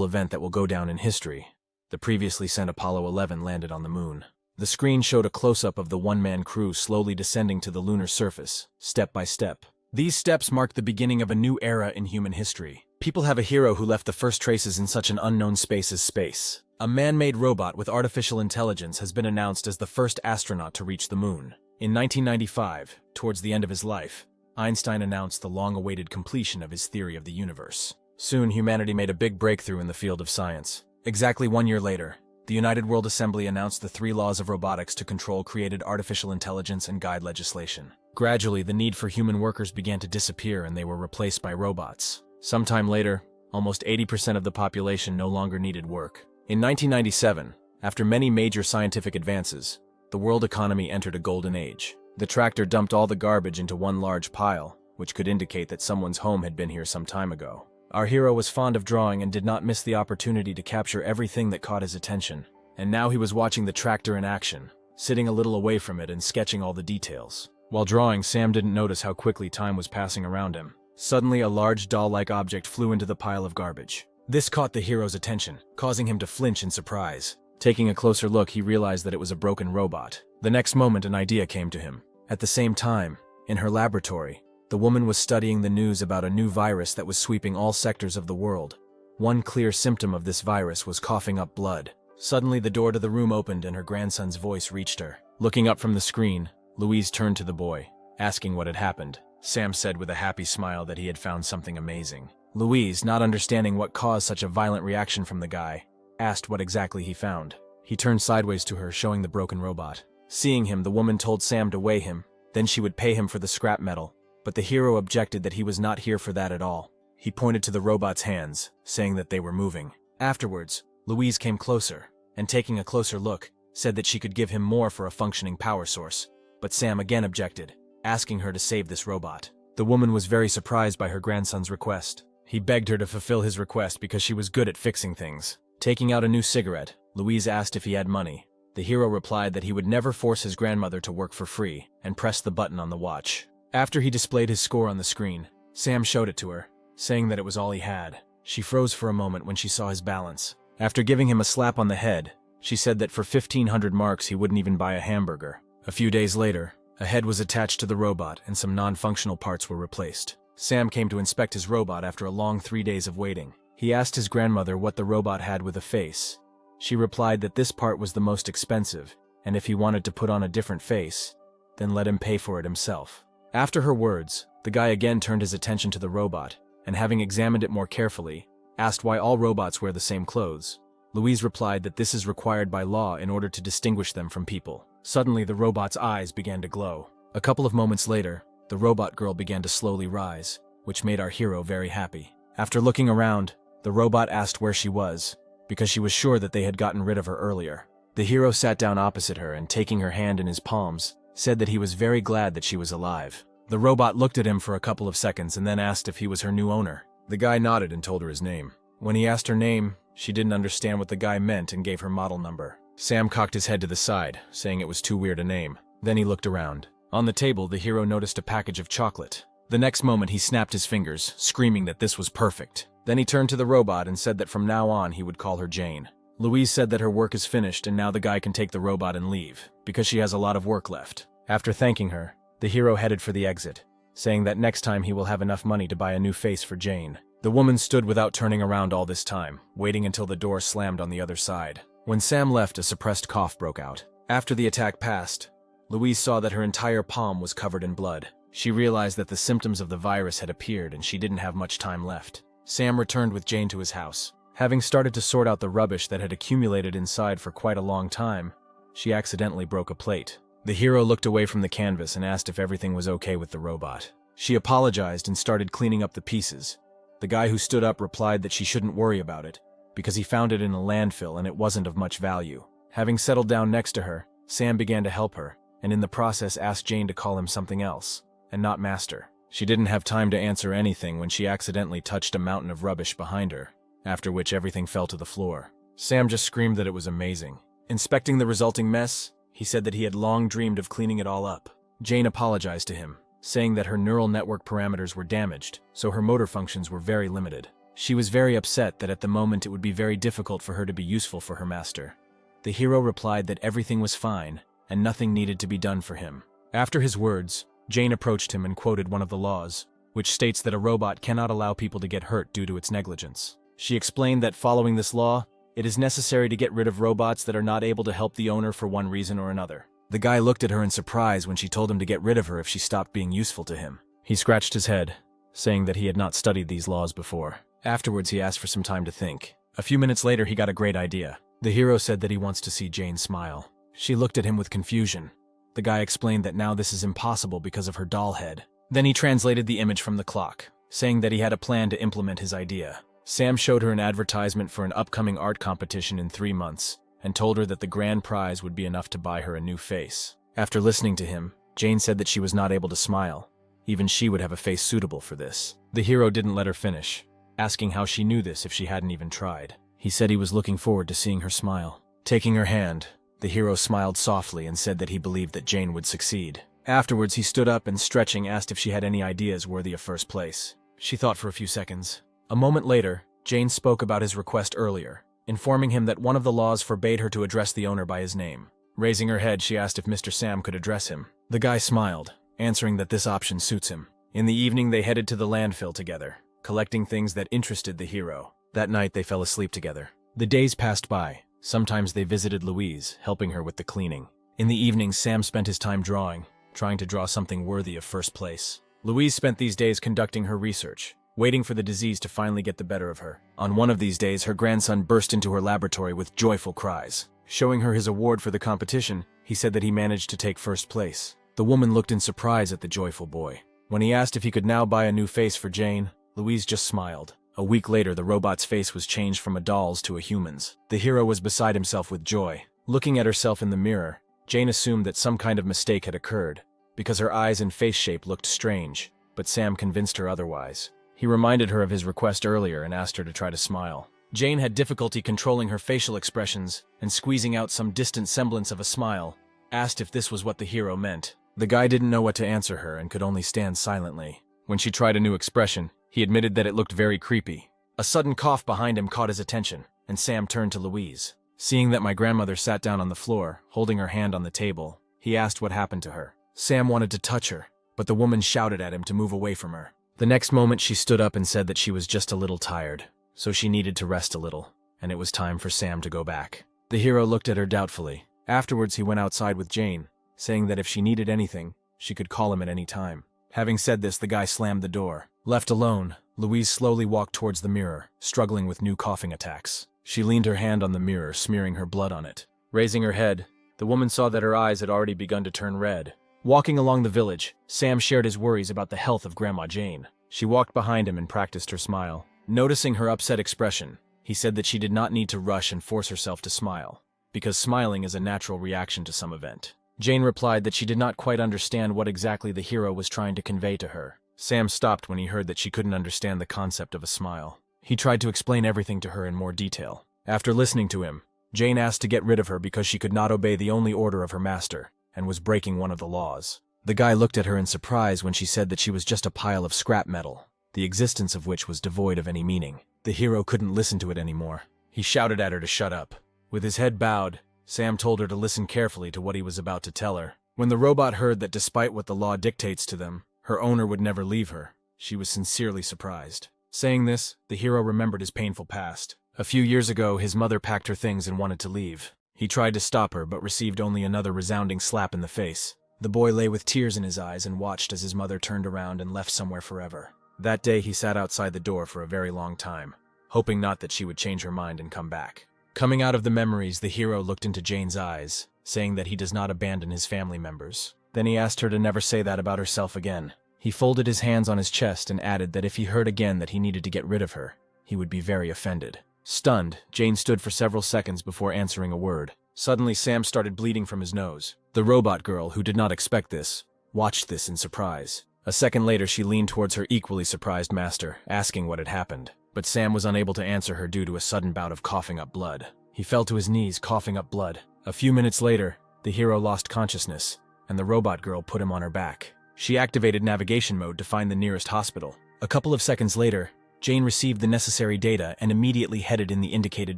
event that will go down in history. The previously sent Apollo 11 landed on the moon. The screen showed a close-up of the one-man crew slowly descending to the lunar surface, step by step. These steps marked the beginning of a new era in human history. People have a hero who left the first traces in such an unknown space as space. A man-made robot with artificial intelligence has been announced as the first astronaut to reach the moon. In 1995, towards the end of his life, Einstein announced the long-awaited completion of his theory of the universe. Soon, humanity made a big breakthrough in the field of science. Exactly 1 year later, the United World Assembly announced the 3 laws of robotics to control created artificial intelligence and guide legislation. Gradually, the need for human workers began to disappear and they were replaced by robots. Sometime later, almost 80% of the population no longer needed work. In 1997, after many major scientific advances, the world economy entered a golden age. The tractor dumped all the garbage into one large pile, which could indicate that someone's home had been here some time ago. Our hero was fond of drawing and did not miss the opportunity to capture everything that caught his attention. And now he was watching the tractor in action, sitting a little away from it and sketching all the details. While drawing, Sam didn't notice how quickly time was passing around him. Suddenly, a large doll-like object flew into the pile of garbage. This caught the hero's attention, causing him to flinch in surprise. Taking a closer look, he realized that it was a broken robot. The next moment, an idea came to him. At the same time, in her laboratory, the woman was studying the news about a new virus that was sweeping all sectors of the world. One clear symptom of this virus was coughing up blood. Suddenly, the door to the room opened and her grandson's voice reached her. Looking up from the screen, Louise turned to the boy, asking what had happened. Sam said with a happy smile that he had found something amazing. Louise, not understanding what caused such a violent reaction from the guy, asked what exactly he found. He turned sideways to her, showing the broken robot. Seeing him, the woman told Sam to weigh him, then she would pay him for the scrap metal. But the hero objected that he was not here for that at all. He pointed to the robot's hands, saying that they were moving. Afterwards, Louise came closer, and taking a closer look, said that she could give him more for a functioning power source. But Sam again objected, asking her to save this robot. The woman was very surprised by her grandson's request. He begged her to fulfill his request because she was good at fixing things. Taking out a new cigarette, Louise asked if he had money. The hero replied that he would never force his grandmother to work for free, and pressed the button on the watch. After he displayed his score on the screen, Sam showed it to her, saying that it was all he had. She froze for a moment when she saw his balance. After giving him a slap on the head, she said that for 1,500 marks he wouldn't even buy a hamburger. A few days later, a head was attached to the robot and some non-functional parts were replaced. Sam came to inspect his robot after a long 3 days of waiting. He asked his grandmother what the robot had with a face. She replied that this part was the most expensive, and if he wanted to put on a different face, then let him pay for it himself. After her words, the guy again turned his attention to the robot, and having examined it more carefully, asked why all robots wear the same clothes. Louise replied that this is required by law in order to distinguish them from people. Suddenly, the robot's eyes began to glow. A couple of moments later, the robot girl began to slowly rise, which made our hero very happy. After looking around, the robot asked where she was, because she was sure that they had gotten rid of her earlier. The hero sat down opposite her and, taking her hand in his palms, said that he was very glad that she was alive. The robot looked at him for a couple of seconds and then asked if he was her new owner. The guy nodded and told her his name. When he asked her name, she didn't understand what the guy meant and gave her model number. Sam cocked his head to the side, saying it was too weird a name. Then he looked around. On the table, the hero noticed a package of chocolate. The next moment, he snapped his fingers, screaming that this was perfect. Then he turned to the robot and said that from now on he would call her Jane. Louise said that her work is finished and now the guy can take the robot and leave, because she has a lot of work left. After thanking her, the hero headed for the exit, saying that next time he will have enough money to buy a new face for Jane. The woman stood without turning around all this time, waiting until the door slammed on the other side. When Sam left, a suppressed cough broke out. After the attack passed, Louise saw that her entire palm was covered in blood. She realized that the symptoms of the virus had appeared and she didn't have much time left. Sam returned with Jane to his house. Having started to sort out the rubbish that had accumulated inside for quite a long time, she accidentally broke a plate. The hero looked away from the canvas and asked if everything was okay with the robot. She apologized and started cleaning up the pieces. The guy who stood up replied that she shouldn't worry about it, because he found it in a landfill and it wasn't of much value. Having settled down next to her, Sam began to help her, and in the process asked Jane to call him something else, and not master. She didn't have time to answer anything when she accidentally touched a mountain of rubbish behind her, after which everything fell to the floor. Sam just screamed that it was amazing. Inspecting the resulting mess, he said that he had long dreamed of cleaning it all up. Jane apologized to him, saying that her neural network parameters were damaged, so her motor functions were very limited. She was very upset that at the moment it would be very difficult for her to be useful for her master. The hero replied that everything was fine and nothing needed to be done for him. After his words, Jane approached him and quoted one of the laws, which states that a robot cannot allow people to get hurt due to its negligence. She explained that following this law, it is necessary to get rid of robots that are not able to help the owner for one reason or another. The guy looked at her in surprise when she told him to get rid of her if she stopped being useful to him. He scratched his head, saying that he had not studied these laws before. Afterwards, he asked for some time to think. A few minutes later, he got a great idea. The hero said that he wants to see Jane smile. She looked at him with confusion. The guy explained that now this is impossible because of her doll head. Then he translated the image from the clock, saying that he had a plan to implement his idea. Sam showed her an advertisement for an upcoming art competition in 3 months, and told her that the grand prize would be enough to buy her a new face. After listening to him, Jane said that she was not able to smile. Even she would have a face suitable for this. The hero didn't let her finish, asking how she knew this if she hadn't even tried. He said he was looking forward to seeing her smile. Taking her hand, the hero smiled softly and said that he believed that Jane would succeed. Afterwards, he stood up and, stretching, asked if she had any ideas worthy of first place. She thought for a few seconds. A moment later, Jane spoke about his request earlier, informing him that one of the laws forbade her to address the owner by his name. Raising her head, she asked if Mr. Sam could address him. The guy smiled, answering that this option suits him. In the evening, they headed to the landfill together, collecting things that interested the hero. That night, they fell asleep together. The days passed by. Sometimes they visited Louise, helping her with the cleaning. In the evening, Sam spent his time drawing, trying to draw something worthy of first place. Louise spent these days conducting her research, waiting for the disease to finally get the better of her. On one of these days, her grandson burst into her laboratory with joyful cries. Showing her his award for the competition, he said that he managed to take first place. The woman looked in surprise at the joyful boy. When he asked if he could now buy a new face for Jane, Louise just smiled. A week later, the robot's face was changed from a doll's to a human's. The hero was beside himself with joy. Looking at herself in the mirror, Jane assumed that some kind of mistake had occurred, because her eyes and face shape looked strange, but Sam convinced her otherwise. He reminded her of his request earlier and asked her to try to smile. Jane had difficulty controlling her facial expressions and squeezing out some distant semblance of a smile, asked if this was what the hero meant. The guy didn't know what to answer her and could only stand silently. When she tried a new expression, he admitted that it looked very creepy. A sudden cough behind him caught his attention, and Sam turned to Louise. Seeing that my grandmother sat down on the floor, holding her hand on the table, he asked what happened to her. Sam wanted to touch her, but the woman shouted at him to move away from her. The next moment she stood up and said that she was just a little tired, so she needed to rest a little, and it was time for Sam to go back. The hero looked at her doubtfully. Afterwards, he went outside with Jane, saying that if she needed anything, she could call him at any time. Having said this, the guy slammed the door. Left alone, Louise slowly walked towards the mirror, struggling with new coughing attacks. She leaned her hand on the mirror, smearing her blood on it. Raising her head, the woman saw that her eyes had already begun to turn red. Walking along the village, Sam shared his worries about the health of Grandma Jane. She walked behind him and practiced her smile. Noticing her upset expression, he said that she did not need to rush and force herself to smile, because smiling is a natural reaction to some event. Jane replied that she did not quite understand what exactly the hero was trying to convey to her. Sam stopped when he heard that she couldn't understand the concept of a smile. He tried to explain everything to her in more detail. After listening to him, Jane asked to get rid of her because she could not obey the only order of her master, and was breaking one of the laws. The guy looked at her in surprise when she said that she was just a pile of scrap metal, the existence of which was devoid of any meaning. The hero couldn't listen to it anymore. He shouted at her to shut up. With his head bowed, Sam told her to listen carefully to what he was about to tell her. When the robot heard that despite what the law dictates to them, her owner would never leave her, she was sincerely surprised. Saying this, the hero remembered his painful past. A few years ago, his mother packed her things and wanted to leave. He tried to stop her, but received only another resounding slap in the face. The boy lay with tears in his eyes and watched as his mother turned around and left somewhere forever. That day, he sat outside the door for a very long time, hoping not that she would change her mind and come back. Coming out of the memories, the hero looked into Jane's eyes, saying that he does not abandon his family members. Then he asked her to never say that about herself again. He folded his hands on his chest and added that if he heard again that he needed to get rid of her, he would be very offended. Stunned, Jane stood for several seconds before answering a word. Suddenly, Sam started bleeding from his nose. The robot girl, who did not expect this, watched this in surprise. A second later, she leaned towards her equally surprised master, asking what had happened. But Sam was unable to answer her due to a sudden bout of coughing up blood. He fell to his knees, coughing up blood. A few minutes later, the hero lost consciousness, and the robot girl put him on her back. She activated navigation mode to find the nearest hospital. A couple of seconds later, Jane received the necessary data and immediately headed in the indicated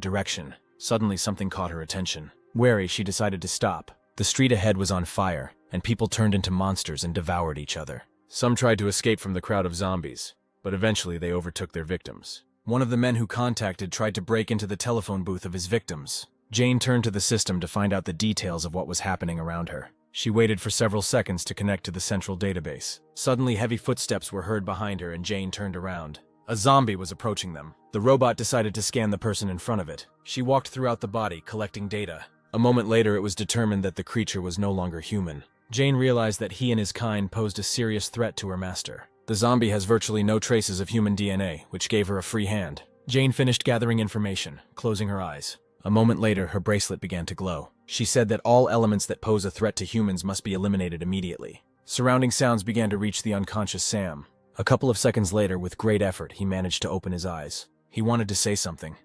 direction. Suddenly, something caught her attention. Wary, she decided to stop. The street ahead was on fire, and people turned into monsters and devoured each other. Some tried to escape from the crowd of zombies, but eventually they overtook their victims. One of the men who contacted tried to break into the telephone booth of his victims. Jane turned to the system to find out the details of what was happening around her. She waited for several seconds to connect to the central database. Suddenly, heavy footsteps were heard behind her and Jane turned around. A zombie was approaching them. The robot decided to scan the person in front of it. She walked throughout the body, collecting data. A moment later, it was determined that the creature was no longer human. Jane realized that he and his kind posed a serious threat to her master. The zombie has virtually no traces of human DNA, which gave her a free hand. Jane finished gathering information, closing her eyes. A moment later, her bracelet began to glow. She said that all elements that pose a threat to humans must be eliminated immediately. Surrounding sounds began to reach the unconscious Sam. A couple of seconds later, with great effort, he managed to open his eyes. He wanted to say something,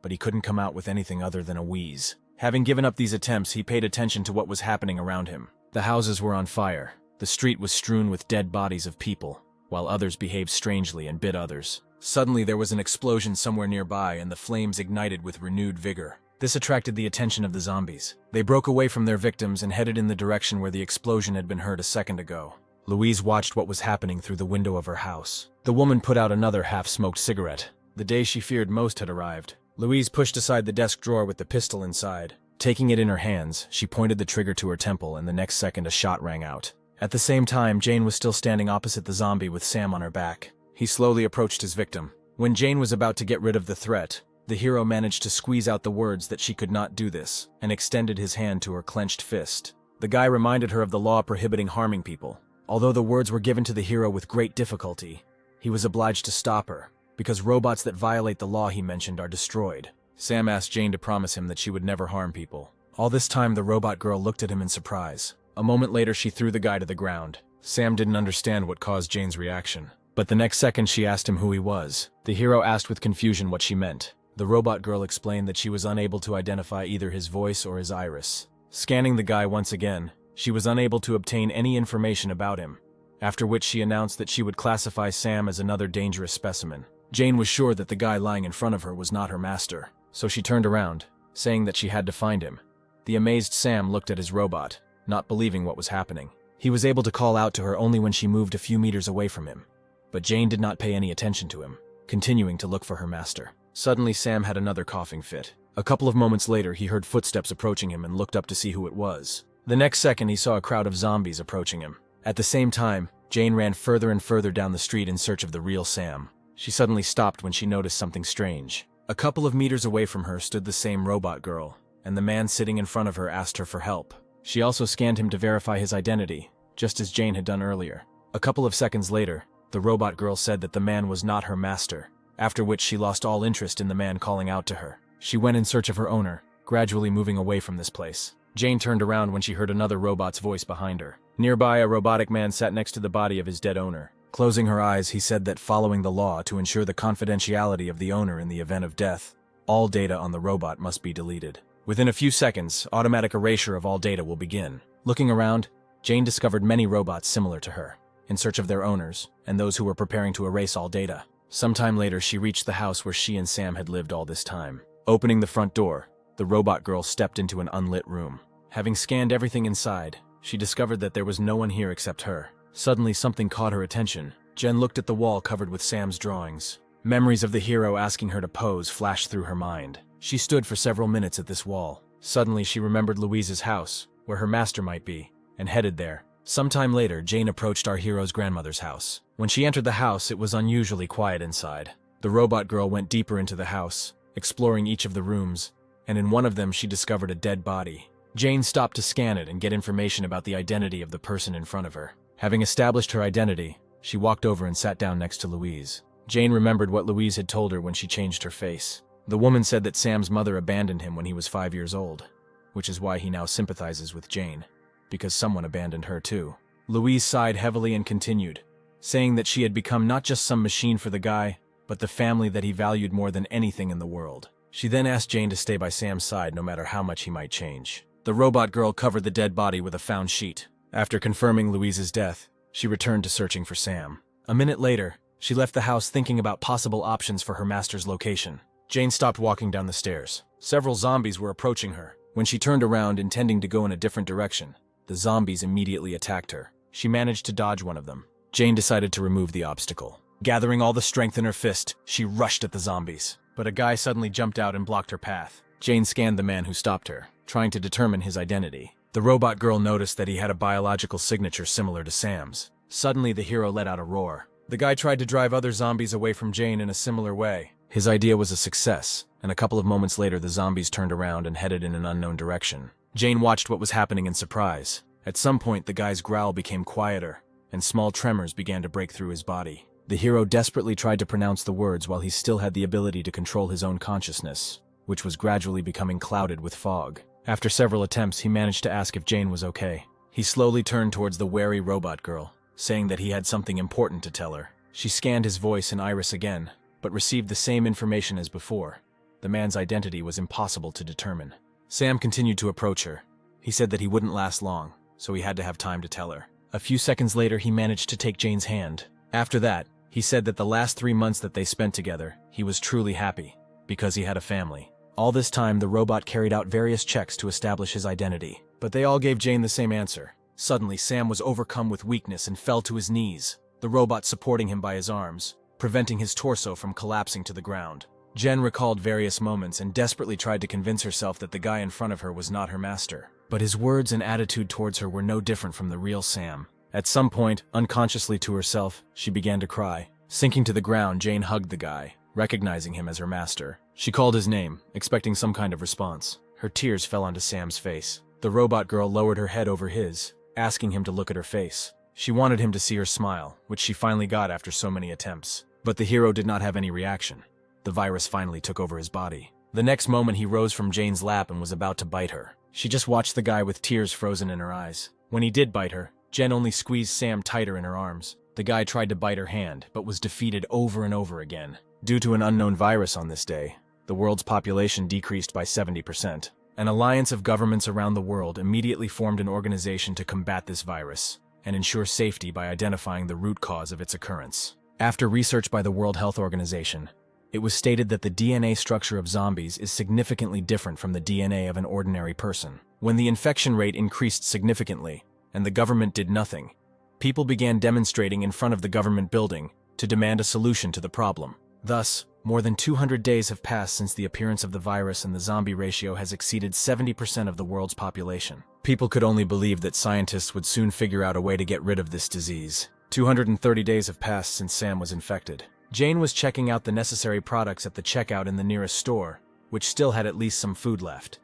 but he couldn't come out with anything other than a wheeze. Having given up these attempts, he paid attention to what was happening around him. The houses were on fire. The street was strewn with dead bodies of people, while others behaved strangely and bit others. Suddenly, there was an explosion somewhere nearby, and the flames ignited with renewed vigor. This attracted the attention of the zombies. They broke away from their victims and headed in the direction where the explosion had been heard a second ago. Louise watched what was happening through the window of her house. The woman put out another half-smoked cigarette. The day she feared most had arrived. Louise pushed aside the desk drawer with the pistol inside. Taking it in her hands, she pointed the trigger to her temple, and the next second a shot rang out. At the same time, Jane was still standing opposite the zombie with Sam on her back. He slowly approached his victim. When Jane was about to get rid of the threat, the hero managed to squeeze out the words that she could not do this, and extended his hand to her clenched fist. The guy reminded her of the law prohibiting harming people. Although the words were given to the hero with great difficulty, he was obliged to stop her, because robots that violate the law he mentioned are destroyed. Sam asked Jane to promise him that she would never harm people. All this time, the robot girl looked at him in surprise. A moment later, she threw the guy to the ground. Sam didn't understand what caused Jane's reaction, but the next second she asked him who he was. The hero asked with confusion what she meant. The robot girl explained that she was unable to identify either his voice or his iris. Scanning the guy once again, she was unable to obtain any information about him, after which she announced that she would classify Sam as another dangerous specimen. Jane was sure that the guy lying in front of her was not her master, so she turned around, saying that she had to find him. The amazed Sam looked at his robot, not believing what was happening. He was able to call out to her only when she moved a few meters away from him, but Jane did not pay any attention to him, continuing to look for her master. Suddenly, Sam had another coughing fit. A couple of moments later, he heard footsteps approaching him and looked up to see who it was. The next second, he saw a crowd of zombies approaching him. At the same time, Jane ran further and further down the street in search of the real Sam. She suddenly stopped when she noticed something strange. A couple of meters away from her stood the same robot girl, and the man sitting in front of her asked her for help. She also scanned him to verify his identity, just as Jane had done earlier. A couple of seconds later, the robot girl said that the man was not her master, after which she lost all interest in the man calling out to her. She went in search of her owner, gradually moving away from this place. Jane turned around when she heard another robot's voice behind her. Nearby, a robotic man sat next to the body of his dead owner. Closing her eyes, he said that following the law to ensure the confidentiality of the owner in the event of death, all data on the robot must be deleted. Within a few seconds, automatic erasure of all data will begin. Looking around, Jane discovered many robots similar to her, in search of their owners, and those who were preparing to erase all data. Sometime later, she reached the house where she and Sam had lived all this time. Opening the front door, the robot girl stepped into an unlit room. Having scanned everything inside, she discovered that there was no one here except her. Suddenly, something caught her attention. Jen looked at the wall covered with Sam's drawings. Memories of the hero asking her to pose flashed through her mind. She stood for several minutes at this wall. Suddenly, she remembered Louise's house, where her master might be, and headed there. Sometime later, Jane approached our hero's grandmother's house. When she entered the house, it was unusually quiet inside. The robot girl went deeper into the house, exploring each of the rooms, and in one of them she discovered a dead body. Jane stopped to scan it and get information about the identity of the person in front of her. Having established her identity, she walked over and sat down next to Louise. Jane remembered what Louise had told her when she changed her face. The woman said that Sam's mother abandoned him when he was 5 years old, which is why he now sympathizes with Jane, because someone abandoned her too. Louise sighed heavily and continued, saying that she had become not just some machine for the guy, but the family that he valued more than anything in the world. She then asked Jane to stay by Sam's side no matter how much he might change. The robot girl covered the dead body with a found sheet. After confirming Louise's death, she returned to searching for Sam. A minute later, She left the house thinking about possible options for her master's location. Jane stopped walking down the stairs. Several zombies were approaching her. When she turned around intending to go in a different direction, the zombies immediately attacked her. She managed to dodge one of them. Jane decided to remove the obstacle. Gathering all the strength in her fist, she rushed at the zombies. But a guy suddenly jumped out and blocked her path. Jane scanned the man who stopped her, trying to determine his identity. The robot girl noticed that he had a biological signature similar to Sam's. Suddenly, the hero let out a roar. The guy tried to drive other zombies away from Jane in a similar way. His idea was a success, and a couple of moments later the zombies turned around and headed in an unknown direction. Jane watched what was happening in surprise. At some point, the guy's growl became quieter, and small tremors began to break through his body. The hero desperately tried to pronounce the words while he still had the ability to control his own consciousness, which was gradually becoming clouded with fog. After several attempts, he managed to ask if Jane was okay. He slowly turned towards the wary robot girl, saying that he had something important to tell her. She scanned his voice and iris again, but received the same information as before. The man's identity was impossible to determine. Sam continued to approach her. He said that he wouldn't last long, so he had to have time to tell her. A few seconds later, he managed to take Jane's hand. After that, he said that the last 3 months that they spent together, he was truly happy, because he had a family. All this time, the robot carried out various checks to establish his identity, but they all gave Jane the same answer. Suddenly, Sam was overcome with weakness and fell to his knees, the robot supporting him by his arms, preventing his torso from collapsing to the ground. Jen recalled various moments and desperately tried to convince herself that the guy in front of her was not her master. But his words and attitude towards her were no different from the real Sam. At some point, unconsciously to herself, she began to cry. Sinking to the ground, Jane hugged the guy, recognizing him as her master. She called his name, expecting some kind of response. Her tears fell onto Sam's face. The robot girl lowered her head over his, asking him to look at her face. She wanted him to see her smile, which she finally got after so many attempts. But the hero did not have any reaction. The virus finally took over his body. The next moment, he rose from Jane's lap and was about to bite her. She just watched the guy with tears frozen in her eyes. When he did bite her, Jen only squeezed Sam tighter in her arms. The guy tried to bite her hand, but was defeated over and over again. Due to an unknown virus on this day, the world's population decreased by 70%. An alliance of governments around the world immediately formed an organization to combat this virus and ensure safety by identifying the root cause of its occurrence. After research by the World Health Organization, it was stated that the DNA structure of zombies is significantly different from the DNA of an ordinary person. When the infection rate increased significantly, and the government did nothing, people began demonstrating in front of the government building to demand a solution to the problem. Thus, more than 200 days have passed since the appearance of the virus, and the zombie ratio has exceeded 70% of the world's population. People could only believe that scientists would soon figure out a way to get rid of this disease. 230 days have passed since Sam was infected. Jane was checking out the necessary products at the checkout in the nearest store, which still had at least some food left.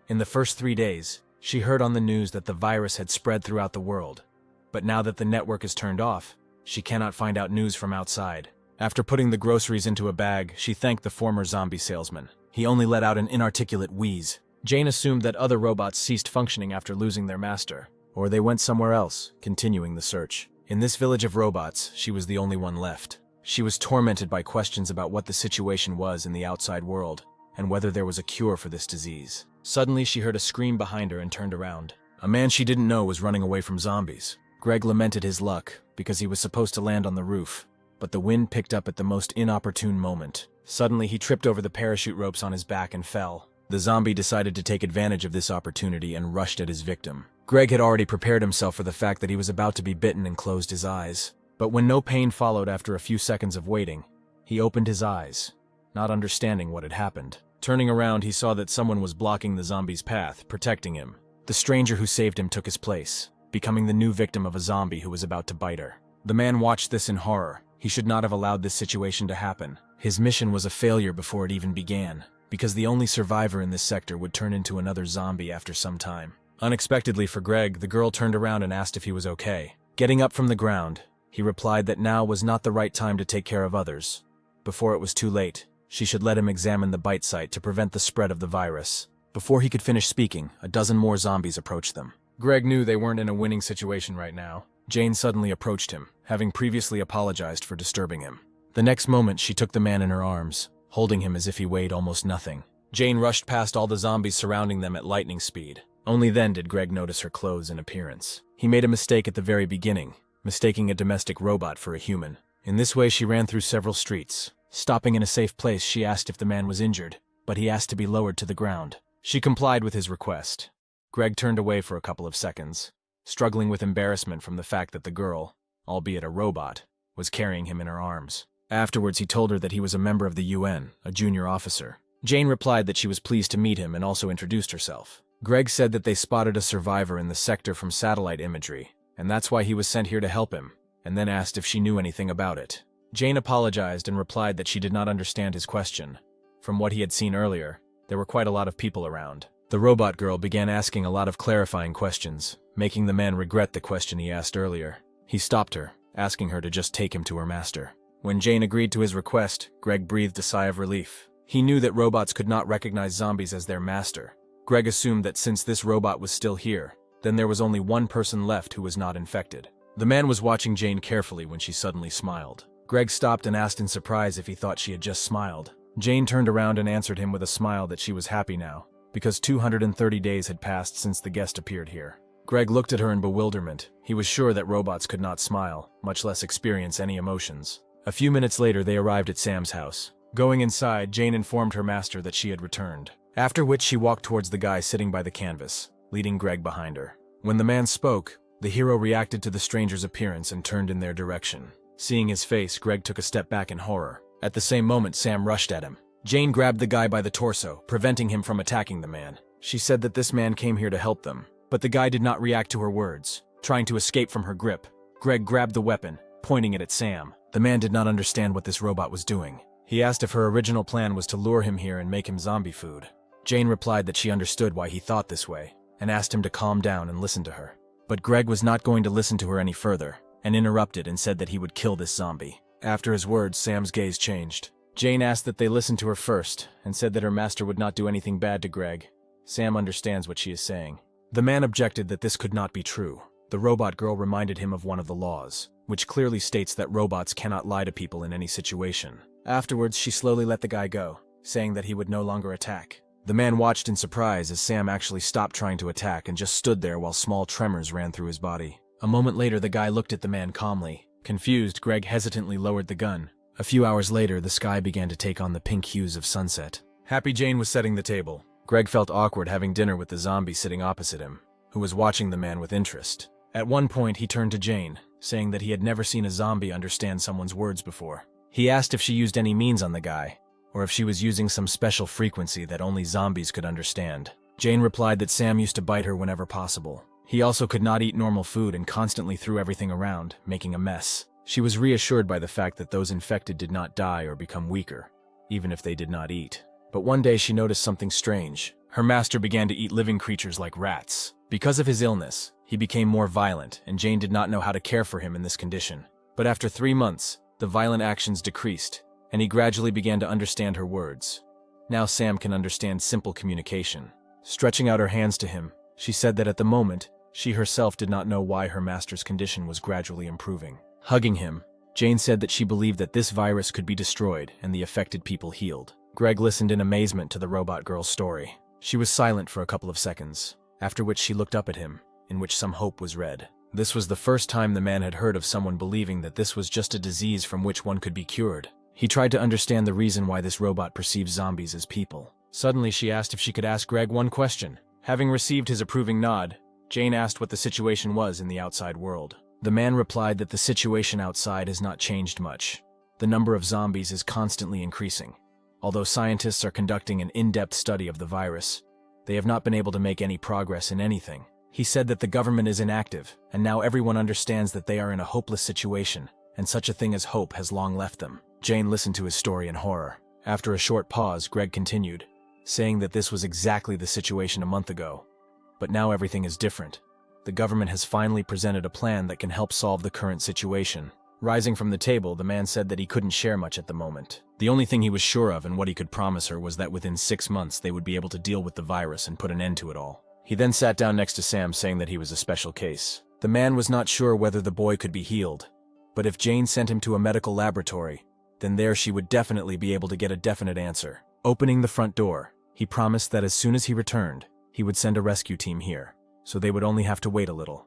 In the first 3 days, she heard on the news that the virus had spread throughout the world. But now that the network is turned off, she cannot find out news from outside. After putting the groceries into a bag, she thanked the former zombie salesman. He only let out an inarticulate wheeze. Jane assumed that other robots ceased functioning after losing their master, or they went somewhere else, continuing the search. In this village of robots, she was the only one left. She was tormented by questions about what the situation was in the outside world, and whether there was a cure for this disease. Suddenly, she heard a scream behind her and turned around. A man she didn't know was running away from zombies. Greg lamented his luck, because he was supposed to land on the roof, but the wind picked up at the most inopportune moment. Suddenly, he tripped over the parachute ropes on his back and fell. The zombie decided to take advantage of this opportunity and rushed at his victim. Greg had already prepared himself for the fact that he was about to be bitten and closed his eyes. But when no pain followed after a few seconds of waiting, he opened his eyes, not understanding what had happened. Turning around, he saw that someone was blocking the zombie's path, protecting him. The stranger who saved him took his place, becoming the new victim of a zombie who was about to bite her. The man watched this in horror. He should not have allowed this situation to happen. His mission was a failure before it even began, because the only survivor in this sector would turn into another zombie after some time. Unexpectedly for Greg, the girl turned around and asked if he was okay. Getting up from the ground, he replied that now was not the right time to take care of others. Before it was too late, she should let him examine the bite site to prevent the spread of the virus. Before he could finish speaking, a dozen more zombies approached them. Greg knew they weren't in a winning situation right now. Jane suddenly approached him, having previously apologized for disturbing him. The next moment, she took the man in her arms, holding him as if he weighed almost nothing. Jane rushed past all the zombies surrounding them at lightning speed. Only then did Greg notice her clothes and appearance. He made a mistake at the very beginning, mistaking a domestic robot for a human. In this way, she ran through several streets. Stopping in a safe place, she asked if the man was injured, but he asked to be lowered to the ground. She complied with his request. Greg turned away for a couple of seconds, struggling with embarrassment from the fact that the girl, albeit a robot, was carrying him in her arms. Afterwards, he told her that he was a member of the UN, a junior officer. Jane replied that she was pleased to meet him and also introduced herself. Greg said that they spotted a survivor in the sector from satellite imagery, and that's why he was sent here to help him, and then asked if she knew anything about it. Jane apologized and replied that she did not understand his question. From what he had seen earlier, there were quite a lot of people around. The robot girl began asking a lot of clarifying questions, making the man regret the question he asked earlier. He stopped her, asking her to just take him to her master. When Jane agreed to his request, Greg breathed a sigh of relief. He knew that robots could not recognize zombies as their master. Greg assumed that since this robot was still here, then there was only one person left who was not infected. The man was watching Jane carefully when she suddenly smiled. Greg stopped and asked in surprise if he thought she had just smiled. Jane turned around and answered him with a smile that she was happy now, because 230 days had passed since the guest appeared here. Greg looked at her in bewilderment. He was sure that robots could not smile, much less experience any emotions. A few minutes later, they arrived at Sam's house. Going inside, Jane informed her master that she had returned, after which she walked towards the guy sitting by the canvas, leading Greg behind her. When the man spoke, the hero reacted to the stranger's appearance and turned in their direction. Seeing his face, Greg took a step back in horror. At the same moment, Sam rushed at him. Jane grabbed the guy by the torso, preventing him from attacking the man. She said that this man came here to help them, but the guy did not react to her words, trying to escape from her grip. Greg grabbed the weapon, pointing it at Sam. The man did not understand what this robot was doing. He asked if her original plan was to lure him here and make him zombie food. Jane replied that she understood why he thought this way, and asked him to calm down and listen to her. But Greg was not going to listen to her any further, and interrupted and said that he would kill this zombie. After his words, Sam's gaze changed. Jane asked that they listen to her first, and said that her master would not do anything bad to Greg. Sam understands what she is saying. The man objected that this could not be true. The robot girl reminded him of one of the laws, which clearly states that robots cannot lie to people in any situation. Afterwards, she slowly let the guy go, saying that he would no longer attack. The man watched in surprise as Sam actually stopped trying to attack and just stood there while small tremors ran through his body. A moment later, the guy looked at the man calmly. Confused, Greg hesitantly lowered the gun. A few hours later, the sky began to take on the pink hues of sunset. Happy Jane was setting the table. Greg felt awkward having dinner with the zombie sitting opposite him, who was watching the man with interest. At one point, he turned to Jane, saying that he had never seen a zombie understand someone's words before. He asked if she used any means on the guy, or if she was using some special frequency that only zombies could understand. Jane replied that Sam used to bite her whenever possible. He also could not eat normal food and constantly threw everything around, making a mess. She was reassured by the fact that those infected did not die or become weaker, even if they did not eat. But one day she noticed something strange. Her master began to eat living creatures like rats. Because of his illness, he became more violent, and Jane did not know how to care for him in this condition. But after 3 months, the violent actions decreased, and he gradually began to understand her words. Now Sam can understand simple communication. Stretching out her hands to him, she said that at the moment, she herself did not know why her master's condition was gradually improving. Hugging him, Jane said that she believed that this virus could be destroyed and the affected people healed. Greg listened in amazement to the robot girl's story. She was silent for a couple of seconds, after which she looked up at him, in which some hope was read. This was the first time the man had heard of someone believing that this was just a disease from which one could be cured. He tried to understand the reason why this robot perceives zombies as people. Suddenly, she asked if she could ask Greg one question. Having received his approving nod, Jane asked what the situation was in the outside world. The man replied that the situation outside has not changed much. The number of zombies is constantly increasing. Although scientists are conducting an in-depth study of the virus, they have not been able to make any progress in anything. He said that the government is inactive, and now everyone understands that they are in a hopeless situation, and such a thing as hope has long left them. Jane listened to his story in horror. After a short pause, Greg continued, saying that this was exactly the situation a month ago. But now everything is different. The government has finally presented a plan that can help solve the current situation. Rising from the table, the man said that he couldn't share much at the moment. The only thing he was sure of and what he could promise her was that within 6 months they would be able to deal with the virus and put an end to it all. He then sat down next to Sam, saying that he was a special case. The man was not sure whether the boy could be healed, but if Jane sent him to a medical laboratory, then there she would definitely be able to get a definite answer. Opening the front door, he promised that as soon as he returned, he would send a rescue team here, so they would only have to wait a little.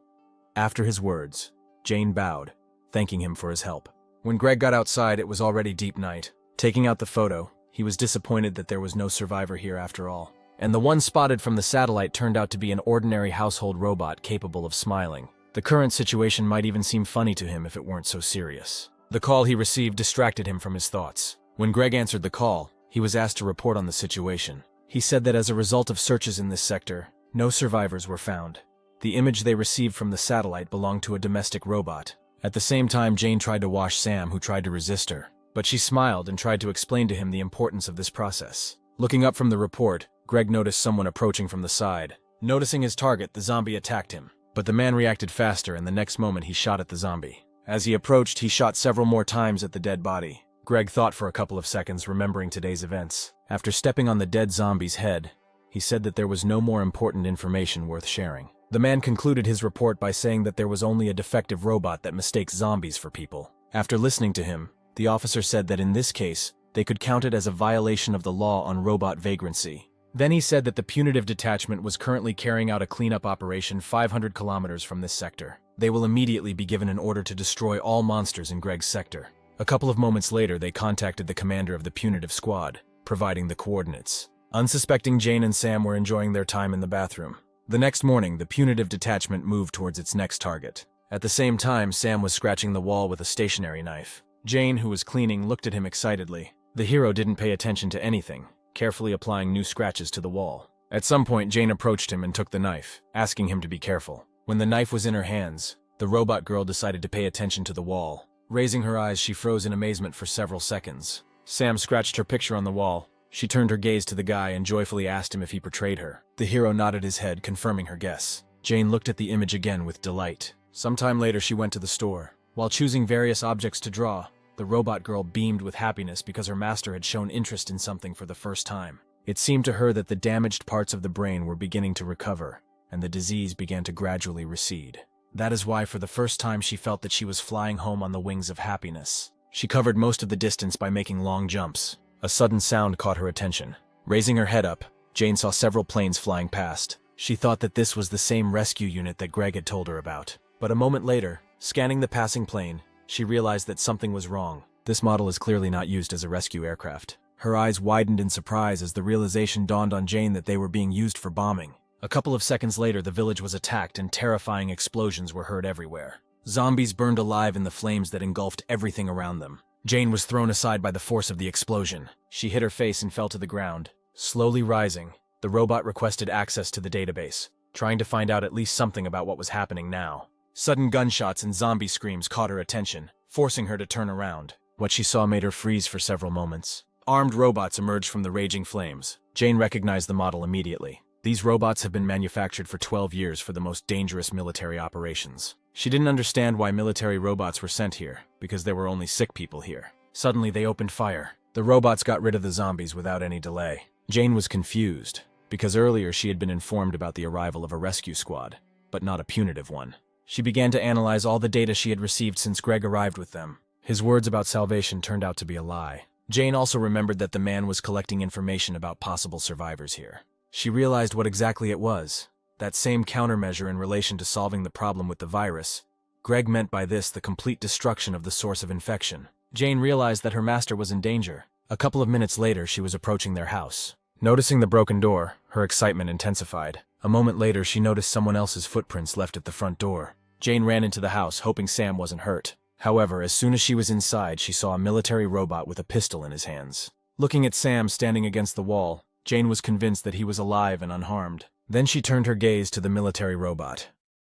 After his words, Jane bowed, thanking him for his help. When Greg got outside, it was already deep night. Taking out the photo, he was disappointed that there was no survivor here after all. And the one spotted from the satellite turned out to be an ordinary household robot capable of smiling. The current situation might even seem funny to him if it weren't so serious. The call he received distracted him from his thoughts. When Greg answered the call, he was asked to report on the situation. He said that as a result of searches in this sector, no survivors were found. The image they received from the satellite belonged to a domestic robot. At the same time, Jane tried to wash Sam, who tried to resist her. But she smiled and tried to explain to him the importance of this process. Looking up from the report, Greg noticed someone approaching from the side. Noticing his target, the zombie attacked him. But the man reacted faster, and the next moment he shot at the zombie. As he approached, he shot several more times at the dead body. Greg thought for a couple of seconds, remembering today's events. After stepping on the dead zombie's head, he said that there was no more important information worth sharing. The man concluded his report by saying that there was only a defective robot that mistakes zombies for people. After listening to him, the officer said that in this case, they could count it as a violation of the law on robot vagrancy. Then he said that the punitive detachment was currently carrying out a cleanup operation 500 kilometers from this sector. They will immediately be given an order to destroy all monsters in Greg's sector. A couple of moments later, they contacted the commander of the punitive squad, providing the coordinates. Unsuspecting Jane and Sam were enjoying their time in the bathroom. The next morning, the punitive detachment moved towards its next target. At the same time, Sam was scratching the wall with a stationary knife. Jane, who was cleaning, looked at him excitedly. The hero didn't pay attention to anything, carefully applying new scratches to the wall. At some point, Jane approached him and took the knife, asking him to be careful. When the knife was in her hands, the robot girl decided to pay attention to the wall. Raising her eyes, she froze in amazement for several seconds. Sam scratched her picture on the wall. She turned her gaze to the guy and joyfully asked him if he portrayed her. The hero nodded his head, confirming her guess. Jane looked at the image again with delight. Sometime later, she went to the store. While choosing various objects to draw, the robot girl beamed with happiness because her master had shown interest in something for the first time. It seemed to her that the damaged parts of the brain were beginning to recover, and the disease began to gradually recede. That is why for the first time she felt that she was flying home on the wings of happiness. She covered most of the distance by making long jumps. A sudden sound caught her attention. Raising her head up, Jane saw several planes flying past. She thought that this was the same rescue unit that Greg had told her about. But a moment later, scanning the passing plane, she realized that something was wrong. This model is clearly not used as a rescue aircraft. Her eyes widened in surprise as the realization dawned on Jane that they were being used for bombing. A couple of seconds later, the village was attacked and terrifying explosions were heard everywhere. Zombies burned alive in the flames that engulfed everything around them. Jane was thrown aside by the force of the explosion. She hit her face and fell to the ground. Slowly rising, the robot requested access to the database, trying to find out at least something about what was happening now. Sudden gunshots and zombie screams caught her attention, forcing her to turn around. What she saw made her freeze for several moments. Armed robots emerged from the raging flames. Jane recognized the model immediately. These robots have been manufactured for 12 years for the most dangerous military operations. She didn't understand why military robots were sent here, because there were only sick people here. Suddenly, they opened fire. The robots got rid of the zombies without any delay. Jane was confused, because earlier she had been informed about the arrival of a rescue squad, but not a punitive one. She began to analyze all the data she had received since Greg arrived with them. His words about salvation turned out to be a lie. Jane also remembered that the man was collecting information about possible survivors here. She realized what exactly it was, that same countermeasure in relation to solving the problem with the virus. Greg meant by this the complete destruction of the source of infection. Jane realized that her master was in danger. A couple of minutes later, she was approaching their house. Noticing the broken door, her excitement intensified. A moment later, she noticed someone else's footprints left at the front door. Jane ran into the house, hoping Sam wasn't hurt. However, as soon as she was inside, she saw a military robot with a pistol in his hands. Looking at Sam standing against the wall, Jane was convinced that he was alive and unharmed. Then she turned her gaze to the military robot.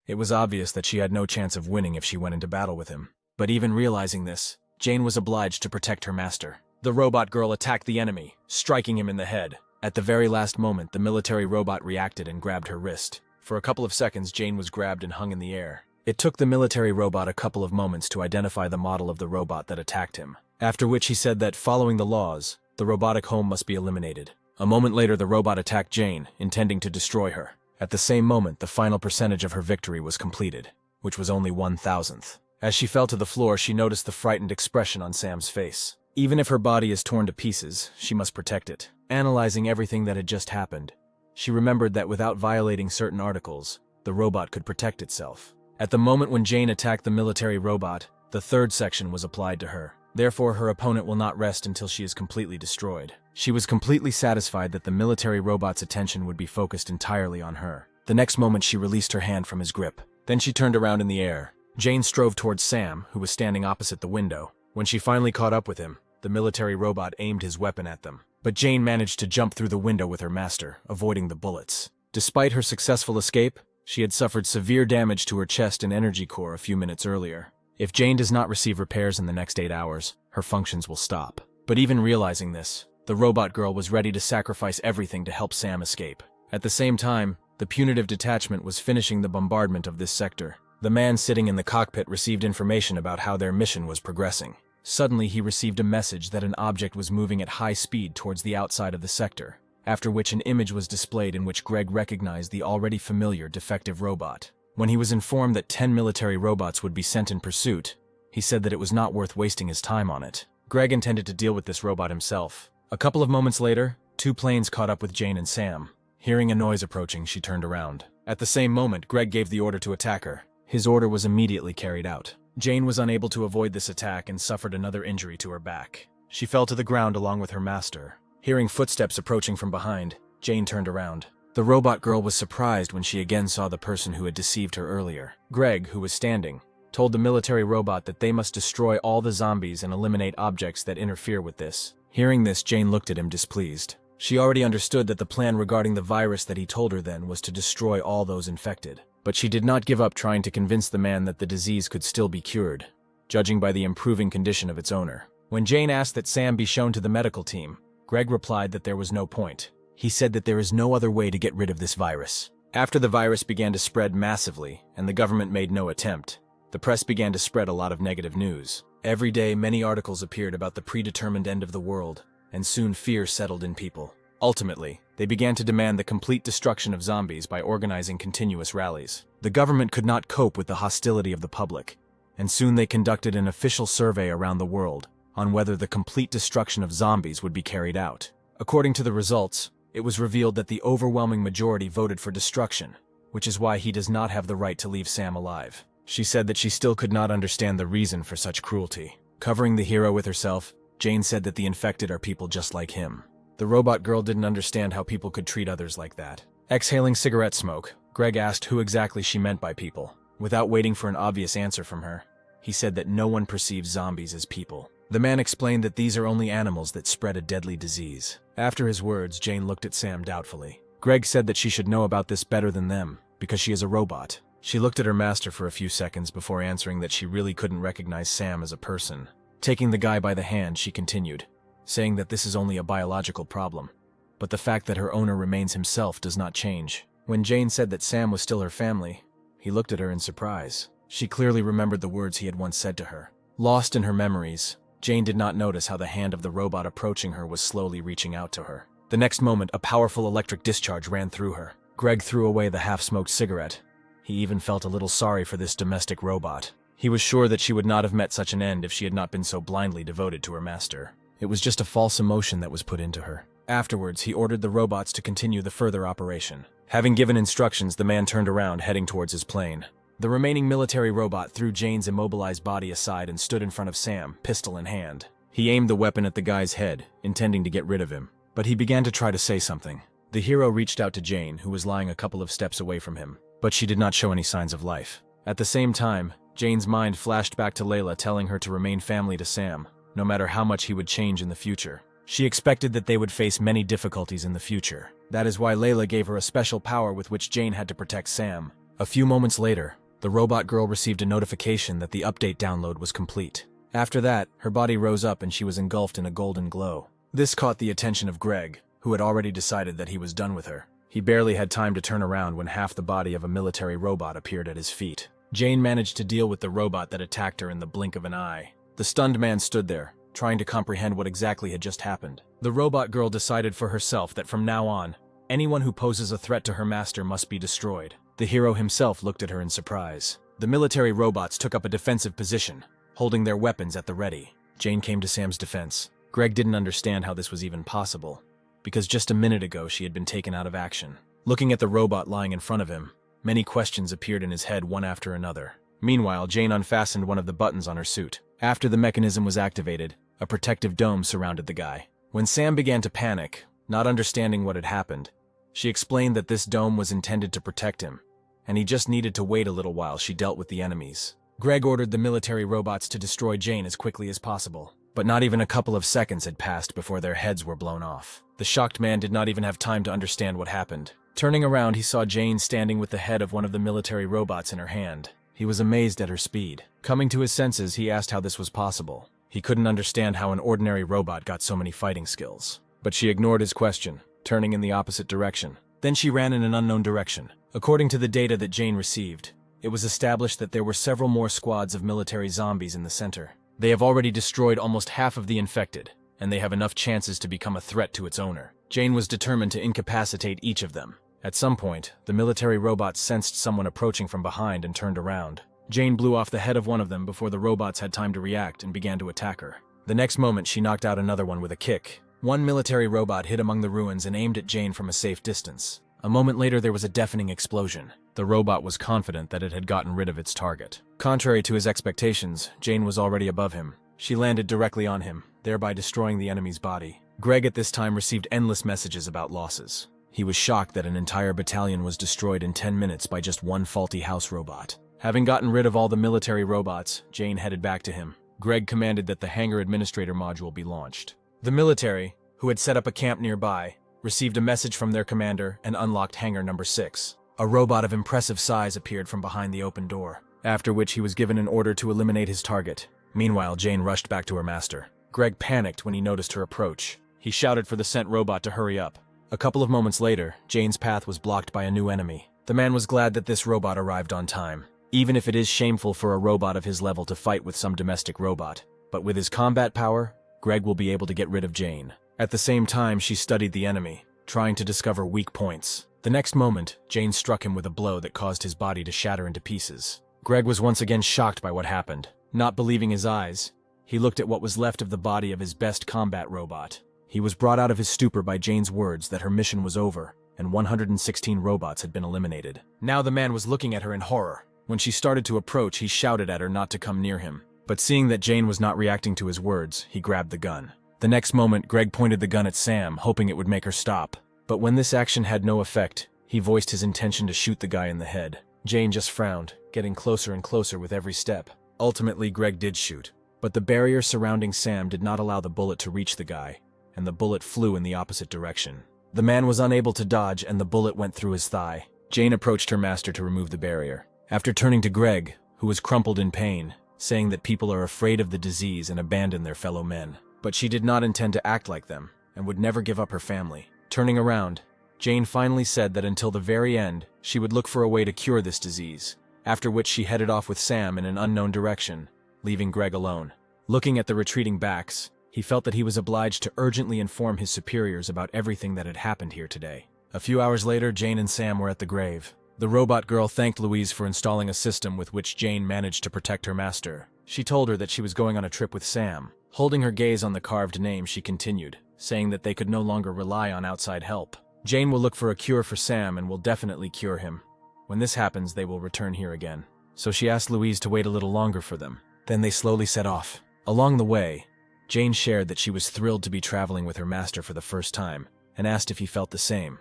It was obvious that she had no chance of winning if she went into battle with him. But even realizing this, Jane was obliged to protect her master. The robot girl attacked the enemy, striking him in the head. At the very last moment, the military robot reacted and grabbed her wrist. For a couple of seconds, Jane was grabbed and hung in the air. It took the military robot a couple of moments to identify the model of the robot that attacked him, after which he said that, following the laws, the robotic home must be eliminated. A moment later, the robot attacked Jane, intending to destroy her. At the same moment, the final percentage of her victory was completed, which was only 1,000th. As she fell to the floor, she noticed the frightened expression on Sam's face. Even if her body is torn to pieces, she must protect it. Analyzing everything that had just happened, she remembered that without violating certain articles, the robot could protect itself. At the moment when Jane attacked the military robot, The third section was applied to her. Therefore, her opponent will not rest until she is completely destroyed. She was completely satisfied that the military robot's attention would be focused entirely on her. The next moment, she released her hand from his grip. Then she turned around in the air. Jane strove towards Sam, who was standing opposite the window. When she finally caught up with him, the military robot aimed his weapon at them. But Jane managed to jump through the window with her master, avoiding the bullets. Despite her successful escape, she had suffered severe damage to her chest and energy core a few minutes earlier. If Jane does not receive repairs in the next 8 hours, her functions will stop. But even realizing this, the robot girl was ready to sacrifice everything to help Sam escape. At the same time, the punitive detachment was finishing the bombardment of this sector. The man sitting in the cockpit received information about how their mission was progressing. Suddenly, he received a message that an object was moving at high speed towards the outside of the sector, after which an image was displayed in which Greg recognized the already familiar defective robot. When he was informed that 10 military robots would be sent in pursuit, he said that it was not worth wasting his time on it. Greg intended to deal with this robot himself. A couple of moments later, 2 planes caught up with Jane and Sam. Hearing a noise approaching, she turned around. At the same moment, Greg gave the order to attack her. His order was immediately carried out. Jane was unable to avoid this attack and suffered another injury to her back. She fell to the ground along with her master. Hearing footsteps approaching from behind, Jane turned around. The robot girl was surprised when she again saw the person who had deceived her earlier. Greg, who was standing, told the military robot that they must destroy all the zombies and eliminate objects that interfere with this. Hearing this, Jane looked at him displeased. She already understood that the plan regarding the virus that he told her then was to destroy all those infected. But she did not give up trying to convince the man that the disease could still be cured, judging by the improving condition of its owner. When Jane asked that Sam be shown to the medical team, Greg replied that there was no point. He said that there is no other way to get rid of this virus. After the virus began to spread massively, and the government made no attempt, the press began to spread a lot of negative news. Every day, many articles appeared about the predetermined end of the world, and soon fear settled in people. Ultimately, they began to demand the complete destruction of zombies by organizing continuous rallies. The government could not cope with the hostility of the public, and soon they conducted an official survey around the world on whether the complete destruction of zombies would be carried out. According to the results, it was revealed that the overwhelming majority voted for destruction, which is why he does not have the right to leave Sam alive. She said that she still could not understand the reason for such cruelty. Covering the hero with herself, Jane said that the infected are people just like him. The robot girl didn't understand how people could treat others like that. Exhaling cigarette smoke, Greg asked who exactly she meant by people. Without waiting for an obvious answer from her, he said that no one perceives zombies as people. The man explained that these are only animals that spread a deadly disease. After his words, Jane looked at Sam doubtfully. Greg said that she should know about this better than them, because she is a robot. She looked at her master for a few seconds before answering that she really couldn't recognize Sam as a person. Taking the guy by the hand, she continued, saying that this is only a biological problem, but the fact that her owner remains himself does not change. When Jane said that Sam was still her family, he looked at her in surprise. She clearly remembered the words he had once said to her. Lost in her memories, Jane did not notice how the hand of the robot approaching her was slowly reaching out to her. The next moment, a powerful electric discharge ran through her. Greg threw away the half-smoked cigarette. He even felt a little sorry for this domestic robot. He was sure that she would not have met such an end if she had not been so blindly devoted to her master. It was just a false emotion that was put into her. Afterwards, he ordered the robots to continue the further operation. Having given instructions, the man turned around, heading towards his plane. The remaining military robot threw Jane's immobilized body aside and stood in front of Sam, pistol in hand. He aimed the weapon at the guy's head, intending to get rid of him. But he began to try to say something. The hero reached out to Jane, who was lying a couple of steps away from him, but she did not show any signs of life. At the same time, Jane's mind flashed back to Layla, telling her to remain family to Sam, no matter how much he would change in the future. She expected that they would face many difficulties in the future. That is why Layla gave her a special power with which Jane had to protect Sam. A few moments later, the robot girl received a notification that the update download was complete. After that, her body rose up and she was engulfed in a golden glow. This caught the attention of Greg, who had already decided that he was done with her. He barely had time to turn around when half the body of a military robot appeared at his feet. Jane managed to deal with the robot that attacked her in the blink of an eye. The stunned man stood there, trying to comprehend what exactly had just happened. The robot girl decided for herself that from now on, anyone who poses a threat to her master must be destroyed. The hero himself looked at her in surprise. The military robots took up a defensive position, holding their weapons at the ready. Jane came to Sam's defense. Greg didn't understand how this was even possible, because just a minute ago she had been taken out of action. Looking at the robot lying in front of him, many questions appeared in his head one after another. Meanwhile, Jane unfastened one of the buttons on her suit. After the mechanism was activated, a protective dome surrounded the guy. When Sam began to panic, not understanding what had happened, she explained that this dome was intended to protect him, and he just needed to wait a little while she dealt with the enemies. Greg ordered the military robots to destroy Jane as quickly as possible, but not even a couple of seconds had passed before their heads were blown off. The shocked man did not even have time to understand what happened. Turning around, he saw Jane standing with the head of one of the military robots in her hand. He was amazed at her speed. Coming to his senses, he asked how this was possible. He couldn't understand how an ordinary robot got so many fighting skills. But she ignored his question, turning in the opposite direction. Then she ran in an unknown direction. According to the data that Jane received, it was established that there were several more squads of military zombies in the center. They have already destroyed almost half of the infected, and they have enough chances to become a threat to its owner. Jane was determined to incapacitate each of them. At some point, the military robots sensed someone approaching from behind and turned around. Jane blew off the head of one of them before the robots had time to react and began to attack her. The next moment, she knocked out another one with a kick. One military robot hid among the ruins and aimed at Jane from a safe distance. A moment later, there was a deafening explosion. The robot was confident that it had gotten rid of its target. Contrary to his expectations, Jane was already above him. She landed directly on him, thereby destroying the enemy's body. Greg at this time received endless messages about losses. He was shocked that an entire battalion was destroyed in 10 minutes by just one faulty house robot. Having gotten rid of all the military robots, Jane headed back to him. Greg commanded that the hangar administrator module be launched. The military, who had set up a camp nearby, received a message from their commander and unlocked hangar number 6. A robot of impressive size appeared from behind the open door, after which he was given an order to eliminate his target. Meanwhile, Jane rushed back to her master. Greg panicked when he noticed her approach. He shouted for the sent robot to hurry up. A couple of moments later, Jane's path was blocked by a new enemy. The man was glad that this robot arrived on time. Even if it is shameful for a robot of his level to fight with some domestic robot, but with his combat power, Greg will be able to get rid of Jane. At the same time, she studied the enemy, trying to discover weak points. The next moment, Jane struck him with a blow that caused his body to shatter into pieces. Greg was once again shocked by what happened. Not believing his eyes, he looked at what was left of the body of his best combat robot. He was brought out of his stupor by Jane's words that her mission was over, and 116 robots had been eliminated. Now the man was looking at her in horror. When she started to approach, he shouted at her not to come near him. But seeing that Jane was not reacting to his words, he grabbed the gun. The next moment, Greg pointed the gun at Sam, hoping it would make her stop. But when this action had no effect, he voiced his intention to shoot the guy in the head. Jane just frowned, getting closer and closer with every step. Ultimately, Greg did shoot, but the barrier surrounding Sam did not allow the bullet to reach the guy, and the bullet flew in the opposite direction. The man was unable to dodge, and the bullet went through his thigh. Jane approached her master to remove the barrier. After turning to Greg, who was crumpled in pain, saying that people are afraid of the disease and abandon their fellow men. But she did not intend to act like them, and would never give up her family. Turning around, Jane finally said that until the very end, she would look for a way to cure this disease, after which she headed off with Sam in an unknown direction, leaving Greg alone. Looking at the retreating backs, he felt that he was obliged to urgently inform his superiors about everything that had happened here today. A few hours later, Jane and Sam were at the grave. The robot girl thanked Louise for installing a system with which Jane managed to protect her master. She told her that she was going on a trip with Sam. Holding her gaze on the carved name, she continued, saying that they could no longer rely on outside help. Jane will look for a cure for Sam and will definitely cure him. When this happens, they will return here again. So she asked Louise to wait a little longer for them. Then they slowly set off. Along the way, Jane shared that she was thrilled to be traveling with her master for the first time, and asked if he felt the same.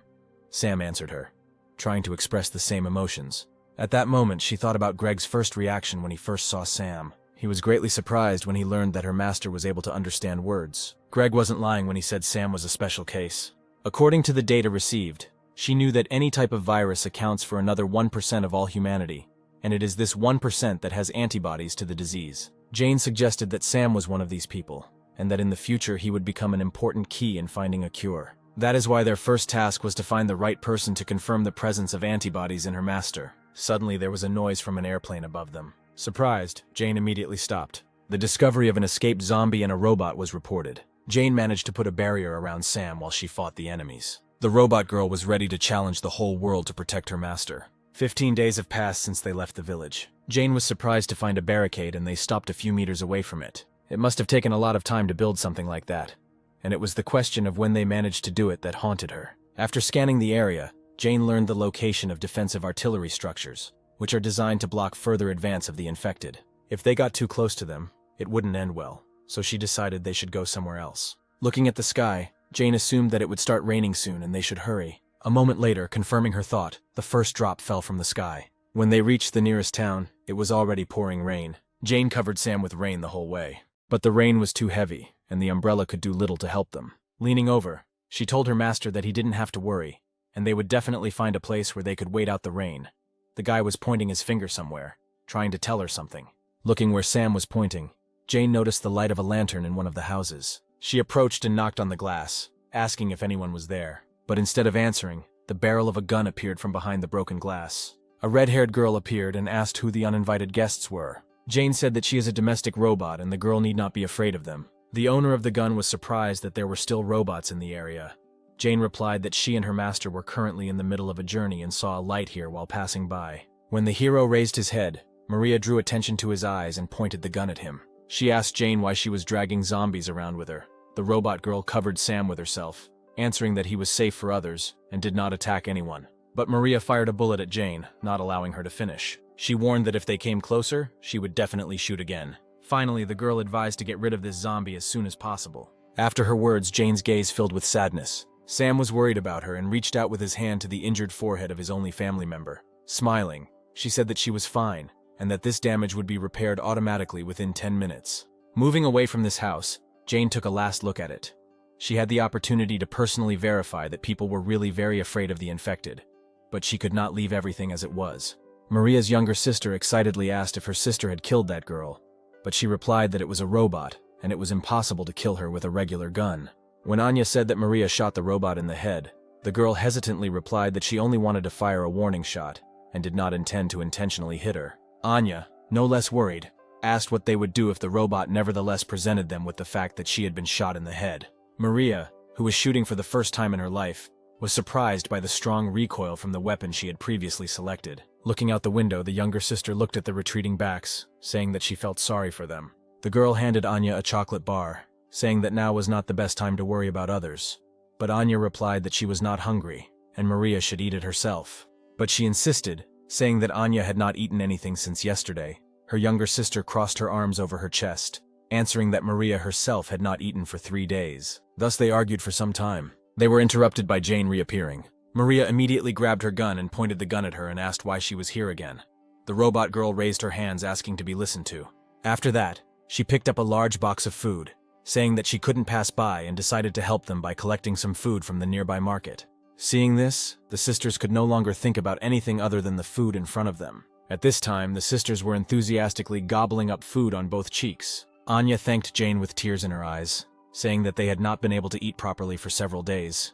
Sam answered her, trying to express the same emotions. At that moment, she thought about Greg's first reaction when he first saw Sam. He was greatly surprised when he learned that her master was able to understand words. Greg wasn't lying when he said Sam was a special case. According to the data received, she knew that any type of virus accounts for another 1% of all humanity, and it is this 1% that has antibodies to the disease. Jane suggested that Sam was one of these people, and that in the future he would become an important key in finding a cure. That is why their first task was to find the right person to confirm the presence of antibodies in her master. Suddenly there was a noise from an airplane above them. Surprised, Jane immediately stopped. The discovery of an escaped zombie and a robot was reported. Jane managed to put a barrier around Sam while she fought the enemies. The robot girl was ready to challenge the whole world to protect her master. 15 days have passed since they left the village. Jane was surprised to find a barricade, and they stopped a few meters away from it. It must have taken a lot of time to build something like that, and it was the question of when they managed to do it that haunted her. After scanning the area, Jane learned the location of defensive artillery structures, which are designed to block further advance of the infected. If they got too close to them, it wouldn't end well, so she decided they should go somewhere else. Looking at the sky, Jane assumed that it would start raining soon and they should hurry. A moment later, confirming her thought, the first drop fell from the sky. When they reached the nearest town, it was already pouring rain. Jane covered Sam with rain the whole way. But the rain was too heavy, and the umbrella could do little to help them. Leaning over, she told her master that he didn't have to worry, and they would definitely find a place where they could wait out the rain. The guy was pointing his finger somewhere, trying to tell her something. Looking where Sam was pointing, Jane noticed the light of a lantern in one of the houses. She approached and knocked on the glass, asking if anyone was there. But instead of answering, the barrel of a gun appeared from behind the broken glass. A red-haired girl appeared and asked who the uninvited guests were. Jane said that she is a domestic robot and the girl need not be afraid of them. The owner of the gun was surprised that there were still robots in the area. Jane replied that she and her master were currently in the middle of a journey and saw a light here while passing by. When the hero raised his head, Maria drew attention to his eyes and pointed the gun at him. She asked Jane why she was dragging zombies around with her. The robot girl covered Sam with herself, answering that he was safe for others and did not attack anyone. But Maria fired a bullet at Jane, not allowing her to finish. She warned that if they came closer, she would definitely shoot again. Finally, the girl advised to get rid of this zombie as soon as possible. After her words, Jane's gaze filled with sadness. Sam was worried about her and reached out with his hand to the injured forehead of his only family member. Smiling, she said that she was fine, and that this damage would be repaired automatically within 10 minutes. Moving away from this house, Jane took a last look at it. She had the opportunity to personally verify that people were really very afraid of the infected, but she could not leave everything as it was. Maria's younger sister excitedly asked if her sister had killed that girl, but she replied that it was a robot, and it was impossible to kill her with a regular gun. When Anya said that Maria shot the robot in the head, the girl hesitantly replied that she only wanted to fire a warning shot, and did not intend to intentionally hit her. Anya, no less worried, asked what they would do if the robot nevertheless presented them with the fact that she had been shot in the head. Maria, who was shooting for the first time in her life, was surprised by the strong recoil from the weapon she had previously selected. Looking out the window, the younger sister looked at the retreating backs, saying that she felt sorry for them. The girl handed Anya a chocolate bar, saying that now was not the best time to worry about others. But Anya replied that she was not hungry, and Maria should eat it herself. But she insisted, saying that Anya had not eaten anything since yesterday. Her younger sister crossed her arms over her chest, answering that Maria herself had not eaten for 3 days. Thus they argued for some time. They were interrupted by Jane reappearing. Maria immediately grabbed her gun and pointed the gun at her and asked why she was here again. The robot girl raised her hands asking to be listened to. After that, she picked up a large box of food, saying that she couldn't pass by and decided to help them by collecting some food from the nearby market. Seeing this, the sisters could no longer think about anything other than the food in front of them. At this time, the sisters were enthusiastically gobbling up food on both cheeks. Anya thanked Jane with tears in her eyes, saying that they had not been able to eat properly for several days.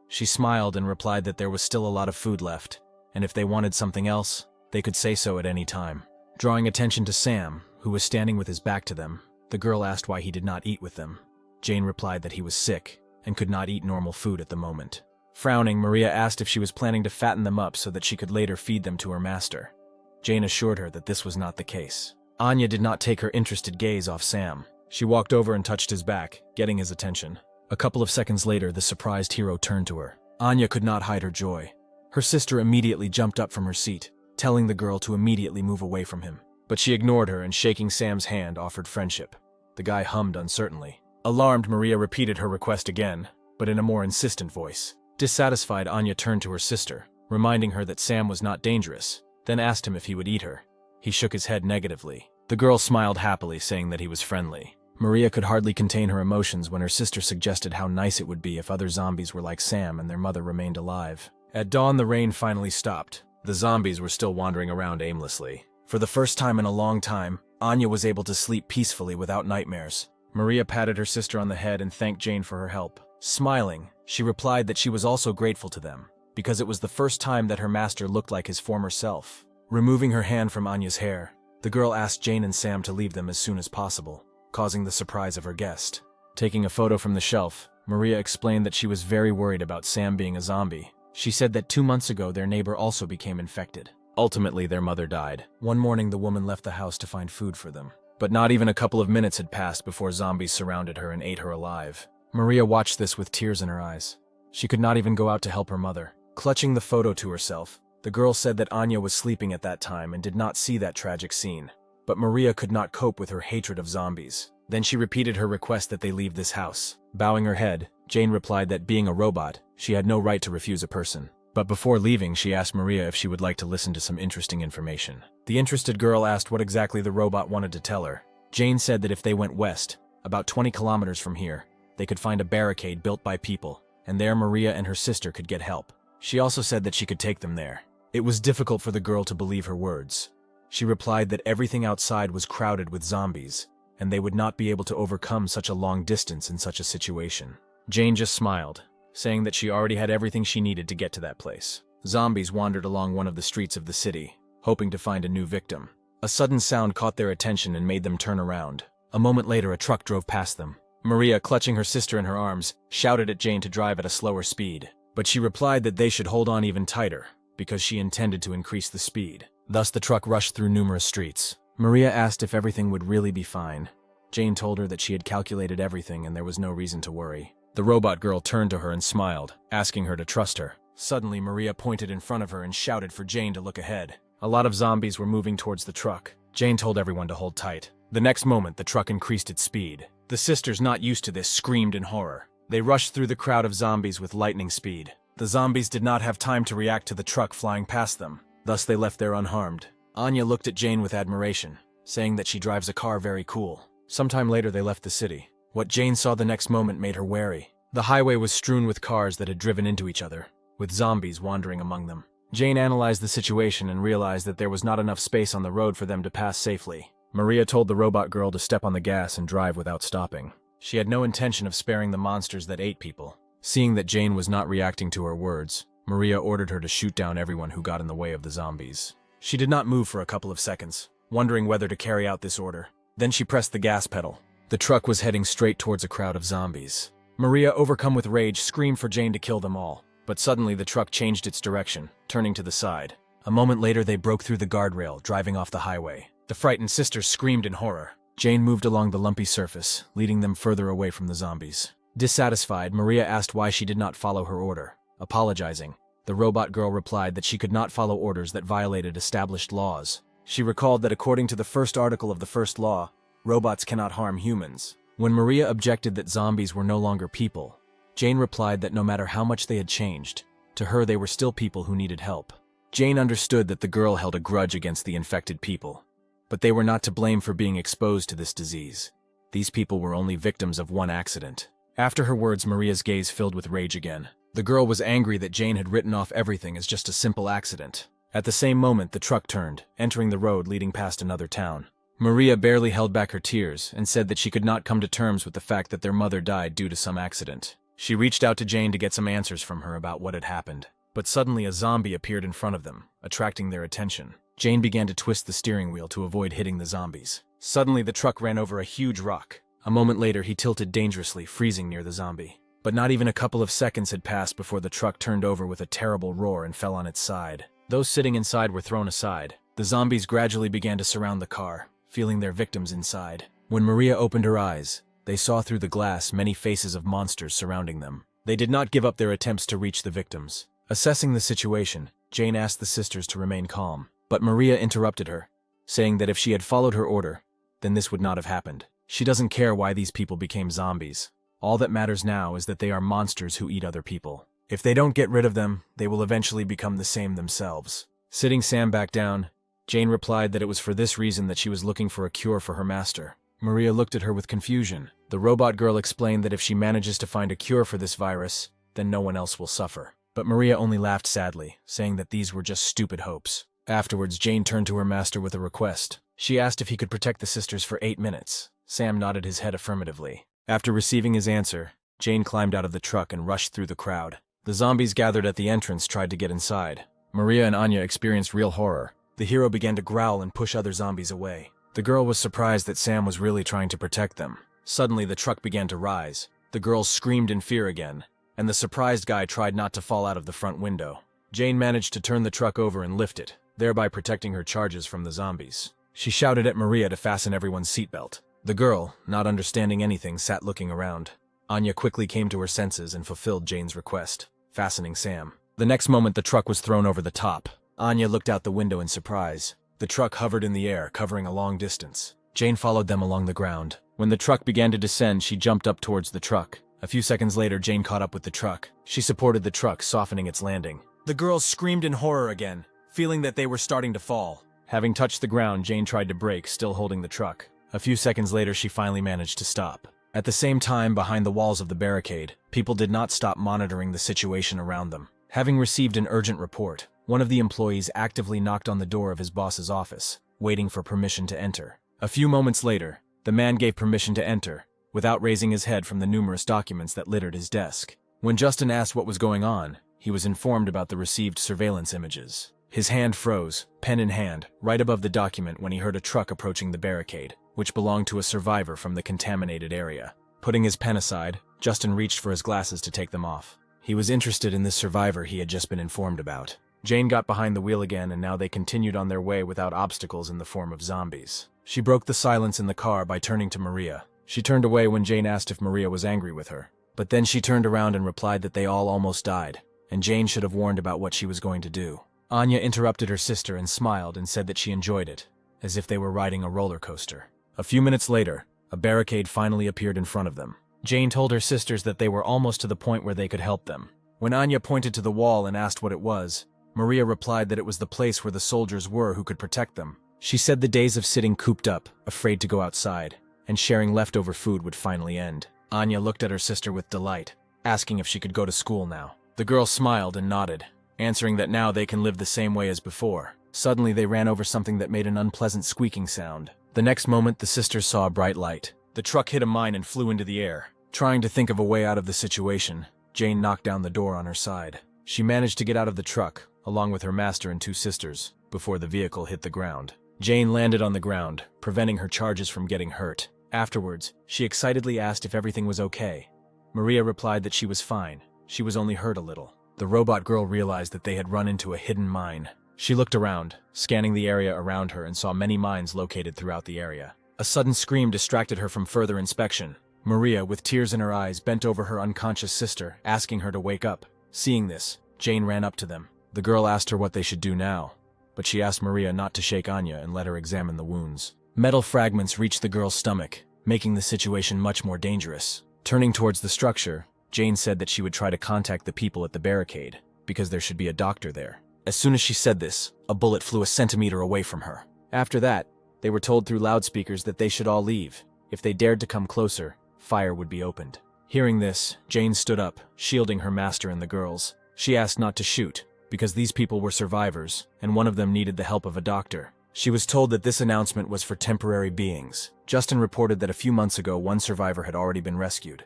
She smiled and replied that there was still a lot of food left, and if they wanted something else, they could say so at any time. Drawing attention to Sam, who was standing with his back to them, the girl asked why he did not eat with them. Jane replied that he was sick and could not eat normal food at the moment. Frowning, Maria asked if she was planning to fatten them up so that she could later feed them to her master. Jane assured her that this was not the case. Anya did not take her interested gaze off Sam. She walked over and touched his back, getting his attention. A couple of seconds later, the surprised hero turned to her. Anya could not hide her joy. Her sister immediately jumped up from her seat, telling the girl to immediately move away from him. But she ignored her and, shaking Sam's hand, offered friendship. The guy hummed uncertainly. Alarmed, Maria repeated her request again, but in a more insistent voice. Dissatisfied, Anya turned to her sister, reminding her that Sam was not dangerous, then asked him if he would eat her. He shook his head negatively. The girl smiled happily, saying that he was friendly. Maria could hardly contain her emotions when her sister suggested how nice it would be if other zombies were like Sam and their mother remained alive. At dawn, the rain finally stopped. The zombies were still wandering around aimlessly. For the first time in a long time, Anya was able to sleep peacefully without nightmares. Maria patted her sister on the head and thanked Jane for her help. Smiling, she replied that she was also grateful to them, because it was the first time that her master looked like his former self. Removing her hand from Anya's hair, the girl asked Jane and Sam to leave them as soon as possible, causing the surprise of her guest. Taking a photo from the shelf, Maria explained that she was very worried about Sam being a zombie. She said that 2 months ago their neighbor also became infected. Ultimately, their mother died. One morning, the woman left the house to find food for them. But not even a couple of minutes had passed before zombies surrounded her and ate her alive. Maria watched this with tears in her eyes. She could not even go out to help her mother. Clutching the photo to herself, The girl said that Anya was sleeping at that time and did not see that tragic scene. But Maria could not cope with her hatred of zombies. Then she repeated her request that they leave this house. Bowing her head, Jane replied that being a robot, she had no right to refuse a person. But before leaving, she asked Maria if she would like to listen to some interesting information. The interested girl asked what exactly the robot wanted to tell her. Jane said that if they went west, about 20 kilometers from here, they could find a barricade built by people, and there Maria and her sister could get help. She also said that she could take them there. It was difficult for the girl to believe her words. She replied that everything outside was crowded with zombies, and they would not be able to overcome such a long distance in such a situation. Jane just smiled, saying that she already had everything she needed to get to that place. Zombies wandered along one of the streets of the city, hoping to find a new victim. A sudden sound caught their attention and made them turn around. A moment later, a truck drove past them. Maria, clutching her sister in her arms, shouted at Jane to drive at a slower speed, but she replied that they should hold on even tighter, because she intended to increase the speed. Thus, the truck rushed through numerous streets. Maria asked if everything would really be fine. Jane told her that she had calculated everything and there was no reason to worry. The robot girl turned to her and smiled, asking her to trust her. Suddenly, Maria pointed in front of her and shouted for Jane to look ahead. A lot of zombies were moving towards the truck. Jane told everyone to hold tight. The next moment, the truck increased its speed. The sisters, not used to this, screamed in horror. They rushed through the crowd of zombies with lightning speed. The zombies did not have time to react to the truck flying past them. Thus, they left there unharmed. Anya looked at Jane with admiration, saying that she drives a car very cool. Sometime later, they left the city. What Jane saw the next moment made her wary. The highway was strewn with cars that had driven into each other, with zombies wandering among them. Jane analyzed the situation and realized that there was not enough space on the road for them to pass safely. Maria told the robot girl to step on the gas and drive without stopping. She had no intention of sparing the monsters that ate people. Seeing that Jane was not reacting to her words, Maria ordered her to shoot down everyone who got in the way of the zombies. She did not move for a couple of seconds, wondering whether to carry out this order. Then she pressed the gas pedal. The truck was heading straight towards a crowd of zombies. Maria, overcome with rage, screamed for Jane to kill them all. But suddenly the truck changed its direction, turning to the side. A moment later, they broke through the guardrail, driving off the highway. The frightened sisters screamed in horror. Jane moved along the lumpy surface, leading them further away from the zombies. Dissatisfied, Maria asked why she did not follow her order. Apologizing, the robot girl replied that she could not follow orders that violated established laws. She recalled that according to the first article of the first law, robots cannot harm humans. When Maria objected that zombies were no longer people, Jane replied that no matter how much they had changed, to her they were still people who needed help. Jane understood that the girl held a grudge against the infected people, but they were not to blame for being exposed to this disease. These people were only victims of one accident. After her words, Maria's gaze filled with rage again. The girl was angry that Jane had written off everything as just a simple accident. At the same moment, the truck turned, entering the road leading past another town. Maria barely held back her tears and said that she could not come to terms with the fact that their mother died due to some accident. She reached out to Jane to get some answers from her about what had happened. But suddenly a zombie appeared in front of them, attracting their attention. Jane began to twist the steering wheel to avoid hitting the zombies. Suddenly, the truck ran over a huge rock. A moment later, he tilted dangerously, freezing near the zombie. But not even a couple of seconds had passed before the truck turned over with a terrible roar and fell on its side. Those sitting inside were thrown aside. The zombies gradually began to surround the car, feeling their victims inside. When Maria opened her eyes, they saw through the glass many faces of monsters surrounding them. They did not give up their attempts to reach the victims. Assessing the situation, Jane asked the sisters to remain calm. But Maria interrupted her, saying that if she had followed her order, then this would not have happened. She doesn't care why these people became zombies. All that matters now is that they are monsters who eat other people. If they don't get rid of them, they will eventually become the same themselves. Sitting Sam back down, Jane replied that it was for this reason that she was looking for a cure for her master. Maria looked at her with confusion. The robot girl explained that if she manages to find a cure for this virus, then no one else will suffer. But Maria only laughed sadly, saying that these were just stupid hopes. Afterwards, Jane turned to her master with a request. She asked if he could protect the sisters for 8 minutes. Sam nodded his head affirmatively. After receiving his answer, Jane climbed out of the truck and rushed through the crowd. The zombies gathered at the entrance tried to get inside. Maria and Anya experienced real horror. The hero began to growl and push other zombies away. The girl was surprised that Sam was really trying to protect them. Suddenly, the truck began to rise. The girls screamed in fear again, and the surprised guy tried not to fall out of the front window. Jane managed to turn the truck over and lift it, thereby protecting her charges from the zombies. She shouted at Maria to fasten everyone's seatbelt. The girl, not understanding anything, sat looking around. Anya quickly came to her senses and fulfilled Jane's request, fastening Sam. The next moment, the truck was thrown over the top. Anya looked out the window in surprise. The truck hovered in the air, covering a long distance. Jane followed them along the ground. When the truck began to descend, she jumped up towards the truck. A few seconds later, Jane caught up with the truck. She supported the truck, softening its landing. The girls screamed in horror again, feeling that they were starting to fall. Having touched the ground, Jane tried to brake, still holding the truck. A few seconds later, she finally managed to stop. At the same time, behind the walls of the barricade, people did not stop monitoring the situation around them. Having received an urgent report, one of the employees actively knocked on the door of his boss's office, waiting for permission to enter. A few moments later, the man gave permission to enter, without raising his head from the numerous documents that littered his desk. When Justin asked what was going on, he was informed about the received surveillance images. His hand froze, pen in hand, right above the document when he heard a truck approaching the barricade, which belonged to a survivor from the contaminated area. Putting his pen aside, Justin reached for his glasses to take them off. He was interested in this survivor he had just been informed about. Jane got behind the wheel again, and now they continued on their way without obstacles in the form of zombies. She broke the silence in the car by turning to Maria. She turned away when Jane asked if Maria was angry with her. But then she turned around and replied that they all almost died, and Jane should have warned about what she was going to do. Anya interrupted her sister and smiled and said that she enjoyed it, as if they were riding a roller coaster. A few minutes later, a barricade finally appeared in front of them. Jane told her sisters that they were almost to the point where they could help them. When Anya pointed to the wall and asked what it was, Maria replied that it was the place where the soldiers were who could protect them. She said the days of sitting cooped up, afraid to go outside, and sharing leftover food would finally end. Anya looked at her sister with delight, asking if she could go to school now. The girl smiled and nodded, answering that now they can live the same way as before. Suddenly they ran over something that made an unpleasant squeaking sound. The next moment the sisters saw a bright light. The truck hit a mine and flew into the air. Trying to think of a way out of the situation, Jane knocked down the door on her side. She managed to get out of the truck, along with her master and two sisters, before the vehicle hit the ground. Jane landed on the ground, preventing her charges from getting hurt. Afterwards, she excitedly asked if everything was okay. Maria replied that she was fine. She was only hurt a little. The robot girl realized that they had run into a hidden mine. She looked around, scanning the area around her, and saw many mines located throughout the area. A sudden scream distracted her from further inspection. Maria, with tears in her eyes, bent over her unconscious sister, asking her to wake up. Seeing this, Jane ran up to them. The girl asked her what they should do now, but she asked Maria not to shake Anya and let her examine the wounds. Metal fragments reached the girl's stomach, making the situation much more dangerous. Turning towards the structure, Jane said that she would try to contact the people at the barricade, because there should be a doctor there. As soon as she said this, a bullet flew a centimeter away from her. After that, they were told through loudspeakers that they should all leave. If they dared to come closer, fire would be opened. Hearing this, Jane stood up, shielding her master and the girls. She asked not to shoot, because these people were survivors, and one of them needed the help of a doctor. She was told that this announcement was for temporary beings. Justin reported that a few months ago one survivor had already been rescued,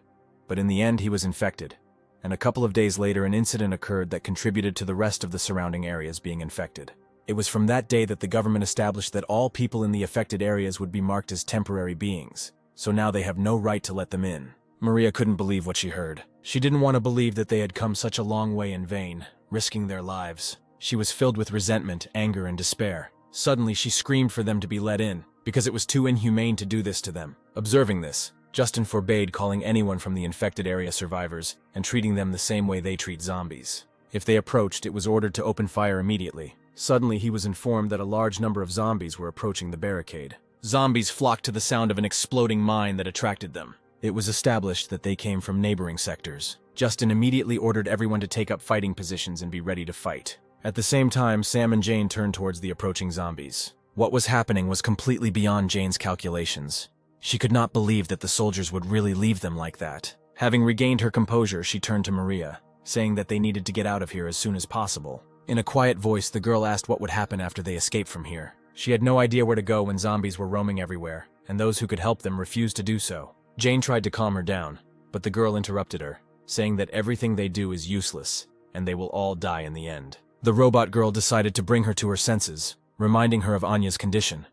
but in the end he was infected, and a couple of days later an incident occurred that contributed to the rest of the surrounding areas being infected. It was from that day that the government established that all people in the affected areas would be marked as temporary beings, so now they have no right to let them in. Maria couldn't believe what she heard. She didn't want to believe that they had come such a long way in vain, risking their lives. She was filled with resentment, anger, and despair. Suddenly, she screamed for them to be let in, because it was too inhumane to do this to them. Observing this, Justin forbade calling anyone from the infected area survivors and treating them the same way they treat zombies. If they approached, it was ordered to open fire immediately. Suddenly, he was informed that a large number of zombies were approaching the barricade. Zombies flocked to the sound of an exploding mine that attracted them. It was established that they came from neighboring sectors. Justin immediately ordered everyone to take up fighting positions and be ready to fight. At the same time, Sam and Jane turned towards the approaching zombies. What was happening was completely beyond Jane's calculations. She could not believe that the soldiers would really leave them like that. Having regained her composure, she turned to Maria, saying that they needed to get out of here as soon as possible. In a quiet voice, the girl asked what would happen after they escaped from here. She had no idea where to go when zombies were roaming everywhere, and those who could help them refused to do so. Jane tried to calm her down, but the girl interrupted her, saying that everything they do is useless, and they will all die in the end. The robot girl decided to bring her to her senses, reminding her of Anya's condition.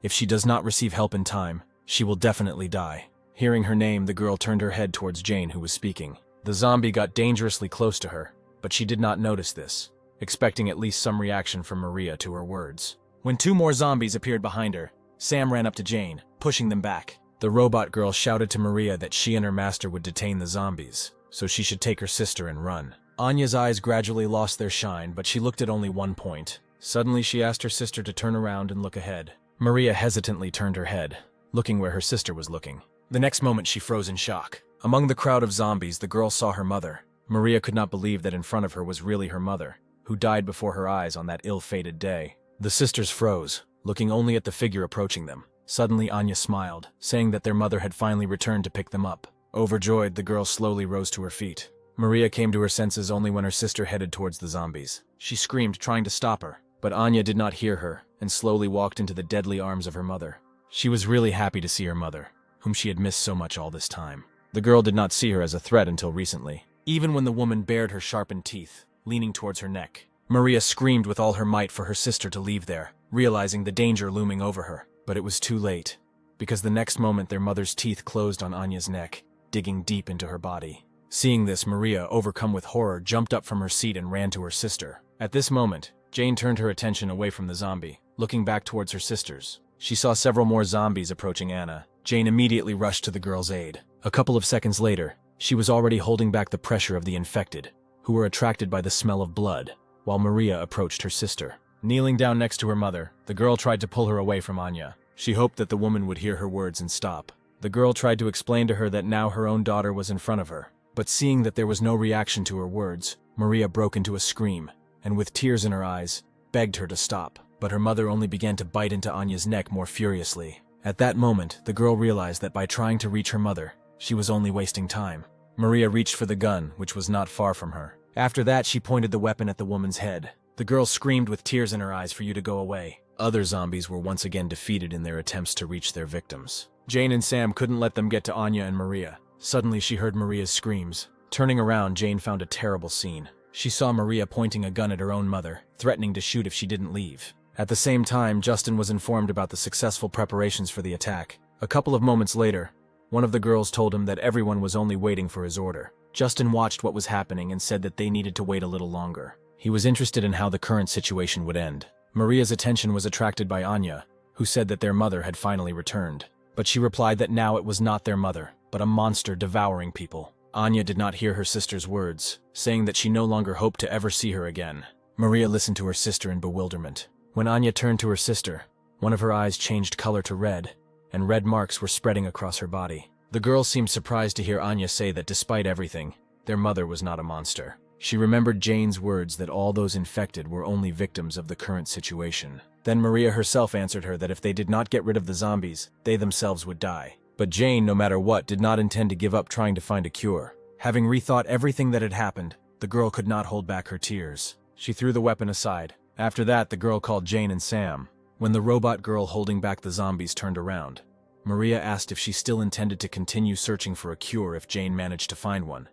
If she does not receive help in time, she will definitely die. Hearing her name, the girl turned her head towards Jane, who was speaking. The zombie got dangerously close to her, but she did not notice this, expecting at least some reaction from Maria to her words. When two more zombies appeared behind her, Sam ran up to Jane, pushing them back. The robot girl shouted to Maria that she and her master would detain the zombies, so she should take her sister and run. Anya's eyes gradually lost their shine, but she looked at only one point. Suddenly, she asked her sister to turn around and look ahead. Maria hesitantly turned her head, looking where her sister was looking. The next moment, she froze in shock. Among the crowd of zombies, the girl saw her mother. Maria could not believe that in front of her was really her mother, who died before her eyes on that ill-fated day. The sisters froze, looking only at the figure approaching them. Suddenly, Anya smiled, saying that their mother had finally returned to pick them up. Overjoyed, the girl slowly rose to her feet. Maria came to her senses only when her sister headed towards the zombies. She screamed, trying to stop her, but Anya did not hear her and slowly walked into the deadly arms of her mother. She was really happy to see her mother, whom she had missed so much all this time. The girl did not see her as a threat until recently. Even when the woman bared her sharpened teeth, leaning towards her neck, Maria screamed with all her might for her sister to leave there, realizing the danger looming over her. But it was too late, because the next moment their mother's teeth closed on Anya's neck, digging deep into her body. Seeing this, Maria, overcome with horror, jumped up from her seat and ran to her sister. At this moment, Jane turned her attention away from the zombie, looking back towards her sisters. She saw several more zombies approaching Anna. Jane immediately rushed to the girl's aid. A couple of seconds later, she was already holding back the pressure of the infected, who were attracted by the smell of blood, while Maria approached her sister. Kneeling down next to her mother, the girl tried to pull her away from Anya. She hoped that the woman would hear her words and stop. The girl tried to explain to her that now her own daughter was in front of her. But seeing that there was no reaction to her words, Maria broke into a scream, and with tears in her eyes, begged her to stop. But her mother only began to bite into Anya's neck more furiously. At that moment, the girl realized that by trying to reach her mother, she was only wasting time. Maria reached for the gun, which was not far from her. After that, she pointed the weapon at the woman's head. The girl screamed with tears in her eyes for you to go away. Other zombies were once again defeated in their attempts to reach their victims. Jane and Sam couldn't let them get to Anya and Maria. Suddenly, she heard Maria's screams. Turning around, Jane found a terrible scene. She saw Maria pointing a gun at her own mother, threatening to shoot if she didn't leave. At the same time, Justin was informed about the successful preparations for the attack. A couple of moments later, one of the girls told him that everyone was only waiting for his order. Justin watched what was happening and said that they needed to wait a little longer. He was interested in how the current situation would end. Maria's attention was attracted by Anya, who said that their mother had finally returned. But she replied that now it was not their mother, but a monster devouring people. Anya did not hear her sister's words, saying that she no longer hoped to ever see her again. Maria listened to her sister in bewilderment. When Anya turned to her sister, one of her eyes changed color to red, and red marks were spreading across her body. The girl seemed surprised to hear Anya say that despite everything, their mother was not a monster. She remembered Jane's words that all those infected were only victims of the current situation. Then Maria herself answered her that if they did not get rid of the zombies, they themselves would die. But Jane, no matter what, did not intend to give up trying to find a cure. Having rethought everything that had happened, the girl could not hold back her tears. She threw the weapon aside. After that, the girl called Jane and Sam. When the robot girl holding back the zombies turned around, Maria asked if she still intended to continue searching for a cure if Jane managed to find one.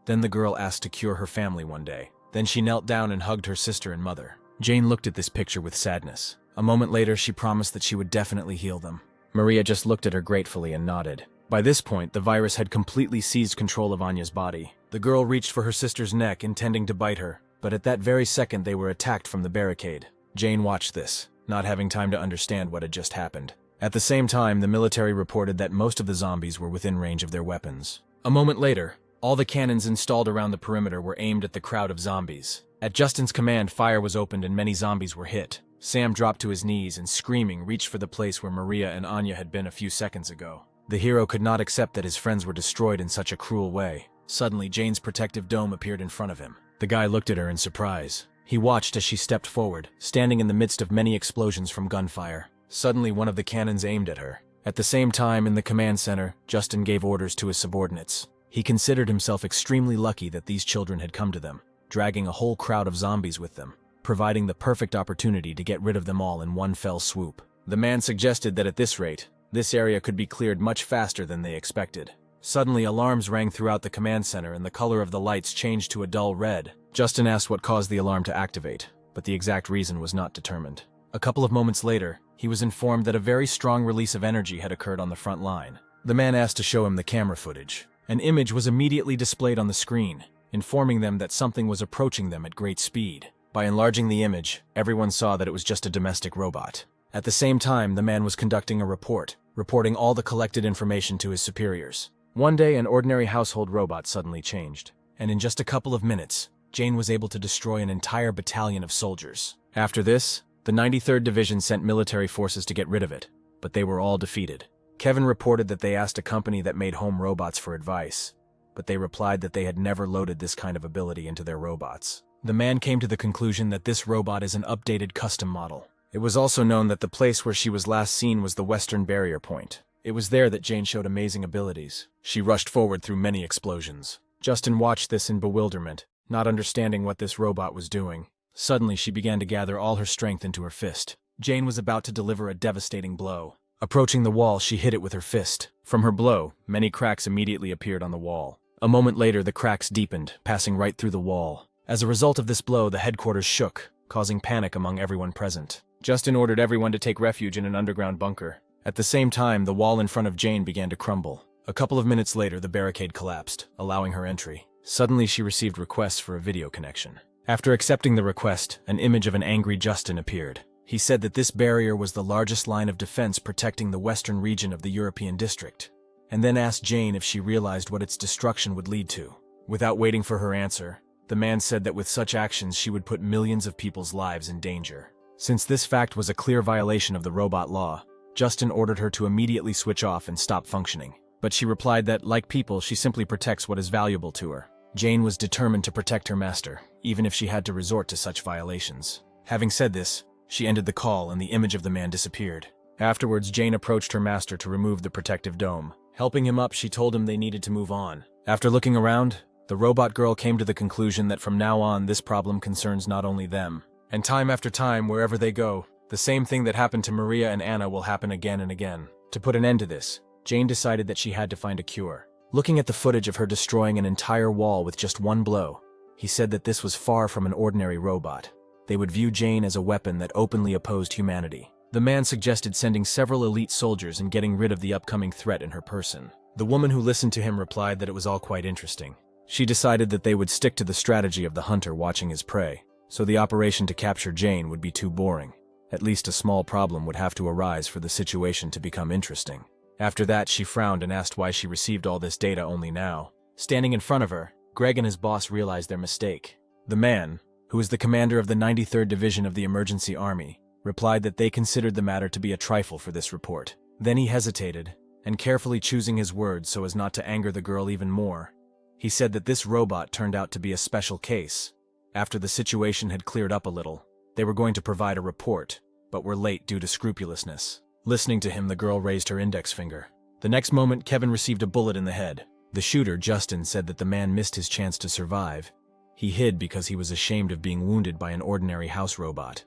Then the girl asked to cure her family one day. Then she knelt down and hugged her sister and mother. Jane looked at this picture with sadness. A moment later, she promised that she would definitely heal them. Maria just looked at her gratefully and nodded. By this point, the virus had completely seized control of Anya's body. The girl reached for her sister's neck, intending to bite her, but at that very second they were attacked from the barricade. Jane watched this, not having time to understand what had just happened. At the same time, the military reported that most of the zombies were within range of their weapons. A moment later, all the cannons installed around the perimeter were aimed at the crowd of zombies. At Justin's command, fire was opened and many zombies were hit. Sam dropped to his knees and, screaming, reached for the place where Maria and Anya had been a few seconds ago. The hero could not accept that his friends were destroyed in such a cruel way. Suddenly, Jane's protective dome appeared in front of him. The guy looked at her in surprise. He watched as she stepped forward, standing in the midst of many explosions from gunfire. Suddenly, one of the cannons aimed at her. At the same time, in the command center, Justin gave orders to his subordinates. He considered himself extremely lucky that these children had come to them, dragging a whole crowd of zombies with them, providing the perfect opportunity to get rid of them all in one fell swoop. The man suggested that at this rate, this area could be cleared much faster than they expected. Suddenly, alarms rang throughout the command center and the color of the lights changed to a dull red. Justin asked what caused the alarm to activate, but the exact reason was not determined. A couple of moments later, he was informed that a very strong release of energy had occurred on the front line. The man asked to show him the camera footage. An image was immediately displayed on the screen, informing them that something was approaching them at great speed. By enlarging the image, everyone saw that it was just a domestic robot. At the same time, the man was conducting a report, reporting all the collected information to his superiors. One day, an ordinary household robot suddenly changed, and in just a couple of minutes, Jane was able to destroy an entire battalion of soldiers. After this, the 93rd Division sent military forces to get rid of it, but they were all defeated. Kevin reported that they asked a company that made home robots for advice, but they replied that they had never loaded this kind of ability into their robots. The man came to the conclusion that this robot is an updated custom model. It was also known that the place where she was last seen was the Western Barrier Point. It was there that Jane showed amazing abilities. She rushed forward through many explosions. Justin watched this in bewilderment, not understanding what this robot was doing. Suddenly, she began to gather all her strength into her fist. Jane was about to deliver a devastating blow. Approaching the wall, she hit it with her fist. From her blow, many cracks immediately appeared on the wall. A moment later, the cracks deepened, passing right through the wall. As a result of this blow, the headquarters shook, causing panic among everyone present. Justin ordered everyone to take refuge in an underground bunker. At the same time, the wall in front of Jane began to crumble. A couple of minutes later, the barricade collapsed, allowing her entry. Suddenly, she received requests for a video connection. After accepting the request, an image of an angry Justin appeared. He said that this barrier was the largest line of defense protecting the western region of the European district, and then asked Jane if she realized what its destruction would lead to. Without waiting for her answer, the man said that with such actions she would put millions of people's lives in danger. Since this fact was a clear violation of the robot law, Justin ordered her to immediately switch off and stop functioning. But she replied that, like people, she simply protects what is valuable to her. Jane was determined to protect her master, even if she had to resort to such violations. Having said this, she ended the call and the image of the man disappeared. Afterwards, Jane approached her master to remove the protective dome. Helping him up, she told him they needed to move on. After looking around, the robot girl came to the conclusion that from now on, this problem concerns not only them. And time after time, wherever they go, the same thing that happened to Maria and Anna will happen again and again. To put an end to this, Jane decided that she had to find a cure. Looking at the footage of her destroying an entire wall with just one blow, he said that this was far from an ordinary robot. They would view Jane as a weapon that openly opposed humanity. The man suggested sending several elite soldiers and getting rid of the upcoming threat in her person. The woman who listened to him replied that it was all quite interesting. She decided that they would stick to the strategy of the hunter watching his prey, so the operation to capture Jane would be too boring. At least a small problem would have to arise for the situation to become interesting. After that, she frowned and asked why she received all this data only now. Standing in front of her, Greg and his boss realized their mistake. The man, who is the commander of the 93rd Division of the Emergency Army, replied that they considered the matter to be a trifle for this report. Then he hesitated, and carefully choosing his words so as not to anger the girl even more, he said that this robot turned out to be a special case. After the situation had cleared up a little, they were going to provide a report, but were late due to scrupulousness. Listening to him, the girl raised her index finger. The next moment, Kevin received a bullet in the head. The shooter, Justin, said that the man missed his chance to survive. He hid because he was ashamed of being wounded by an ordinary house robot.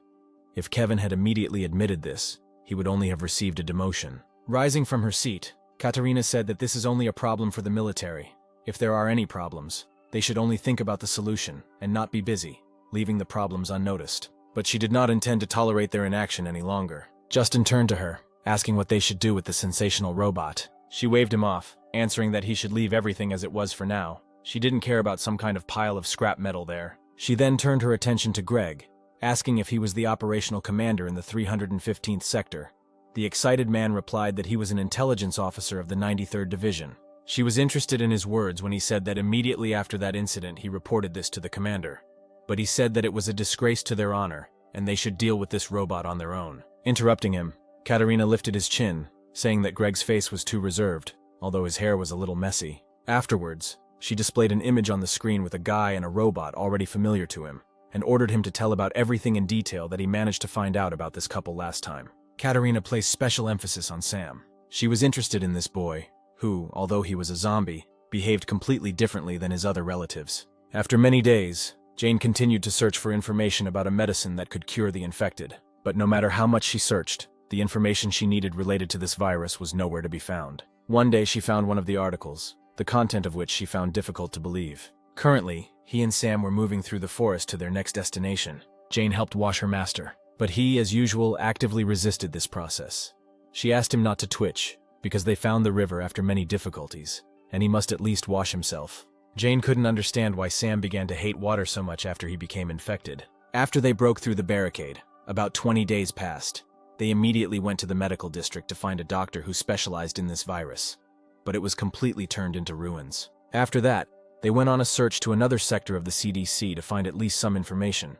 If Kevin had immediately admitted this, he would only have received a demotion. Rising from her seat, Katerina said that this is only a problem for the military. If there are any problems, they should only think about the solution and not be busy, leaving the problems unnoticed. But she did not intend to tolerate their inaction any longer. Justin turned to her, asking what they should do with the sensational robot. She waved him off, answering that he should leave everything as it was for now. She didn't care about some kind of pile of scrap metal there. She then turned her attention to Greg, asking if he was the operational commander in the 315th sector. The excited man replied that he was an intelligence officer of the 93rd Division. She was interested in his words when he said that immediately after that incident he reported this to the commander. But he said that it was a disgrace to their honor, and they should deal with this robot on their own. Interrupting him, Katerina lifted his chin, saying that Greg's face was too reserved, although his hair was a little messy. Afterwards, she displayed an image on the screen with a guy and a robot already familiar to him, and ordered him to tell about everything in detail that he managed to find out about this couple last time. Katerina placed special emphasis on Sam. She was interested in this boy, who, although he was a zombie, behaved completely differently than his other relatives. After many days, Jane continued to search for information about a medicine that could cure the infected. But no matter how much she searched, the information she needed related to this virus was nowhere to be found. One day she found one of the articles, the content of which she found difficult to believe. Currently, he and Sam were moving through the forest to their next destination. Jane helped wash her master, but he, as usual, actively resisted this process. She asked him not to twitch, because they found the river after many difficulties, and he must at least wash himself. Jane couldn't understand why Sam began to hate water so much after he became infected. After they broke through the barricade, about 20 days passed. They immediately went to the medical district to find a doctor who specialized in this virus, but it was completely turned into ruins. After that, they went on a search to another sector of the CDC to find at least some information.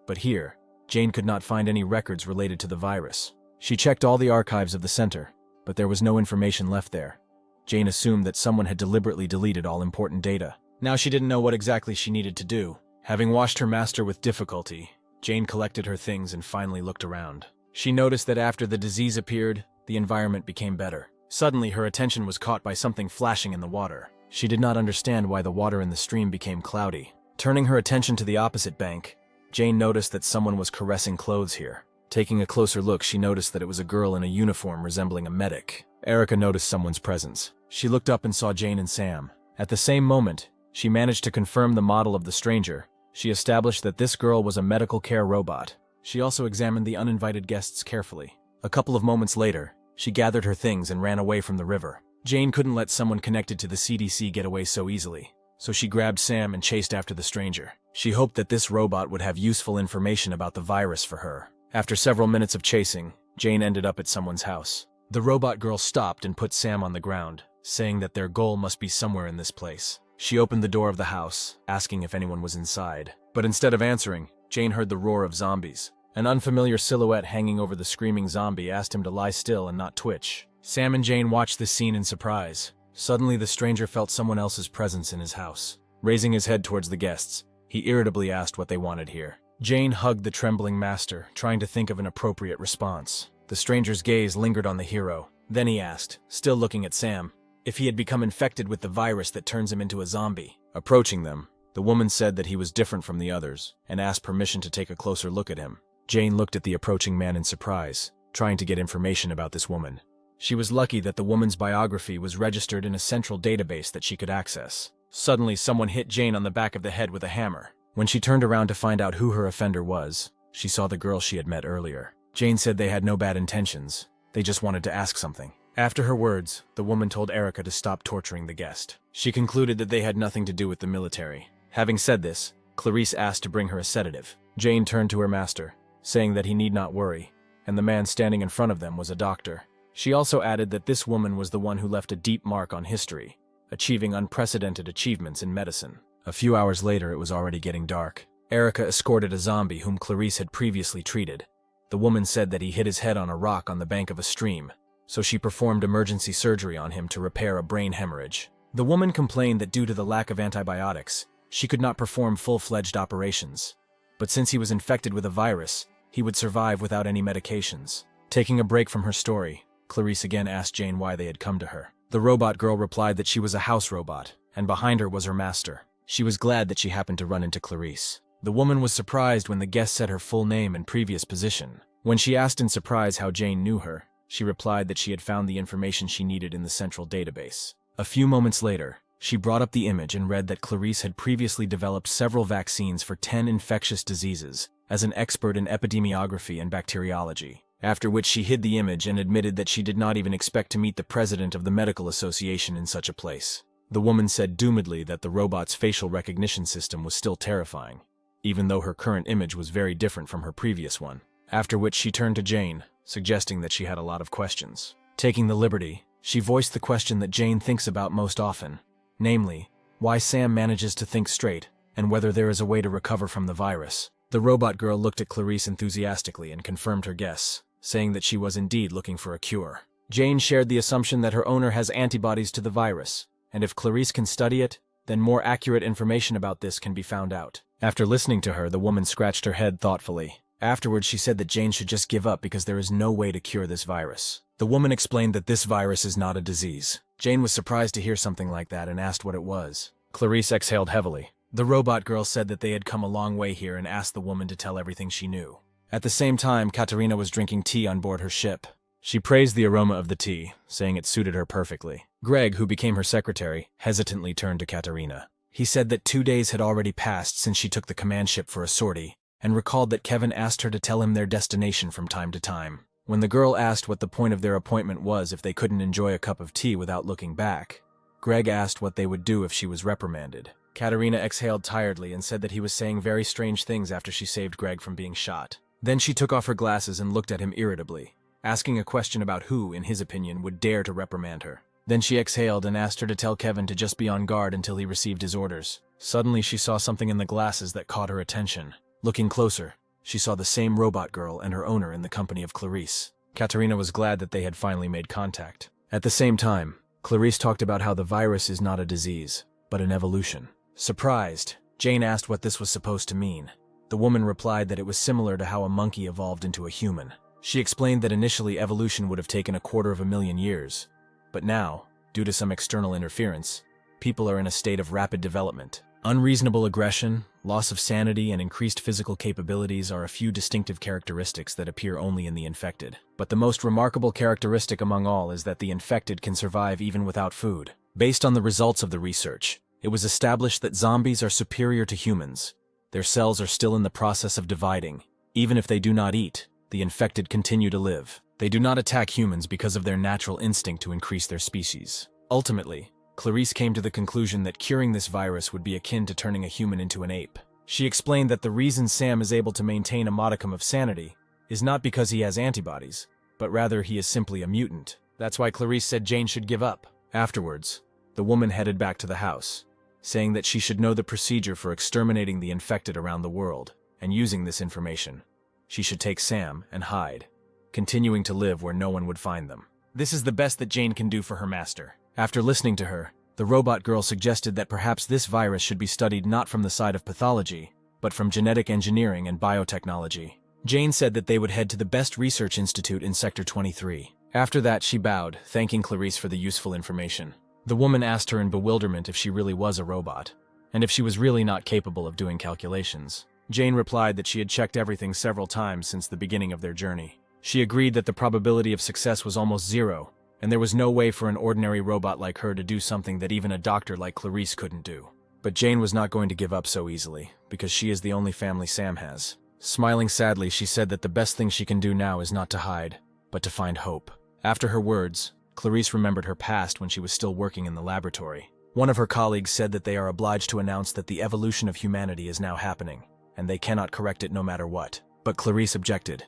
But here, Jane could not find any records related to the virus. She checked all the archives of the center, but there was no information left there. Jane assumed that someone had deliberately deleted all important data. Now she didn't know what exactly she needed to do. Having washed her master with difficulty, Jane collected her things and finally looked around. She noticed that after the disease appeared, the environment became better. Suddenly, her attention was caught by something flashing in the water. She did not understand why the water in the stream became cloudy. Turning her attention to the opposite bank, Jane noticed that someone was caressing clothes here. Taking a closer look, she noticed that it was a girl in a uniform resembling a medic. Erica noticed someone's presence. She looked up and saw Jane and Sam. At the same moment, she managed to confirm the model of the stranger. She established that this girl was a medical care robot. She also examined the uninvited guests carefully. A couple of moments later, she gathered her things and ran away from the river. Jane couldn't let someone connected to the CDC get away so easily, so she grabbed Sam and chased after the stranger. She hoped that this robot would have useful information about the virus for her. After several minutes of chasing, Jane ended up at someone's house. The robot girl stopped and put Sam on the ground, saying that their goal must be somewhere in this place. She opened the door of the house, asking if anyone was inside. But instead of answering, Jane heard the roar of zombies. An unfamiliar silhouette hanging over the screaming zombie asked him to lie still and not twitch. Sam and Jane watched this scene in surprise. Suddenly, the stranger felt someone else's presence in his house. Raising his head towards the guests, he irritably asked what they wanted here. Jane hugged the trembling master, trying to think of an appropriate response. The stranger's gaze lingered on the hero. Then he asked, still looking at Sam, if he had become infected with the virus that turns him into a zombie. Approaching them, the woman said that he was different from the others, and asked permission to take a closer look at him. Jane looked at the approaching man in surprise, trying to get information about this woman. She was lucky that the woman's biography was registered in a central database that she could access. Suddenly, someone hit Jane on the back of the head with a hammer. When she turned around to find out who her offender was, she saw the girl she had met earlier. Jane said they had no bad intentions. They just wanted to ask something. After her words, the woman told Erica to stop torturing the guest. She concluded that they had nothing to do with the military. Having said this, Clarice asked to bring her a sedative. Jane turned to her master, saying that he need not worry, and the man standing in front of them was a doctor. She also added that this woman was the one who left a deep mark on history, achieving unprecedented achievements in medicine. A few hours later, it was already getting dark. Erica escorted a zombie whom Clarice had previously treated. The woman said that he hit his head on a rock on the bank of a stream, so she performed emergency surgery on him to repair a brain hemorrhage. The woman complained that due to the lack of antibiotics, she could not perform full-fledged operations. But since he was infected with a virus, he would survive without any medications. Taking a break from her story, Clarice again asked Jane why they had come to her. The robot girl replied that she was a house robot, and behind her was her master. She was glad that she happened to run into Clarice. The woman was surprised when the guest said her full name and previous position. When she asked in surprise how Jane knew her, she replied that she had found the information she needed in the central database. A few moments later, she brought up the image and read that Clarice had previously developed several vaccines for 10 infectious diseases as an expert in epidemiography and bacteriology. After which she hid the image and admitted that she did not even expect to meet the president of the medical association in such a place. The woman said doomedly that the robot's facial recognition system was still terrifying, even though her current image was very different from her previous one. After which she turned to Jane, suggesting that she had a lot of questions. Taking the liberty, she voiced the question that Jane thinks about most often, namely, why Sam manages to think straight, and whether there is a way to recover from the virus. The robot girl looked at Clarice enthusiastically and confirmed her guess, saying that she was indeed looking for a cure. Jane shared the assumption that her owner has antibodies to the virus, and if Clarice can study it, then more accurate information about this can be found out. After listening to her, the woman scratched her head thoughtfully. Afterwards, she said that Jane should just give up because there is no way to cure this virus. The woman explained that this virus is not a disease. Jane was surprised to hear something like that and asked what it was. Clarice exhaled heavily. The robot girl said that they had come a long way here and asked the woman to tell everything she knew. At the same time, Katerina was drinking tea on board her ship. She praised the aroma of the tea, saying it suited her perfectly. Greg, who became her secretary, hesitantly turned to Katerina. He said that 2 days had already passed since she took the command ship for a sortie, and recalled that Kevin asked her to tell him their destination from time to time. When the girl asked what the point of their appointment was if they couldn't enjoy a cup of tea without looking back, Greg asked what they would do if she was reprimanded. Katerina exhaled tiredly and said that he was saying very strange things after she saved Greg from being shot. Then she took off her glasses and looked at him irritably, asking a question about who, in his opinion, would dare to reprimand her. Then she exhaled and asked her to tell Kevin to just be on guard until he received his orders. Suddenly she saw something in the glasses that caught her attention. Looking closer, she saw the same robot girl and her owner in the company of Clarice. Katerina was glad that they had finally made contact. At the same time, Clarice talked about how the virus is not a disease, but an evolution. Surprised, Jane asked what this was supposed to mean. The woman replied that it was similar to how a monkey evolved into a human. She explained that initially evolution would have taken 250,000 years, but now, due to some external interference, people are in a state of rapid development. Unreasonable aggression, loss of sanity, and increased physical capabilities are a few distinctive characteristics that appear only in the infected. But the most remarkable characteristic among all is that the infected can survive even without food. Based on the results of the research, it was established that zombies are superior to humans. Their cells are still in the process of dividing. Even if they do not eat, the infected continue to live. They do not attack humans because of their natural instinct to increase their species. Ultimately, Clarice came to the conclusion that curing this virus would be akin to turning a human into an ape. She explained that the reason Sam is able to maintain a modicum of sanity is not because he has antibodies, but rather he is simply a mutant. That's why Clarice said Jane should give up. Afterwards, the woman headed back to the house, saying that she should know the procedure for exterminating the infected around the world, and using this information, she should take Sam and hide, continuing to live where no one would find them. This is the best that Jane can do for her master. After listening to her, the robot girl suggested that perhaps this virus should be studied not from the side of pathology, but from genetic engineering and biotechnology. Jane said that they would head to the best research institute in Sector 23. After that, she bowed, thanking Clarice for the useful information. The woman asked her in bewilderment if she really was a robot, and if she was really not capable of doing calculations. Jane replied that she had checked everything several times since the beginning of their journey. She agreed that the probability of success was almost zero, and there was no way for an ordinary robot like her to do something that even a doctor like Clarice couldn't do. But Jane was not going to give up so easily, because she is the only family Sam has. Smiling sadly, she said that the best thing she can do now is not to hide, but to find hope. After her words, Clarice remembered her past when she was still working in the laboratory. One of her colleagues said that they are obliged to announce that the evolution of humanity is now happening, and they cannot correct it no matter what. But Clarice objected.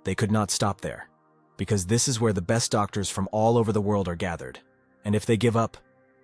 They could not stop there, because this is where the best doctors from all over the world are gathered, and if they give up,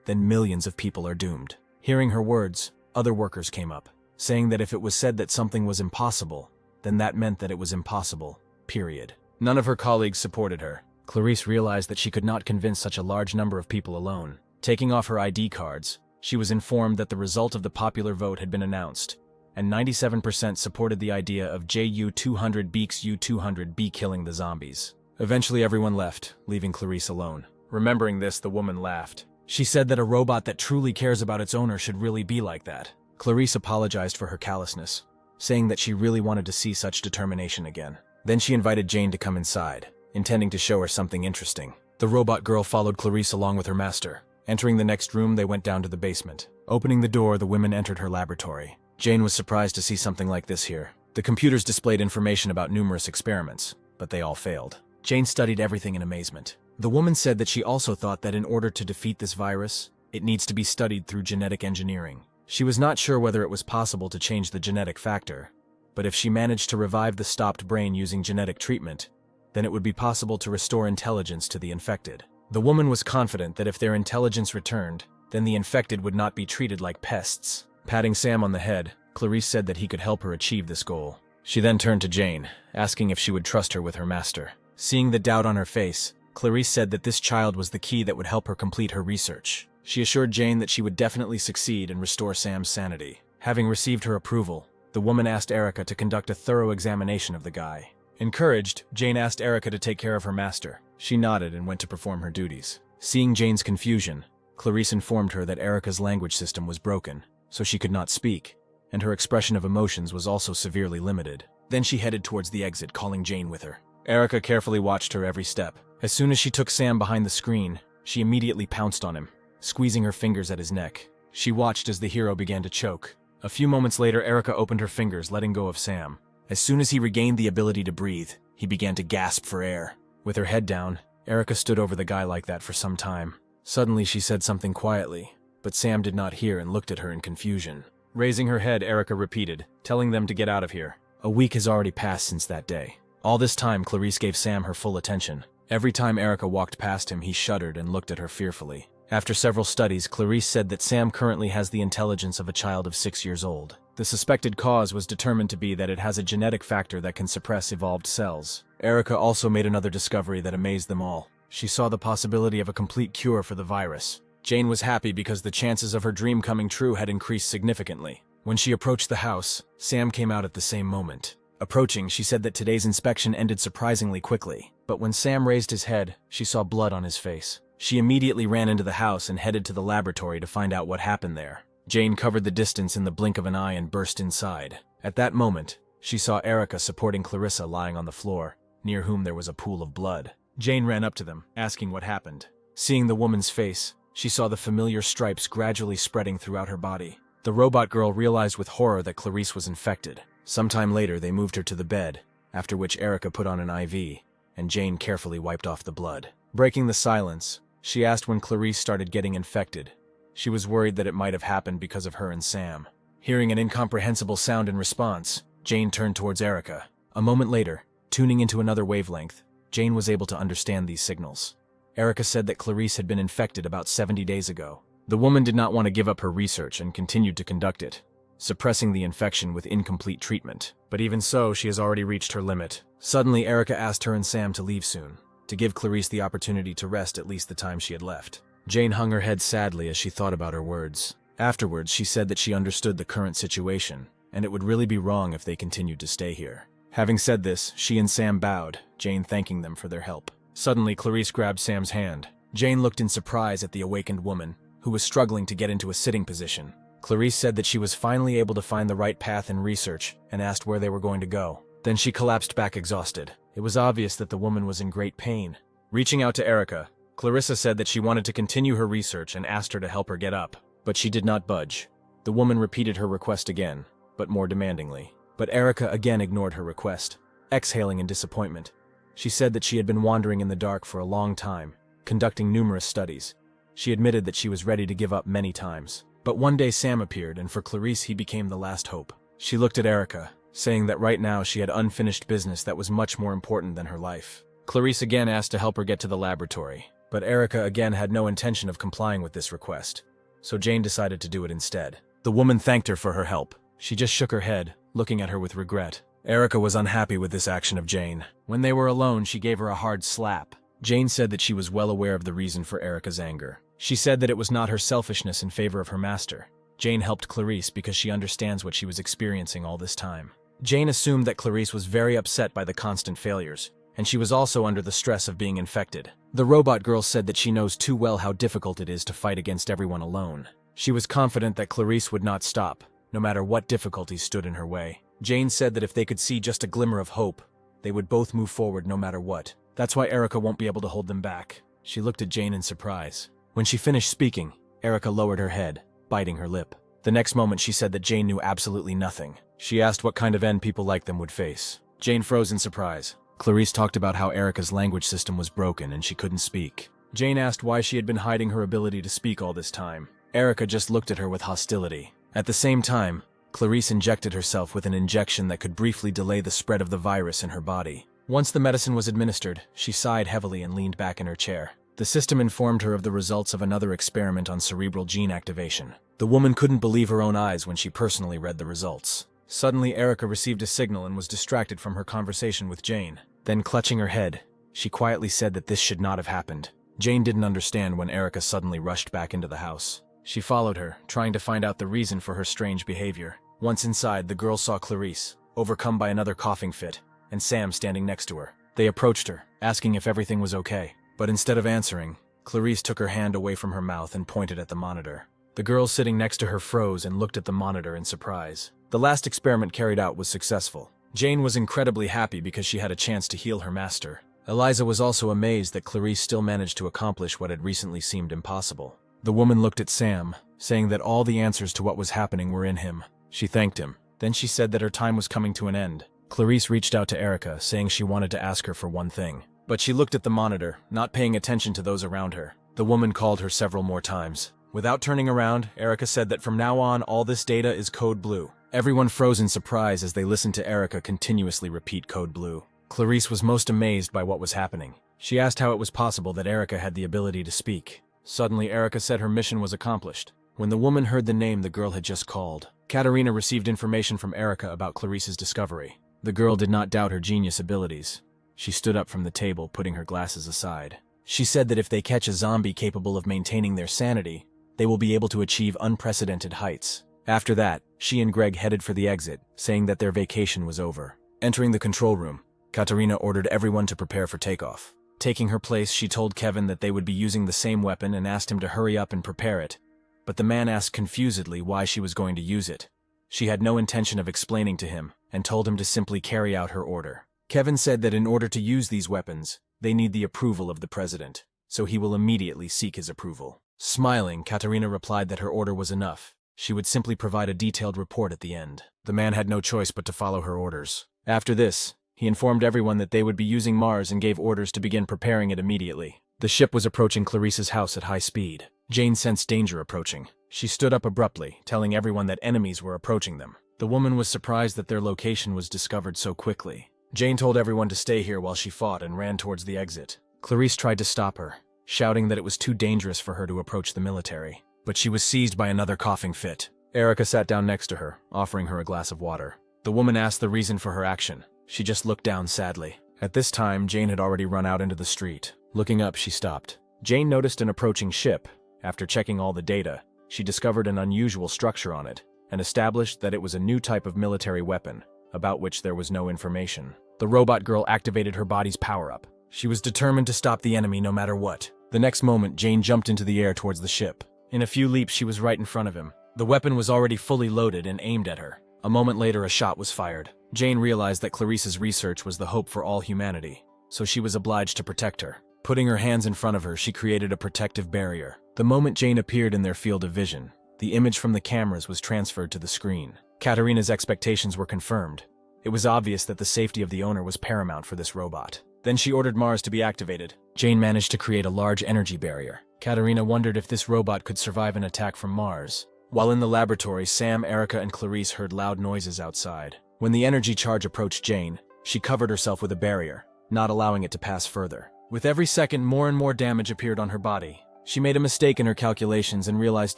then millions of people are doomed. Hearing her words, other workers came up, saying that if it was said that something was impossible, then that meant that it was impossible, period. None of her colleagues supported her. Clarice realized that she could not convince such a large number of people alone. Taking off her ID cards, she was informed that the result of the popular vote had been announced, and 97% supported the idea of JU-200 beaks U-200B killing the zombies. Eventually everyone left, leaving Clarice alone. Remembering this, the woman laughed. She said that a robot that truly cares about its owner should really be like that. Clarice apologized for her callousness, saying that she really wanted to see such determination again. Then she invited Jane to come inside, intending to show her something interesting. The robot girl followed Clarice along with her master. Entering the next room, they went down to the basement. Opening the door, the women entered her laboratory. Jane was surprised to see something like this here. The computers displayed information about numerous experiments, but they all failed. Jane studied everything in amazement. The woman said that she also thought that in order to defeat this virus, it needs to be studied through genetic engineering. She was not sure whether it was possible to change the genetic factor, but if she managed to revive the stopped brain using genetic treatment, then it would be possible to restore intelligence to the infected. The woman was confident that if their intelligence returned, then the infected would not be treated like pests. Patting Sam on the head, Clarice said that he could help her achieve this goal. She then turned to Jane, asking if she would trust her with her master. Seeing the doubt on her face, Clarice said that this child was the key that would help her complete her research. She assured Jane that she would definitely succeed and restore Sam's sanity. Having received her approval, the woman asked Erica to conduct a thorough examination of the guy. Encouraged, Jane asked Erica to take care of her master. She nodded and went to perform her duties. Seeing Jane's confusion, Clarice informed her that Erica's language system was broken, so she could not speak, and her expression of emotions was also severely limited. Then she headed towards the exit, calling Jane with her. Erica carefully watched her every step. As soon as she took Sam behind the screen, she immediately pounced on him, squeezing her fingers at his neck. She watched as the hero began to choke. A few moments later, Erica opened her fingers, letting go of Sam. As soon as he regained the ability to breathe, he began to gasp for air. With her head down, Erica stood over the guy like that for some time. Suddenly, she said something quietly, but Sam did not hear and looked at her in confusion. Raising her head, Erica repeated, telling them to get out of here. A week has already passed since that day. All this time, Clarice gave Sam her full attention. Every time Erica walked past him, he shuddered and looked at her fearfully. After several studies, Clarice said that Sam currently has the intelligence of a child of 6 years old. The suspected cause was determined to be that it has a genetic factor that can suppress evolved cells. Erica also made another discovery that amazed them all. She saw the possibility of a complete cure for the virus. Jane was happy because the chances of her dream coming true had increased significantly. When she approached the house, Sam came out at the same moment. Approaching, she said that today's inspection ended surprisingly quickly. But when Sam raised his head, she saw blood on his face. She immediately ran into the house and headed to the laboratory to find out what happened there. Jane covered the distance in the blink of an eye and burst inside. At that moment, she saw Erica supporting Clarissa lying on the floor, near whom there was a pool of blood. Jane ran up to them, asking what happened. Seeing the woman's face, she saw the familiar stripes gradually spreading throughout her body. The robot girl realized with horror that Clarice was infected. Sometime later, they moved her to the bed, after which Erica put on an IV, and Jane carefully wiped off the blood. Breaking the silence, she asked when Clarice started getting infected. She was worried that it might have happened because of her and Sam. Hearing an incomprehensible sound in response, Jane turned towards Erica. A moment later, tuning into another wavelength, Jane was able to understand these signals. Erica said that Clarice had been infected about 70 days ago. The woman did not want to give up her research and continued to conduct it, suppressing the infection with incomplete treatment. But even so, she has already reached her limit. Suddenly, Erica asked her and Sam to leave soon, to give Clarice the opportunity to rest at least the time she had left. Jane hung her head sadly as she thought about her words. Afterwards, she said that she understood the current situation, and it would really be wrong if they continued to stay here. Having said this, she and Sam bowed, Jane thanking them for their help. Suddenly, Clarice grabbed Sam's hand. Jane looked in surprise at the awakened woman, who was struggling to get into a sitting position. Clarice said that she was finally able to find the right path in research and asked where they were going to go. Then she collapsed back exhausted. It was obvious that the woman was in great pain. Reaching out to Erica, Clarissa said that she wanted to continue her research and asked her to help her get up, but she did not budge. The woman repeated her request again, but more demandingly. But Erica again ignored her request, exhaling in disappointment. She said that she had been wandering in the dark for a long time, conducting numerous studies. She admitted that she was ready to give up many times. But one day Sam appeared, and for Clarice he became the last hope. She looked at Erica, saying that right now she had unfinished business that was much more important than her life. Clarice again asked to help her get to the laboratory, but Erica again had no intention of complying with this request, so Jane decided to do it instead. The woman thanked her for her help. She just shook her head, looking at her with regret. Erica was unhappy with this action of Jane. When they were alone, she gave her a hard slap. Jane said that she was well aware of the reason for Erica's anger. She said that it was not her selfishness in favor of her master. Jane helped Clarice because she understands what she was experiencing all this time. Jane assumed that Clarice was very upset by the constant failures, and she was also under the stress of being infected. The robot girl said that she knows too well how difficult it is to fight against everyone alone. She was confident that Clarice would not stop, no matter what difficulties stood in her way. Jane said that if they could see just a glimmer of hope, they would both move forward no matter what. That's why Erica won't be able to hold them back. She looked at Jane in surprise. When she finished speaking, Erica lowered her head, biting her lip. The next moment she said that Jane knew absolutely nothing. She asked what kind of end people like them would face. Jane froze in surprise. Clarice talked about how Erica's language system was broken and she couldn't speak. Jane asked why she had been hiding her ability to speak all this time. Erica just looked at her with hostility. At the same time, Clarice injected herself with an injection that could briefly delay the spread of the virus in her body. Once the medicine was administered, she sighed heavily and leaned back in her chair. The system informed her of the results of another experiment on cerebral gene activation. The woman couldn't believe her own eyes when she personally read the results. Suddenly, Erica received a signal and was distracted from her conversation with Jane. Then, clutching her head, she quietly said that this should not have happened. Jane didn't understand when Erica suddenly rushed back into the house. She followed her, trying to find out the reason for her strange behavior. Once inside, the girl saw Clarice, overcome by another coughing fit, and Sam standing next to her. They approached her, asking if everything was okay. But instead of answering, Clarice took her hand away from her mouth and pointed at the monitor. The girl sitting next to her froze and looked at the monitor in surprise. The last experiment carried out was successful. Jane was incredibly happy because she had a chance to heal her master. Eliza was also amazed that Clarice still managed to accomplish what had recently seemed impossible. The woman looked at Sam, saying that all the answers to what was happening were in him. She thanked him. Then she said that her time was coming to an end. Clarice reached out to Erica, saying she wanted to ask her for one thing. But she looked at the monitor, not paying attention to those around her. The woman called her several more times. Without turning around, Erica said that from now on, all this data is code blue. Everyone froze in surprise as they listened to Erica continuously repeat code blue. Clarice was most amazed by what was happening. She asked how it was possible that Erica had the ability to speak. Suddenly, Erica said her mission was accomplished. When the woman heard the name the girl had just called, Katerina received information from Erica about Clarice's discovery. The girl did not doubt her genius abilities. She stood up from the table, putting her glasses aside. She said that if they catch a zombie capable of maintaining their sanity, they will be able to achieve unprecedented heights. After that, she and Greg headed for the exit, saying that their vacation was over. Entering the control room, Katerina ordered everyone to prepare for takeoff. Taking her place, she told Kevin that they would be using the same weapon and asked him to hurry up and prepare it. But the man asked confusedly why she was going to use it. She had no intention of explaining to him and told him to simply carry out her order. Kevin said that in order to use these weapons, they need the approval of the president, so he will immediately seek his approval. Smiling, Katerina replied that her order was enough. She would simply provide a detailed report at the end. The man had no choice but to follow her orders. After this, he informed everyone that they would be using Mars and gave orders to begin preparing it immediately. The ship was approaching Clarice's house at high speed. Jane sensed danger approaching. She stood up abruptly, telling everyone that enemies were approaching them. The woman was surprised that their location was discovered so quickly. Jane told everyone to stay here while she fought and ran towards the exit. Clarice tried to stop her, shouting that it was too dangerous for her to approach the military. But she was seized by another coughing fit. Erica sat down next to her, offering her a glass of water. The woman asked the reason for her action. She just looked down sadly. At this time, Jane had already run out into the street. Looking up, she stopped. Jane noticed an approaching ship. After checking all the data, she discovered an unusual structure on it and established that it was a new type of military weapon, about which there was no information. The robot girl activated her body's power-up. She was determined to stop the enemy no matter what. The next moment, Jane jumped into the air towards the ship. In a few leaps, she was right in front of him. The weapon was already fully loaded and aimed at her. A moment later, a shot was fired. Jane realized that Clarice's research was the hope for all humanity, so she was obliged to protect her. Putting her hands in front of her, she created a protective barrier. The moment Jane appeared in their field of vision, the image from the cameras was transferred to the screen. Katerina's expectations were confirmed. It was obvious that the safety of the owner was paramount for this robot. Then she ordered Mars to be activated. Jane managed to create a large energy barrier. Katerina wondered if this robot could survive an attack from Mars. While in the laboratory, Sam, Erica, and Clarice heard loud noises outside. When the energy charge approached Jane, she covered herself with a barrier, not allowing it to pass further. With every second, more and more damage appeared on her body. She made a mistake in her calculations and realized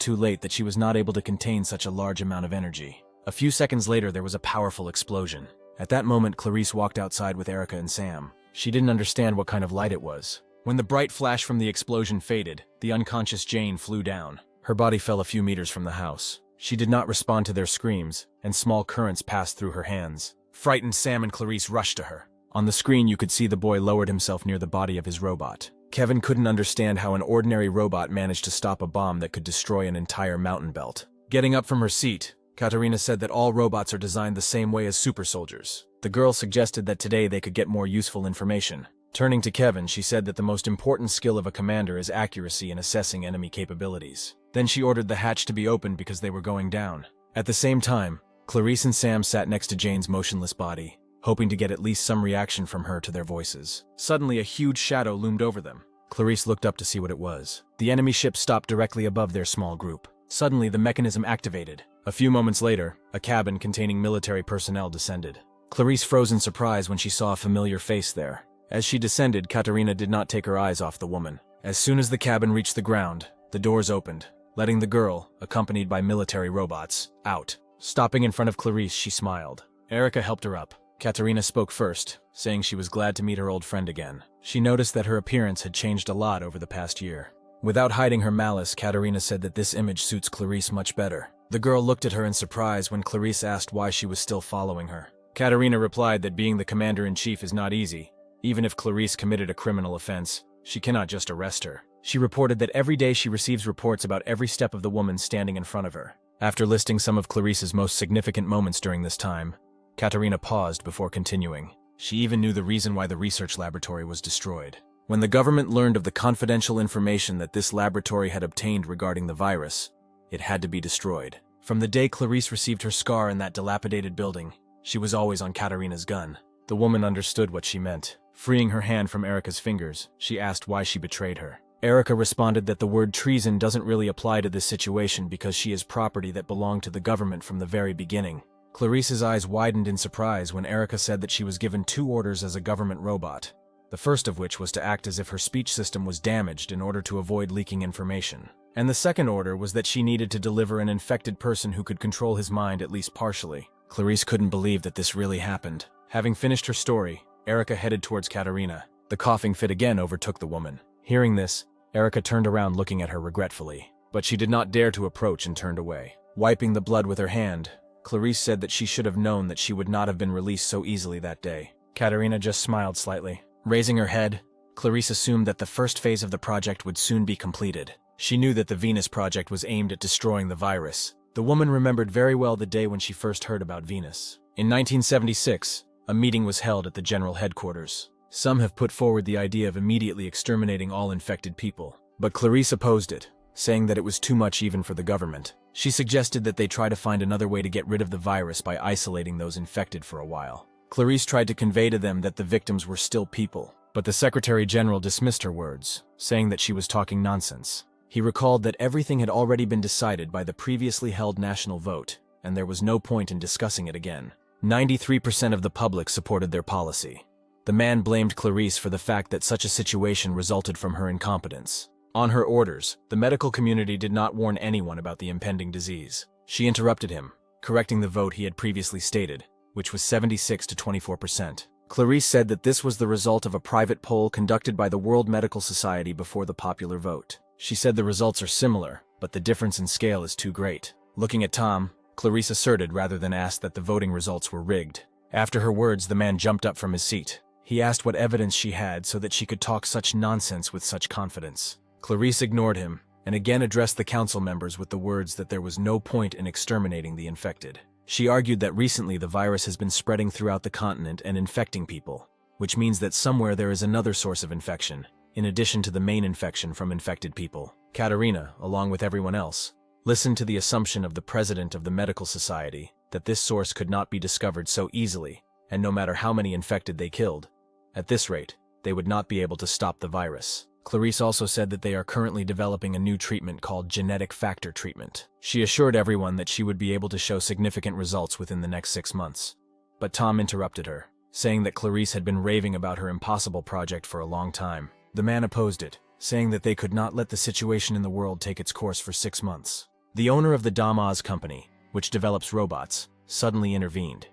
too late that she was not able to contain such a large amount of energy. A few seconds later, there was a powerful explosion. At that moment, Clarice walked outside with Erica and Sam. She didn't understand what kind of light it was. When the bright flash from the explosion faded, the unconscious Jane flew down. Her body fell a few meters from the house. She did not respond to their screams, and small currents passed through her hands. Frightened, Sam and Clarice rushed to her. On the screen, you could see the boy lowered himself near the body of his robot. Kevin couldn't understand how an ordinary robot managed to stop a bomb that could destroy an entire mountain belt. Getting up from her seat, Katerina said that all robots are designed the same way as super soldiers. The girl suggested that today they could get more useful information. Turning to Kevin, she said that the most important skill of a commander is accuracy in assessing enemy capabilities. Then she ordered the hatch to be opened because they were going down. At the same time, Clarice and Sam sat next to Jane's motionless body, hoping to get at least some reaction from her to their voices. Suddenly, a huge shadow loomed over them. Clarice looked up to see what it was. The enemy ship stopped directly above their small group. Suddenly, the mechanism activated. A few moments later, a cabin containing military personnel descended. Clarice froze in surprise when she saw a familiar face there. As she descended, Katerina did not take her eyes off the woman. As soon as the cabin reached the ground, the doors opened, letting the girl, accompanied by military robots, out. Stopping in front of Clarice, she smiled. Erica helped her up. Katerina spoke first, saying she was glad to meet her old friend again. She noticed that her appearance had changed a lot over the past year. Without hiding her malice, Katerina said that this image suits Clarice much better. The girl looked at her in surprise when Clarice asked why she was still following her. Katerina replied that being the commander-in-chief is not easy. Even if Clarice committed a criminal offense, she cannot just arrest her. She reported that every day she receives reports about every step of the woman standing in front of her. After listing some of Clarice's most significant moments during this time, Katerina paused before continuing. She even knew the reason why the research laboratory was destroyed. When the government learned of the confidential information that this laboratory had obtained regarding the virus, it had to be destroyed. From the day Clarice received her scar in that dilapidated building, she was always on Katerina's gun. The woman understood what she meant. Freeing her hand from Erica's fingers, she asked why she betrayed her. Erica responded that the word treason doesn't really apply to this situation because she is property that belonged to the government from the very beginning. Clarice's eyes widened in surprise when Erica said that she was given 2 orders as a government robot. The first of which was to act as if her speech system was damaged in order to avoid leaking information. And the second order was that she needed to deliver an infected person who could control his mind at least partially. Clarice couldn't believe that this really happened. Having finished her story, Erica headed towards Katerina. The coughing fit again overtook the woman. Hearing this, Erica turned around looking at her regretfully. But she did not dare to approach and turned away. Wiping the blood with her hand, Clarice said that she should have known that she would not have been released so easily that day. Katerina just smiled slightly. Raising her head, Clarice assumed that the first phase of the project would soon be completed. She knew that the Venus project was aimed at destroying the virus. The woman remembered very well the day when she first heard about Venus. In 1976, a meeting was held at the general headquarters. Some have put forward the idea of immediately exterminating all infected people, but Clarice opposed it, saying that it was too much even for the government. She suggested that they try to find another way to get rid of the virus by isolating those infected for a while. Clarice tried to convey to them that the victims were still people, but the Secretary General dismissed her words, saying that she was talking nonsense. He recalled that everything had already been decided by the previously held national vote, and there was no point in discussing it again. 93% of the public supported their policy. The man blamed Clarice for the fact that such a situation resulted from her incompetence. On her orders, the medical community did not warn anyone about the impending disease. She interrupted him, correcting the vote he had previously stated, which was 76 to 24%. Clarice said that this was the result of a private poll conducted by the World Medical Society before the popular vote. She said the results are similar, but the difference in scale is too great. Looking at Tom, Clarice asserted rather than asked that the voting results were rigged. After her words, the man jumped up from his seat. He asked what evidence she had so that she could talk such nonsense with such confidence. Clarice ignored him, and again addressed the council members with the words that there was no point in exterminating the infected. She argued that recently the virus has been spreading throughout the continent and infecting people, which means that somewhere there is another source of infection, in addition to the main infection from infected people. Katerina, along with everyone else, listened to the assumption of the president of the medical society that this source could not be discovered so easily, and no matter how many infected they killed, at this rate, they would not be able to stop the virus. Clarice also said that they are currently developing a new treatment called genetic factor treatment. She assured everyone that she would be able to show significant results within the next 6 months. But Tom interrupted her, saying that Clarice had been raving about her impossible project for a long time. The man opposed it, saying that they could not let the situation in the world take its course for 6 months. The owner of the Damaz company, which develops robots, suddenly intervened.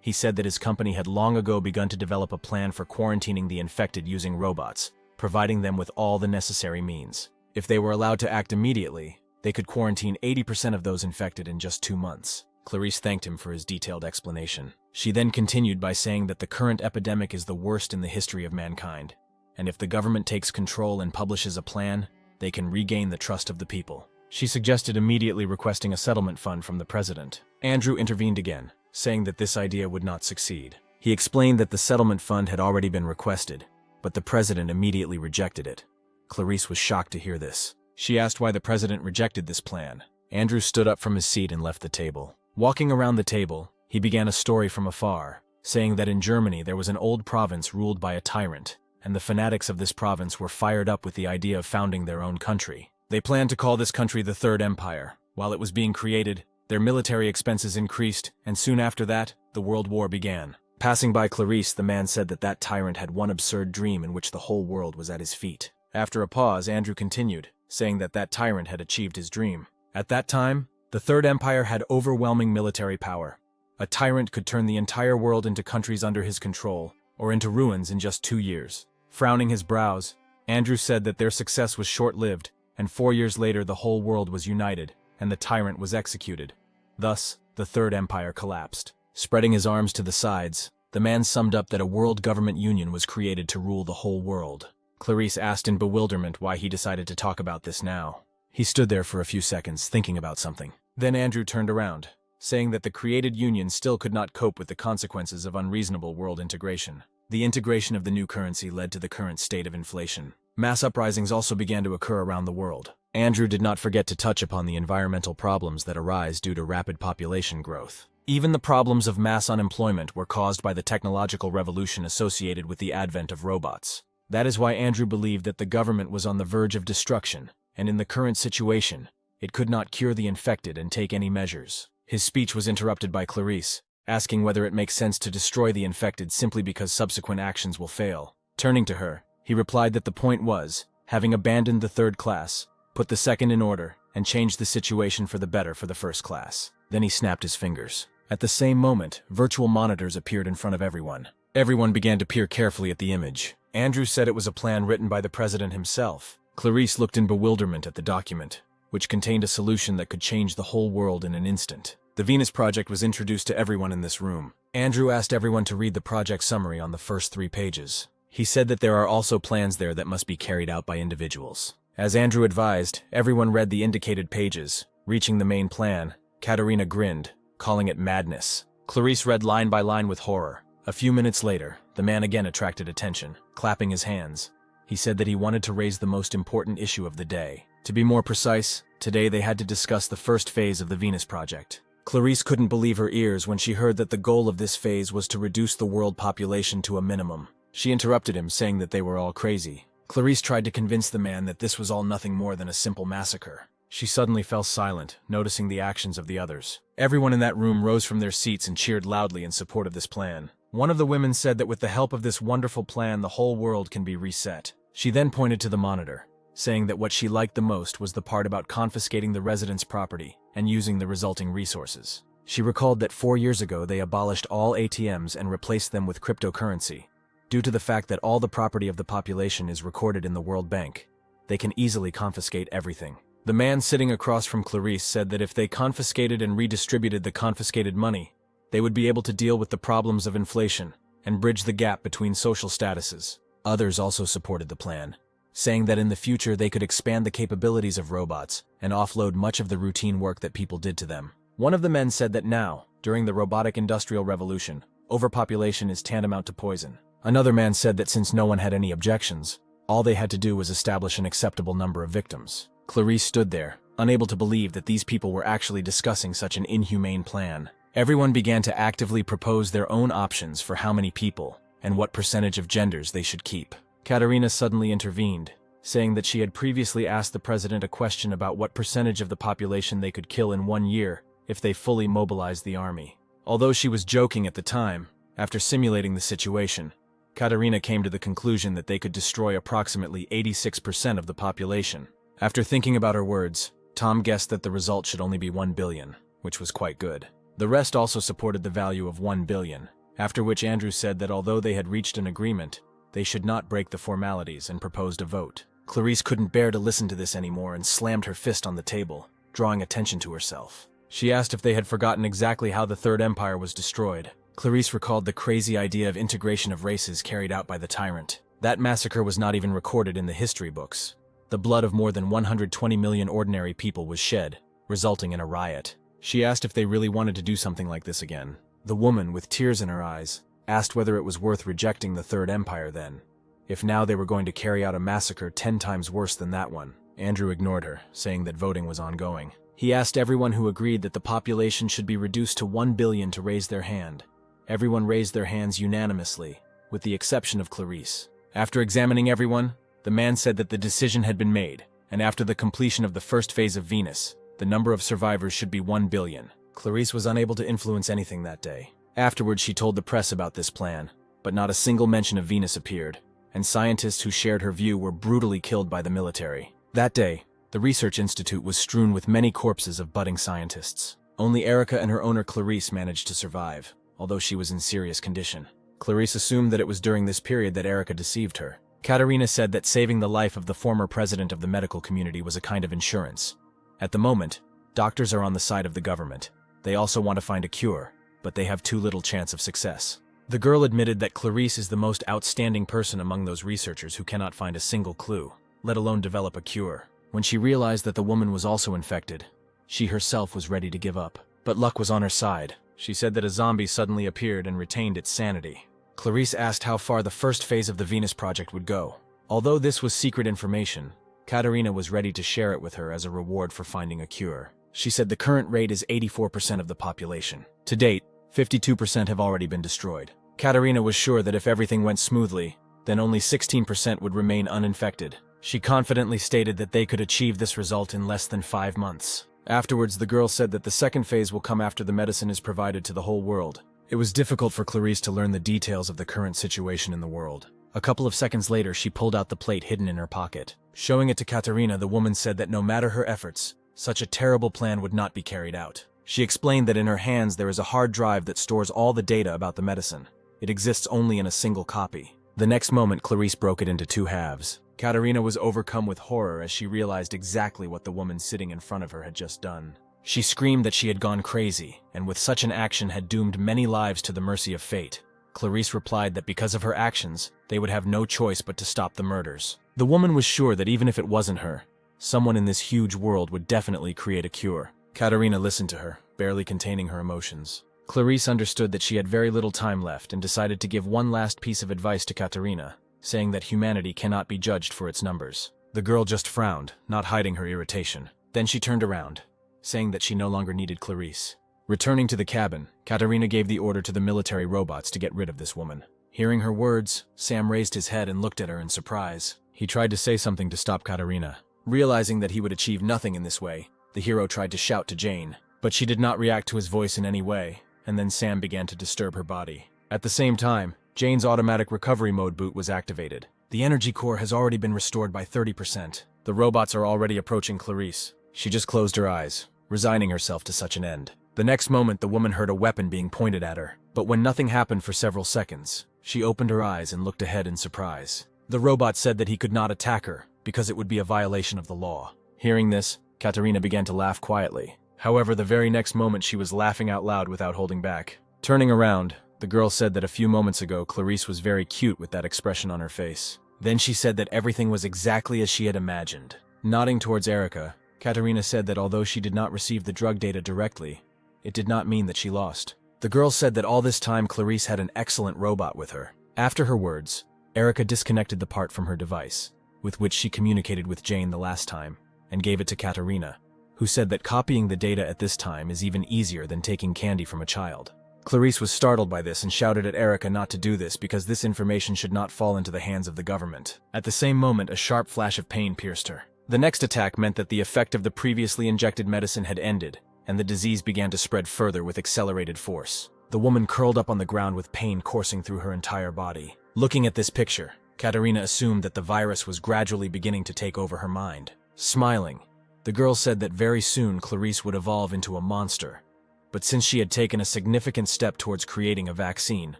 He said that his company had long ago begun to develop a plan for quarantining the infected using robots, providing them with all the necessary means. If they were allowed to act immediately, they could quarantine 80% of those infected in just 2 months. Clarice thanked him for his detailed explanation. She then continued by saying that the current epidemic is the worst in the history of mankind, and if the government takes control and publishes a plan, they can regain the trust of the people. She suggested immediately requesting a settlement fund from the president. Andrew intervened again, saying that this idea would not succeed. He explained that the settlement fund had already been requested, but the president immediately rejected it. Clarice was shocked to hear this. She asked why the president rejected this plan. Andrew stood up from his seat and left the table. Walking around the table, he began a story from afar, saying that in Germany there was an old province ruled by a tyrant, and the fanatics of this province were fired up with the idea of founding their own country. They planned to call this country the Third Empire. While it was being created, their military expenses increased, and soon after that, the World War began. Passing by Clarice, the man said that that tyrant had one absurd dream in which the whole world was at his feet. After a pause, Andrew continued, saying that that tyrant had achieved his dream. At that time, the Third Empire had overwhelming military power. A tyrant could turn the entire world into countries under his control, or into ruins in just 2 years. Frowning his brows, Andrew said that their success was short-lived, and 4 years later the whole world was united, and the tyrant was executed. Thus, the Third Empire collapsed. Spreading his arms to the sides, the man summed up that a world government union was created to rule the whole world. Clarice asked in bewilderment why he decided to talk about this now. He stood there for a few seconds, thinking about something. Then Andrew turned around, saying that the created union still could not cope with the consequences of unreasonable world integration. The integration of the new currency led to the current state of inflation. Mass uprisings also began to occur around the world. Andrew did not forget to touch upon the environmental problems that arise due to rapid population growth. Even the problems of mass unemployment were caused by the technological revolution associated with the advent of robots. That is why Andrew believed that the government was on the verge of destruction, and in the current situation, it could not cure the infected and take any measures. His speech was interrupted by Clarice, asking whether it makes sense to destroy the infected simply because subsequent actions will fail. Turning to her, he replied that the point was, having abandoned the third class, put the second in order, and change the situation for the better for the first class. Then he snapped his fingers. At the same moment, virtual monitors appeared in front of everyone. Everyone began to peer carefully at the image. Andrew said it was a plan written by the president himself. Clarice looked in bewilderment at the document, which contained a solution that could change the whole world in an instant. The Venus Project was introduced to everyone in this room. Andrew asked everyone to read the project summary on the first 3 pages. He said that there are also plans there that must be carried out by individuals. As Andrew advised, everyone read the indicated pages. Reaching the main plan, Katerina grinned, calling it madness. Clarice read line by line with horror. A few minutes later, the man again attracted attention, clapping his hands. He said that he wanted to raise the most important issue of the day. To be more precise, today they had to discuss the first phase of the Venus Project. Clarice couldn't believe her ears when she heard that the goal of this phase was to reduce the world population to a minimum. She interrupted him, saying that they were all crazy. Clarice tried to convince the man that this was all nothing more than a simple massacre. She suddenly fell silent, noticing the actions of the others. Everyone in that room rose from their seats and cheered loudly in support of this plan. One of the women said that with the help of this wonderful plan, the whole world can be reset. She then pointed to the monitor, saying that what she liked the most was the part about confiscating the residents' property and using the resulting resources. She recalled that 4 years ago they abolished all ATMs and replaced them with cryptocurrency. Due to the fact that all the property of the population is recorded in the World Bank, they can easily confiscate everything. The man sitting across from Clarice said that if they confiscated and redistributed the confiscated money, they would be able to deal with the problems of inflation and bridge the gap between social statuses. Others also supported the plan, saying that in the future they could expand the capabilities of robots and offload much of the routine work that people did to them. One of the men said that now, during the robotic industrial revolution, overpopulation is tantamount to poison. Another man said that since no one had any objections, all they had to do was establish an acceptable number of victims. Clarice stood there, unable to believe that these people were actually discussing such an inhumane plan. Everyone began to actively propose their own options for how many people and what percentage of genders they should keep. Katerina suddenly intervened, saying that she had previously asked the president a question about what percentage of the population they could kill in 1 year if they fully mobilized the army. Although she was joking at the time, after simulating the situation, Katerina came to the conclusion that they could destroy approximately 86% of the population. After thinking about her words, Tom guessed that the result should only be 1 billion, which was quite good. The rest also supported the value of 1 billion, after which Andrew said that although they had reached an agreement, they should not break the formalities and proposed a vote. Clarice couldn't bear to listen to this anymore and slammed her fist on the table, drawing attention to herself. She asked if they had forgotten exactly how the Third Empire was destroyed. Clarice recalled the crazy idea of integration of races carried out by the tyrant. That massacre was not even recorded in the history books. The blood of more than 120 million ordinary people was shed, resulting in a riot. She asked if they really wanted to do something like this again. The woman, with tears in her eyes, asked whether it was worth rejecting the Third Empire then, if now they were going to carry out a massacre 10 times worse than that one. Andrew ignored her, saying that voting was ongoing. He asked everyone who agreed that the population should be reduced to 1 billion to raise their hand. Everyone raised their hands unanimously, with the exception of Clarice. After examining everyone, the man said that the decision had been made, and after the completion of the first phase of Venus, the number of survivors should be 1 billion. Clarice was unable to influence anything that day. Afterwards, she told the press about this plan, but not a single mention of Venus appeared, and scientists who shared her view were brutally killed by the military. That day, the research institute was strewn with many corpses of budding scientists. Only Erica and her owner Clarice managed to survive, although she was in serious condition. Clarice assumed that it was during this period that Erica deceived her. Katerina said that saving the life of the former president of the medical community was a kind of insurance. At the moment, doctors are on the side of the government. They also want to find a cure, but they have too little chance of success. The girl admitted that Clarice is the most outstanding person among those researchers who cannot find a single clue, let alone develop a cure. When she realized that the woman was also infected, she herself was ready to give up. But luck was on her side. She said that a zombie suddenly appeared and retained its sanity. Clarice asked how far the first phase of the Venus Project would go. Although this was secret information, Katerina was ready to share it with her as a reward for finding a cure. She said the current rate is 84% of the population. To date, 52% have already been destroyed. Katerina was sure that if everything went smoothly, then only 16% would remain uninfected. She confidently stated that they could achieve this result in less than 5 months. Afterwards, the girl said that the second phase will come after the medicine is provided to the whole world. It was difficult for Clarice to learn the details of the current situation in the world. A couple of seconds later, she pulled out the plate hidden in her pocket. Showing it to Katerina, the woman said that no matter her efforts, such a terrible plan would not be carried out. She explained that in her hands there is a hard drive that stores all the data about the medicine. It exists only in a single copy. The next moment, Clarice broke it into two halves. Katerina was overcome with horror as she realized exactly what the woman sitting in front of her had just done. She screamed that she had gone crazy, and with such an action had doomed many lives to the mercy of fate. Clarice replied that because of her actions, they would have no choice but to stop the murders. The woman was sure that even if it wasn't her, someone in this huge world would definitely create a cure. Katerina listened to her, barely containing her emotions. Clarice understood that she had very little time left and decided to give one last piece of advice to Katerina, saying that humanity cannot be judged for its numbers. The girl just frowned, not hiding her irritation. Then she turned around, saying that she no longer needed Clarice. Returning to the cabin, Katerina gave the order to the military robots to get rid of this woman. Hearing her words, Sam raised his head and looked at her in surprise. He tried to say something to stop Katerina. Realizing that he would achieve nothing in this way, the hero tried to shout to Jane, but she did not react to his voice in any way, and then Sam began to disturb her body. At the same time, Jane's automatic recovery mode boot was activated. The energy core has already been restored by 30%. The robots are already approaching Clarice. She just closed her eyes, resigning herself to such an end. The next moment, the woman heard a weapon being pointed at her, but when nothing happened for several seconds, she opened her eyes and looked ahead in surprise. The robot said that he could not attack her, because it would be a violation of the law. Hearing this, Katerina began to laugh quietly. However, the very next moment she was laughing out loud without holding back. Turning around, the girl said that a few moments ago Clarice was very cute with that expression on her face. Then she said that everything was exactly as she had imagined. Nodding towards Erica, Katerina said that although she did not receive the drug data directly, it did not mean that she lost. The girl said that all this time Clarice had an excellent robot with her. After her words, Erica disconnected the part from her device, with which she communicated with Jane the last time, and gave it to Katerina, who said that copying the data at this time is even easier than taking candy from a child. Clarice was startled by this and shouted at Erica not to do this because this information should not fall into the hands of the government. At the same moment, a sharp flash of pain pierced her. The next attack meant that the effect of the previously injected medicine had ended, and the disease began to spread further with accelerated force. The woman curled up on the ground with pain coursing through her entire body. Looking at this picture, Katerina assumed that the virus was gradually beginning to take over her mind. Smiling, the girl said that very soon Clarice would evolve into a monster. But since she had taken a significant step towards creating a vaccine,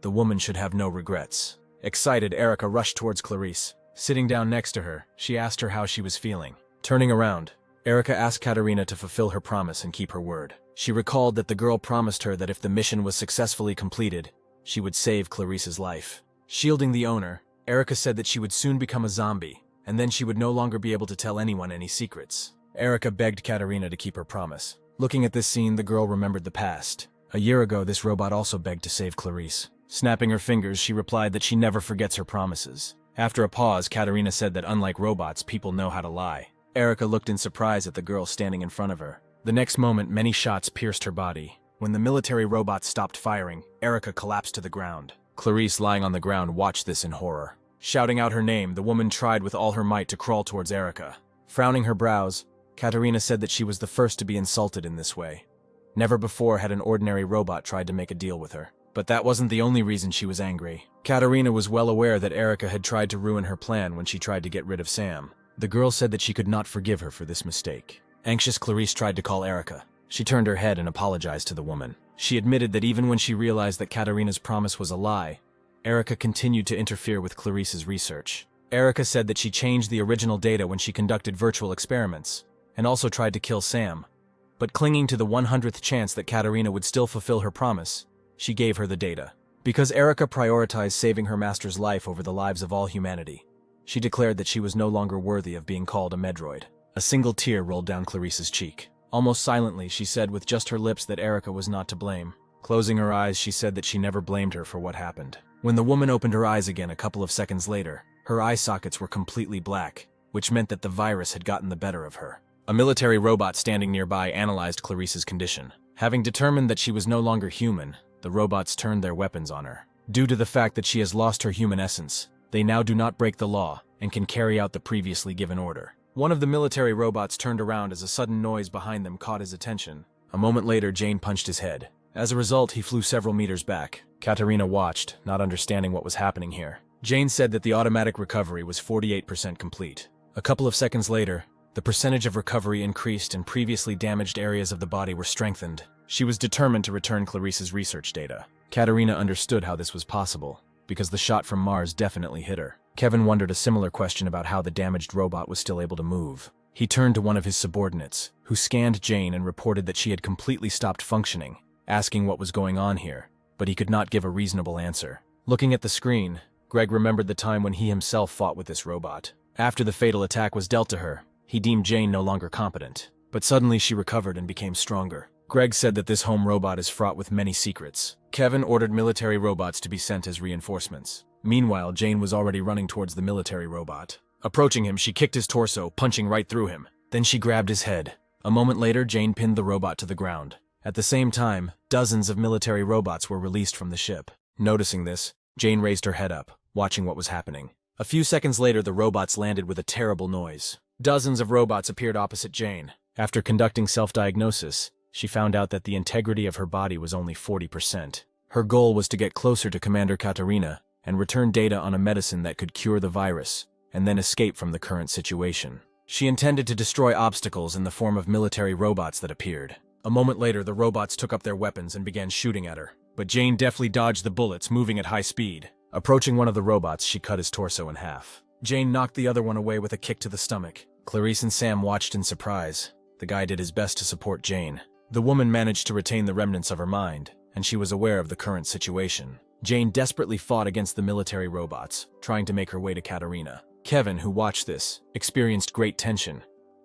the woman should have no regrets. Excited, Erica rushed towards Clarice. Sitting down next to her, she asked her how she was feeling. Turning around, Erica asked Katerina to fulfill her promise and keep her word. She recalled that the girl promised her that if the mission was successfully completed, she would save Clarice's life. Shielding the owner, Erica said that she would soon become a zombie, and then she would no longer be able to tell anyone any secrets. Erica begged Katerina to keep her promise. Looking at this scene, the girl remembered the past. A year ago, this robot also begged to save Clarice. Snapping her fingers, she replied that she never forgets her promises. After a pause, Katerina said that unlike robots, people know how to lie. Erica looked in surprise at the girl standing in front of her. The next moment, many shots pierced her body. When the military robots stopped firing, Erica collapsed to the ground. Clarice, lying on the ground, watched this in horror. Shouting out her name, the woman tried with all her might to crawl towards Erica. Frowning her brows, Katerina said that she was the first to be insulted in this way. Never before had an ordinary robot tried to make a deal with her. But that wasn't the only reason she was angry. Katerina was well aware that Erica had tried to ruin her plan when she tried to get rid of Sam. The girl said that she could not forgive her for this mistake. Anxious, Clarice tried to call Erica. She turned her head and apologized to the woman. She admitted that even when she realized that Katerina's promise was a lie, Erica continued to interfere with Clarice's research. Erica said that she changed the original data when she conducted virtual experiments, and also tried to kill Sam. But clinging to the 100th chance that Katerina would still fulfill her promise, she gave her the data. Because Erica prioritized saving her master's life over the lives of all humanity, she declared that she was no longer worthy of being called a Medroid. A single tear rolled down Clarice's cheek. Almost silently, she said with just her lips that Erica was not to blame. Closing her eyes, she said that she never blamed her for what happened. When the woman opened her eyes again a couple of seconds later, her eye sockets were completely black, which meant that the virus had gotten the better of her. A military robot standing nearby analyzed Clarice's condition. Having determined that she was no longer human, the robots turned their weapons on her. Due to the fact that she has lost her human essence, they now do not break the law and can carry out the previously given order. One of the military robots turned around as a sudden noise behind them caught his attention. A moment later, Jane punched his head. As a result, he flew several meters back. Katerina watched, not understanding what was happening here. Jane said that the automatic recovery was 48% complete. A couple of seconds later, the percentage of recovery increased and previously damaged areas of the body were strengthened. She was determined to return Clarice's research data. Katerina understood how this was possible, because the shot from Mars definitely hit her. Kevin wondered a similar question about how the damaged robot was still able to move. He turned to one of his subordinates, who scanned Jane and reported that she had completely stopped functioning, asking what was going on here, but he could not give a reasonable answer. Looking at the screen, Greg remembered the time when he himself fought with this robot. After the fatal attack was dealt to her, he deemed Jane no longer competent, but suddenly she recovered and became stronger. Greg said that this home robot is fraught with many secrets. Kevin ordered military robots to be sent as reinforcements. Meanwhile, Jane was already running towards the military robot. Approaching him, she kicked his torso, punching right through him. Then she grabbed his head. A moment later, Jane pinned the robot to the ground. At the same time, dozens of military robots were released from the ship. Noticing this, Jane raised her head up, watching what was happening. A few seconds later, the robots landed with a terrible noise. Dozens of robots appeared opposite Jane. After conducting self-diagnosis, she found out that the integrity of her body was only 40%. Her goal was to get closer to Commander Katerina and return data on a medicine that could cure the virus, and then escape from the current situation. She intended to destroy obstacles in the form of military robots that appeared. A moment later, the robots took up their weapons and began shooting at her, but Jane deftly dodged the bullets, moving at high speed. Approaching one of the robots, she cut his torso in half. Jane knocked the other one away with a kick to the stomach. Clarice and Sam watched in surprise. The guy did his best to support Jane. The woman managed to retain the remnants of her mind, and she was aware of the current situation. Jane desperately fought against the military robots, trying to make her way to Katerina. Kevin, who watched this, experienced great tension.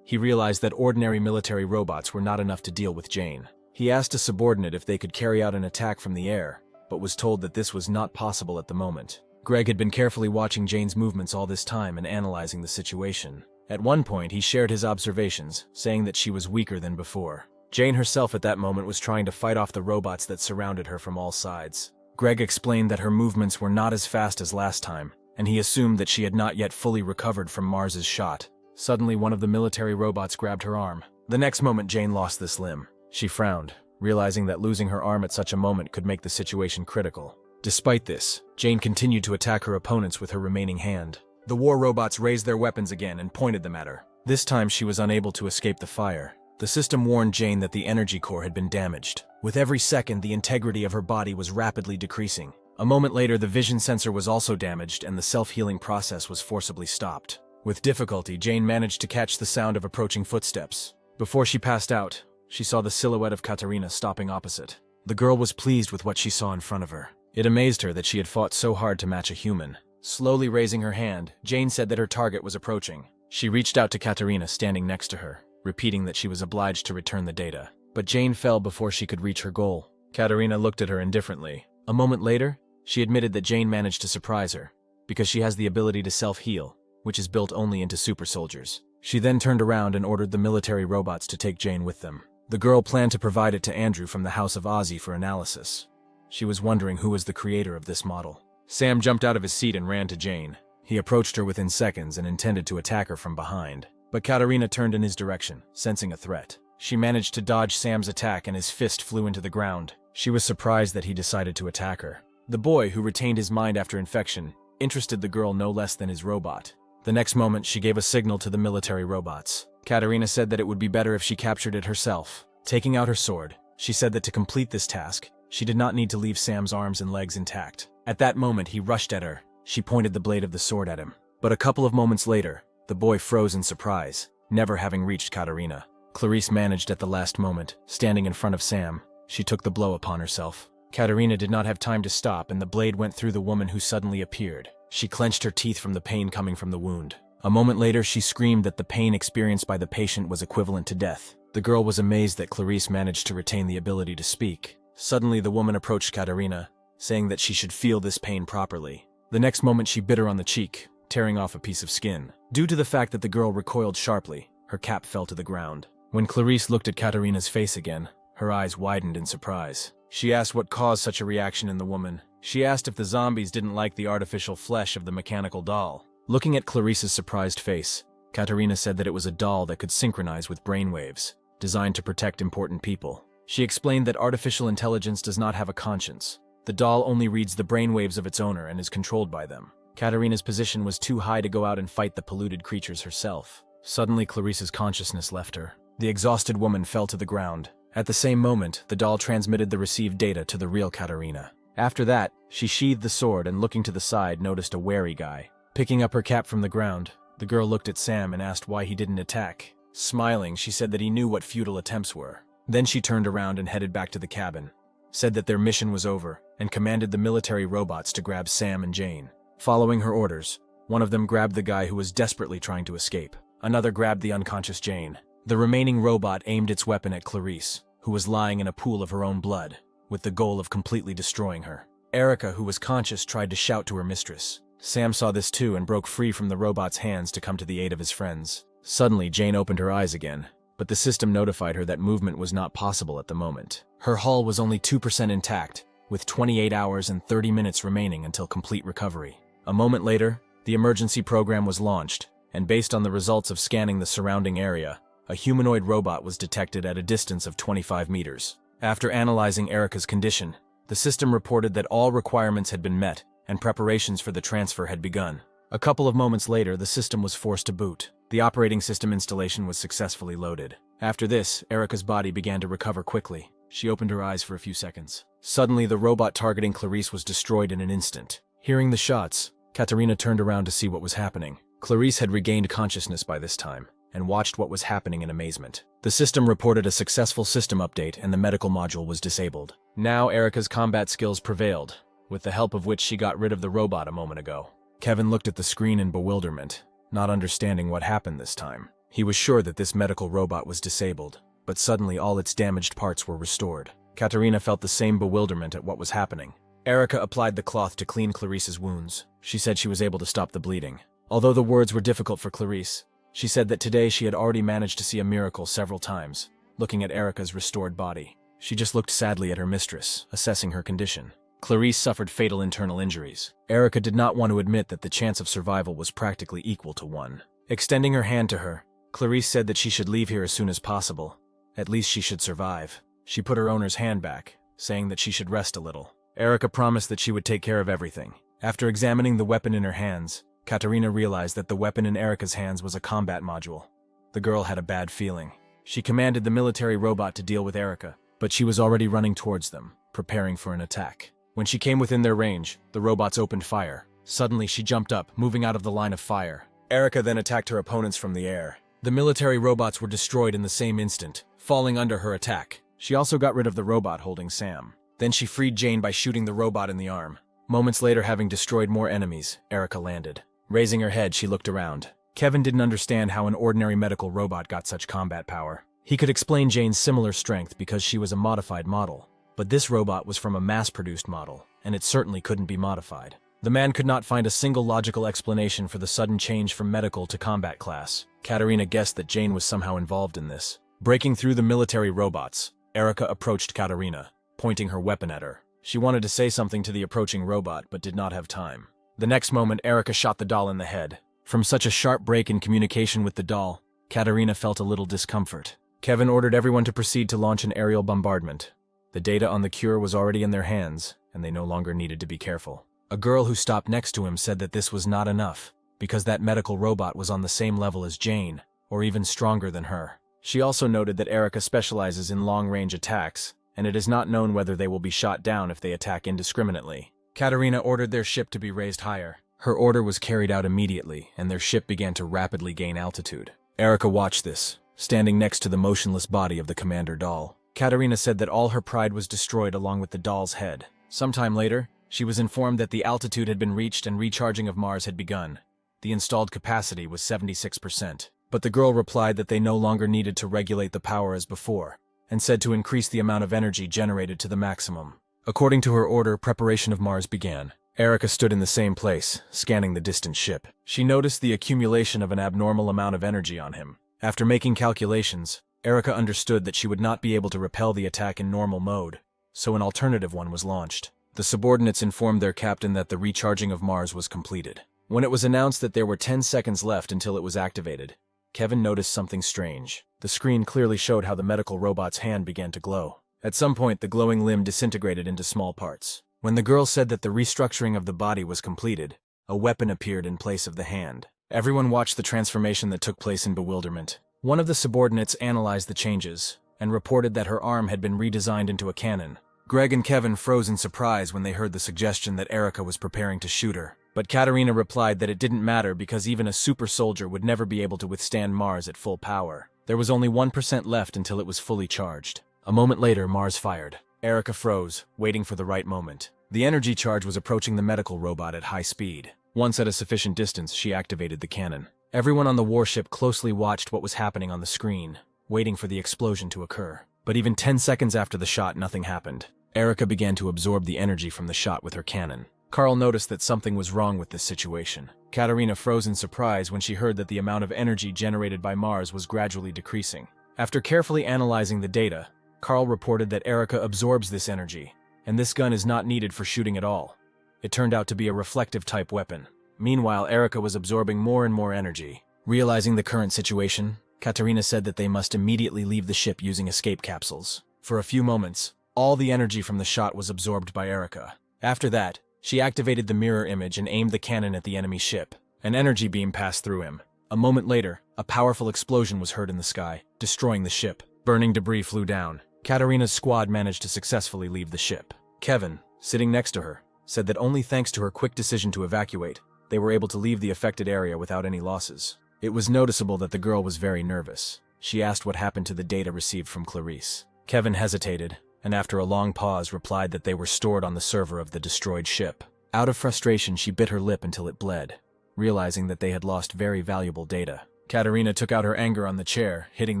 He realized that ordinary military robots were not enough to deal with Jane. He asked a subordinate if they could carry out an attack from the air, but was told that this was not possible at the moment. Greg had been carefully watching Jane's movements all this time and analyzing the situation. At one point, he shared his observations, saying that she was weaker than before. Jane herself at that moment was trying to fight off the robots that surrounded her from all sides. Greg explained that her movements were not as fast as last time, and he assumed that she had not yet fully recovered from Mars's shot. Suddenly, one of the military robots grabbed her arm. The next moment, Jane lost this limb. She frowned, realizing that losing her arm at such a moment could make the situation critical. Despite this, Jane continued to attack her opponents with her remaining hand. The war robots raised their weapons again and pointed them at her. This time, she was unable to escape the fire. The system warned Jane that the energy core had been damaged. With every second, the integrity of her body was rapidly decreasing. A moment later, the vision sensor was also damaged and the self-healing process was forcibly stopped. With difficulty, Jane managed to catch the sound of approaching footsteps. Before she passed out, she saw the silhouette of Katerina stopping opposite. The girl was pleased with what she saw in front of her. It amazed her that she had fought so hard to match a human. Slowly raising her hand, Jane said that her target was approaching. She reached out to Katerina standing next to her, repeating that she was obliged to return the data. But Jane fell before she could reach her goal. Katerina looked at her indifferently. A moment later, she admitted that Jane managed to surprise her, because she has the ability to self-heal, which is built only into super soldiers. She then turned around and ordered the military robots to take Jane with them. The girl planned to provide it to Andrew from the House of Ozzy for analysis. She was wondering who was the creator of this model. Sam jumped out of his seat and ran to Jane. He approached her within seconds and intended to attack her from behind. But Katerina turned in his direction, sensing a threat. She managed to dodge Sam's attack and his fist flew into the ground. She was surprised that he decided to attack her. The boy, who retained his mind after infection, interested the girl no less than his robot. The next moment, she gave a signal to the military robots. Katerina said that it would be better if she captured it herself. Taking out her sword, she said that to complete this task, she did not need to leave Sam's arms and legs intact. At that moment, he rushed at her. She pointed the blade of the sword at him. But a couple of moments later, the boy froze in surprise, never having reached Katerina. Clarice managed at the last moment, standing in front of Sam. She took the blow upon herself. Katerina did not have time to stop, and the blade went through the woman who suddenly appeared. She clenched her teeth from the pain coming from the wound. A moment later, she screamed that the pain experienced by the patient was equivalent to death. The girl was amazed that Clarice managed to retain the ability to speak. Suddenly, the woman approached Katerina, saying that she should feel this pain properly. The next moment, she bit her on the cheek, tearing off a piece of skin. Due to the fact that the girl recoiled sharply, her cap fell to the ground. When Clarice looked at Katerina's face again, her eyes widened in surprise. She asked what caused such a reaction in the woman. She asked if the zombies didn't like the artificial flesh of the mechanical doll. Looking at Clarice's surprised face, Katerina said that it was a doll that could synchronize with brainwaves, designed to protect important people. She explained that artificial intelligence does not have a conscience. The doll only reads the brainwaves of its owner and is controlled by them. Katerina's position was too high to go out and fight the polluted creatures herself. Suddenly, Clarice's consciousness left her. The exhausted woman fell to the ground. At the same moment, the doll transmitted the received data to the real Katerina. After that, she sheathed the sword and, looking to the side, noticed a wary guy. Picking up her cap from the ground, the girl looked at Sam and asked why he didn't attack. Smiling, she said that he knew what futile attempts were. Then she turned around and headed back to the cabin, said that their mission was over, and commanded the military robots to grab Sam and Jane. Following her orders, one of them grabbed the guy who was desperately trying to escape. Another grabbed the unconscious Jane. The remaining robot aimed its weapon at Clarice, who was lying in a pool of her own blood, with the goal of completely destroying her. Erica, who was conscious, tried to shout to her mistress. Sam saw this too and broke free from the robot's hands to come to the aid of his friends. Suddenly, Jane opened her eyes again, but the system notified her that movement was not possible at the moment. Her hull was only 2% intact, with 28 hours and 30 minutes remaining until complete recovery. A moment later, the emergency program was launched, and based on the results of scanning the surrounding area, a humanoid robot was detected at a distance of 25 meters. After analyzing Erica's condition, the system reported that all requirements had been met and preparations for the transfer had begun. A couple of moments later, the system was forced to boot. The operating system installation was successfully loaded. After this, Erica's body began to recover quickly. She opened her eyes for a few seconds. Suddenly, the robot targeting Clarice was destroyed in an instant. Hearing the shots, Katerina turned around to see what was happening. Clarice had regained consciousness by this time and watched what was happening in amazement. The system reported a successful system update and the medical module was disabled. Now Erica's combat skills prevailed, with the help of which she got rid of the robot a moment ago. Kevin looked at the screen in bewilderment, not understanding what happened this time. He was sure that this medical robot was disabled, but suddenly all its damaged parts were restored. Katerina felt the same bewilderment at what was happening. Erica applied the cloth to clean Clarice's wounds. She said she was able to stop the bleeding. Although the words were difficult for Clarice, she said that today she had already managed to see a miracle several times, looking at Erica's restored body. She just looked sadly at her mistress, assessing her condition. Clarice suffered fatal internal injuries. Erica did not want to admit that the chance of survival was practically equal to 1. Extending her hand to her, Clarice said that she should leave here as soon as possible. At least she should survive. She put her owner's hand back, saying that she should rest a little. Erica promised that she would take care of everything. After examining the weapon in her hands, Katerina realized that the weapon in Erica's hands was a combat module. The girl had a bad feeling. She commanded the military robot to deal with Erica, but she was already running towards them, preparing for an attack. When she came within their range, the robots opened fire. Suddenly, she jumped up, moving out of the line of fire. Erica then attacked her opponents from the air. The military robots were destroyed in the same instant, falling under her attack. She also got rid of the robot holding Sam. Then she freed Jane by shooting the robot in the arm. Moments later, having destroyed more enemies, Erica landed. Raising her head, she looked around. Kevin didn't understand how an ordinary medical robot got such combat power. He could explain Jane's similar strength because she was a modified model. But this robot was from a mass-produced model, and it certainly couldn't be modified. The man could not find a single logical explanation for the sudden change from medical to combat class. Katerina guessed that Jane was somehow involved in this. Breaking through the military robots, Erica approached Katerina, pointing her weapon at her. She wanted to say something to the approaching robot, but did not have time. The next moment, Erica shot the doll in the head. From such a sharp break in communication with the doll, Katerina felt a little discomfort. Kevin ordered everyone to proceed to launch an aerial bombardment. The data on the cure was already in their hands, and they no longer needed to be careful. A girl who stopped next to him said that this was not enough, because that medical robot was on the same level as Jane, or even stronger than her. She also noted that Erica specializes in long-range attacks, and it is not known whether they will be shot down if they attack indiscriminately. Katerina ordered their ship to be raised higher. Her order was carried out immediately, and their ship began to rapidly gain altitude. Erica watched this, standing next to the motionless body of the commander doll. Katerina said that all her pride was destroyed along with the doll's head. Sometime later, she was informed that the altitude had been reached and recharging of Mars had begun. The installed capacity was 76%. But the girl replied that they no longer needed to regulate the power as before, and said to increase the amount of energy generated to the maximum. According to her order, preparation of Mars began. Erica stood in the same place, scanning the distant ship. She noticed the accumulation of an abnormal amount of energy on him. After making calculations, Erica understood that she would not be able to repel the attack in normal mode, so an alternative one was launched. The subordinates informed their captain that the recharging of Mars was completed. When it was announced that there were 10 seconds left until it was activated, Kevin noticed something strange. The screen clearly showed how the medical robot's hand began to glow. At some point, the glowing limb disintegrated into small parts. When the girl said that the restructuring of the body was completed, a weapon appeared in place of the hand. Everyone watched the transformation that took place in bewilderment. One of the subordinates analyzed the changes and reported that her arm had been redesigned into a cannon. Greg and Kevin froze in surprise when they heard the suggestion that Erica was preparing to shoot her. But Katarina replied that it didn't matter because even a super soldier would never be able to withstand Mars at full power. There was only 1% left until it was fully charged. A moment later, Mars fired. Erica froze, waiting for the right moment. The energy charge was approaching the medical robot at high speed. Once at a sufficient distance, she activated the cannon. Everyone on the warship closely watched what was happening on the screen, waiting for the explosion to occur. But even 10 seconds after the shot, nothing happened. Erica began to absorb the energy from the shot with her cannon. Carl noticed that something was wrong with this situation. Katarina froze in surprise when she heard that the amount of energy generated by Mars was gradually decreasing. After carefully analyzing the data, Carl reported that Erica absorbs this energy, and this gun is not needed for shooting at all. It turned out to be a reflective-type weapon. Meanwhile, Erica was absorbing more and more energy. Realizing the current situation, Katarina said that they must immediately leave the ship using escape capsules. For a few moments, all the energy from the shot was absorbed by Erica. After that, she activated the mirror image and aimed the cannon at the enemy ship. An energy beam passed through him. A moment later, a powerful explosion was heard in the sky, destroying the ship. Burning debris flew down. Katarina's squad managed to successfully leave the ship. Kevin, sitting next to her, said that only thanks to her quick decision to evacuate, they were able to leave the affected area without any losses. It was noticeable that the girl was very nervous. She asked what happened to the data received from Clarice. Kevin hesitated, and after a long pause replied that they were stored on the server of the destroyed ship. Out of frustration, she bit her lip until it bled, realizing that they had lost very valuable data. Katarina took out her anger on the chair, hitting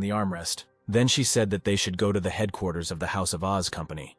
the armrest. Then she said that they should go to the headquarters of the House of Oz company.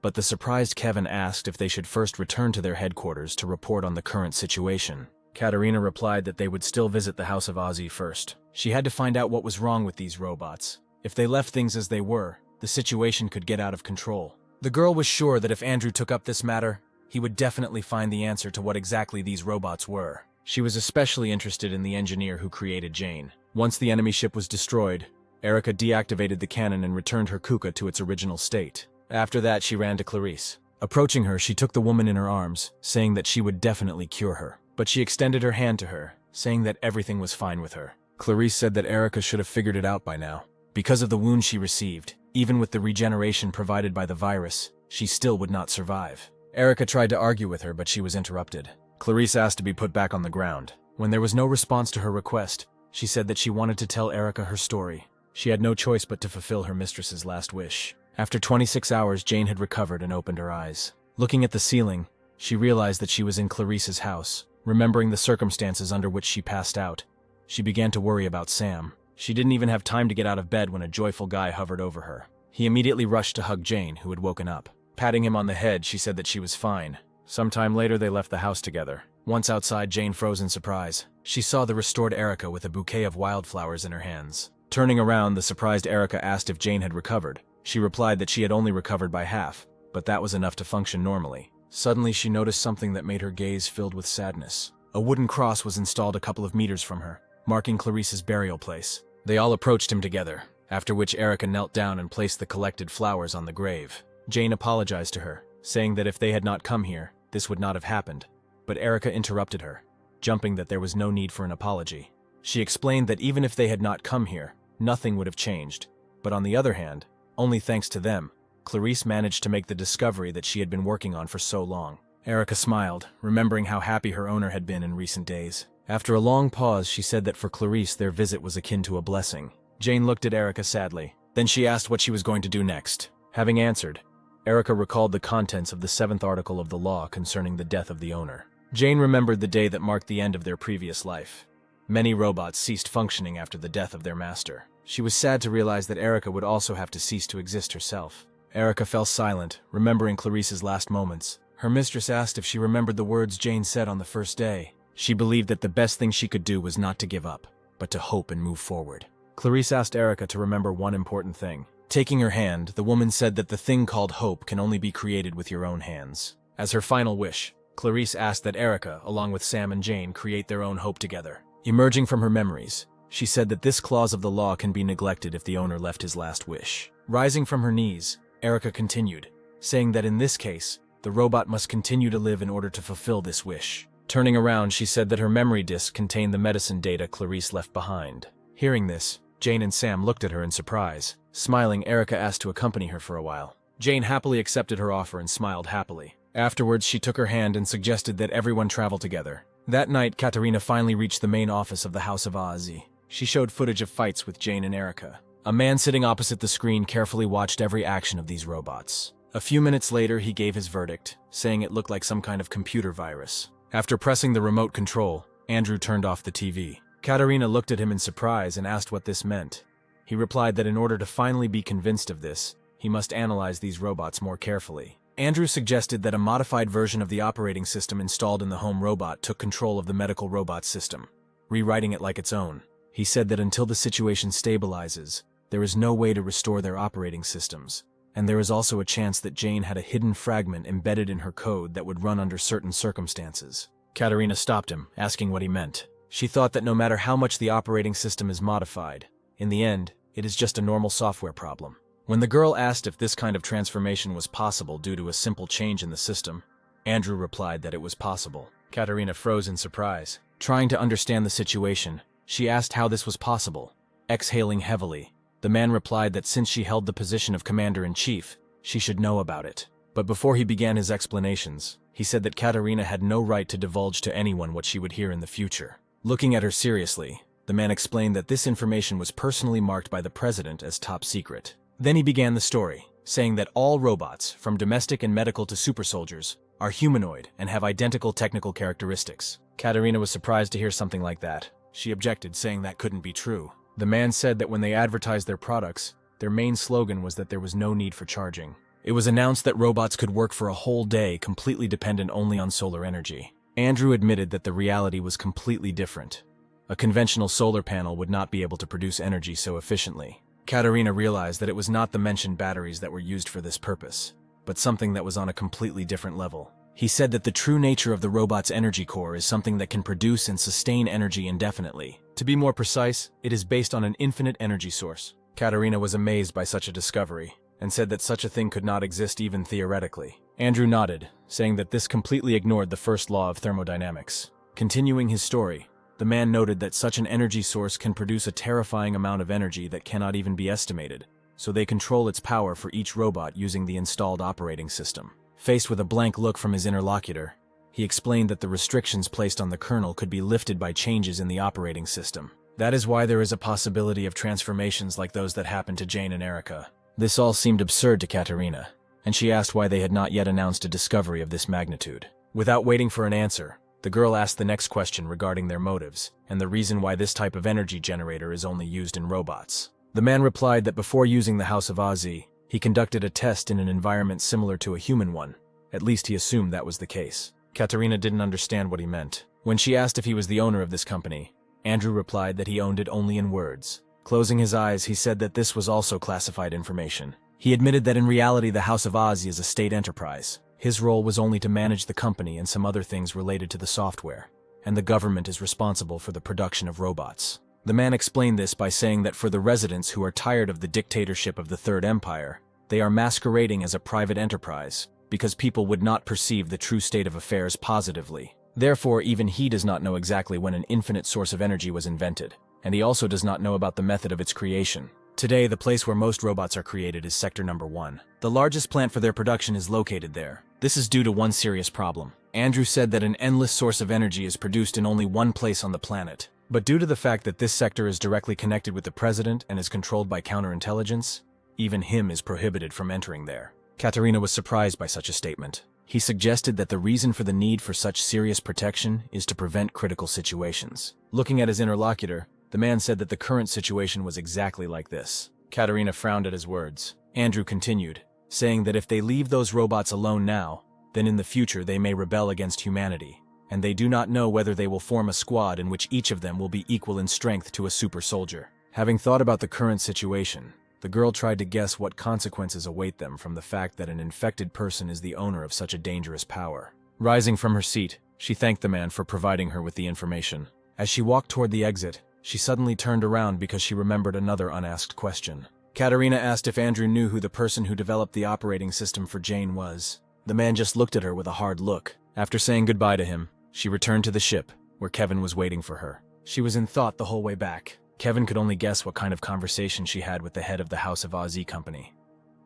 But the surprised Kevin asked if they should first return to their headquarters to report on the current situation. Katarina replied that they would still visit the House of Ozzy first. She had to find out what was wrong with these robots. If they left things as they were, the situation could get out of control. The girl was sure that if Andrew took up this matter, he would definitely find the answer to what exactly these robots were. She was especially interested in the engineer who created Jane. Once the enemy ship was destroyed, Erica deactivated the cannon and returned her Kuka to its original state. After that, she ran to Clarice. Approaching her, she took the woman in her arms, saying that she would definitely cure her. But she extended her hand to her, saying that everything was fine with her. Clarice said that Erica should have figured it out by now. Because of the wound she received, even with the regeneration provided by the virus, she still would not survive. Erica tried to argue with her, but she was interrupted. Clarice asked to be put back on the ground. When there was no response to her request, she said that she wanted to tell Erica her story. She had no choice but to fulfill her mistress's last wish. After 26 hours, Jane had recovered and opened her eyes. Looking at the ceiling, she realized that she was in Clarice's house. Remembering the circumstances under which she passed out, she began to worry about Sam. She didn't even have time to get out of bed when a joyful guy hovered over her. He immediately rushed to hug Jane, who had woken up. Patting him on the head, she said that she was fine. Sometime later, they left the house together. Once outside, Jane froze in surprise. She saw the restored Erica with a bouquet of wildflowers in her hands. Turning around, the surprised Erica asked if Jane had recovered. She replied that she had only recovered by half, but that was enough to function normally. Suddenly, she noticed something that made her gaze filled with sadness. A wooden cross was installed a couple of meters from her, marking Clarice's burial place. They all approached him together, after which Erica knelt down and placed the collected flowers on the grave. Jane apologized to her, saying that if they had not come here, this would not have happened. But Erica interrupted her, jumping that there was no need for an apology. She explained that even if they had not come here, nothing would have changed. But on the other hand, only thanks to them, Clarice managed to make the discovery that she had been working on for so long. Erica smiled, remembering how happy her owner had been in recent days. After a long pause, she said that for Clarice, their visit was akin to a blessing. Jane looked at Erica sadly. Then she asked what she was going to do next. Having answered, Erica recalled the contents of the 7th article of the law concerning the death of the owner. Jane remembered the day that marked the end of their previous life. Many robots ceased functioning after the death of their master. She was sad to realize that Erica would also have to cease to exist herself. Erica fell silent, remembering Clarice's last moments. Her mistress asked if she remembered the words Jane said on the first day. She believed that the best thing she could do was not to give up, but to hope and move forward. Clarice asked Erica to remember one important thing. Taking her hand, the woman said that the thing called hope can only be created with your own hands. As her final wish, Clarice asked that Erica, along with Sam and Jane, create their own hope together. Emerging from her memories, she said that this clause of the law can be neglected if the owner left his last wish. Rising from her knees, Erica continued, saying that in this case, the robot must continue to live in order to fulfill this wish. Turning around, she said that her memory disk contained the medicine data Clarice left behind. Hearing this, Jane and Sam looked at her in surprise. Smiling, Erica asked to accompany her for a while. Jane happily accepted her offer and smiled happily. Afterwards, she took her hand and suggested that everyone travel together. That night, Katerina finally reached the main office of the House of Aazi. She showed footage of fights with Jane and Erica. A man sitting opposite the screen carefully watched every action of these robots. A few minutes later, he gave his verdict, saying it looked like some kind of computer virus. After pressing the remote control, Andrew turned off the TV. Katerina looked at him in surprise and asked what this meant. He replied that in order to finally be convinced of this, he must analyze these robots more carefully. Andrew suggested that a modified version of the operating system installed in the home robot took control of the medical robot system, rewriting it like its own. He said that until the situation stabilizes, there is no way to restore their operating systems, and there is also a chance that Jane had a hidden fragment embedded in her code that would run under certain circumstances. Katerina stopped him, asking what he meant. She thought that no matter how much the operating system is modified, in the end, it is just a normal software problem. When the girl asked if this kind of transformation was possible due to a simple change in the system, Andrew replied that it was possible. Katerina froze in surprise. Trying to understand the situation, she asked how this was possible. Exhaling heavily, the man replied that since she held the position of commander-in-chief, she should know about it. But before he began his explanations, he said that Katerina had no right to divulge to anyone what she would hear in the future. Looking at her seriously, the man explained that this information was personally marked by the president as top secret. Then he began the story, saying that all robots, from domestic and medical to super soldiers, are humanoid and have identical technical characteristics. Katerina was surprised to hear something like that. She objected, saying that couldn't be true. The man said that when they advertised their products, their main slogan was that there was no need for charging. It was announced that robots could work for a whole day, completely dependent only on solar energy. Andrew admitted that the reality was completely different. A conventional solar panel would not be able to produce energy so efficiently. Katerina realized that it was not the mentioned batteries that were used for this purpose, but something that was on a completely different level. He said that the true nature of the robot's energy core is something that can produce and sustain energy indefinitely. To be more precise, it is based on an infinite energy source. Katerina was amazed by such a discovery, and said that such a thing could not exist even theoretically. Andrew nodded, saying that this completely ignored the first law of thermodynamics. Continuing his story, the man noted that such an energy source can produce a terrifying amount of energy that cannot even be estimated, so they control its power for each robot using the installed operating system. Faced with a blank look from his interlocutor, he explained that the restrictions placed on the kernel could be lifted by changes in the operating system. That is why there is a possibility of transformations like those that happened to Jane and Erica. This all seemed absurd to Katerina, and she asked why they had not yet announced a discovery of this magnitude. Without waiting for an answer, the girl asked the next question regarding their motives and the reason why this type of energy generator is only used in robots. The man replied that before using the House of Aazi, he conducted a test in an environment similar to a human one. At least he assumed that was the case. Katerina didn't understand what he meant. When she asked if he was the owner of this company, Andrew replied that he owned it only in words. Closing his eyes, he said that this was also classified information. He admitted that in reality the House of Aazi is a state enterprise. His role was only to manage the company and some other things related to the software, and the government is responsible for the production of robots. The man explained this by saying that for the residents who are tired of the dictatorship of the Third Empire, they are masquerading as a private enterprise, because people would not perceive the true state of affairs positively. Therefore, even he does not know exactly when an infinite source of energy was invented, and he also does not know about the method of its creation. Today, the place where most robots are created is Sector Number 1. The largest plant for their production is located there. This is due to one serious problem. Andrew said that an endless source of energy is produced in only one place on the planet. But due to the fact that this sector is directly connected with the president and is controlled by counterintelligence, even him is prohibited from entering there. Katerina was surprised by such a statement. He suggested that the reason for the need for such serious protection is to prevent critical situations. Looking at his interlocutor, the man said that the current situation was exactly like this. Katerina frowned at his words. Andrew continued, saying that if they leave those robots alone now, then in the future they may rebel against humanity, and they do not know whether they will form a squad in which each of them will be equal in strength to a super soldier. Having thought about the current situation, the girl tried to guess what consequences await them from the fact that an infected person is the owner of such a dangerous power. Rising from her seat, she thanked the man for providing her with the information. As she walked toward the exit, she suddenly turned around because she remembered another unasked question. Katerina asked if Andrew knew who the person who developed the operating system for Jane was. The man just looked at her with a hard look. After saying goodbye to him, She returned to the ship, where Kevin was waiting for her. She was in thought the whole way back. Kevin could only guess what kind of conversation she had with the head of the House of Oz company.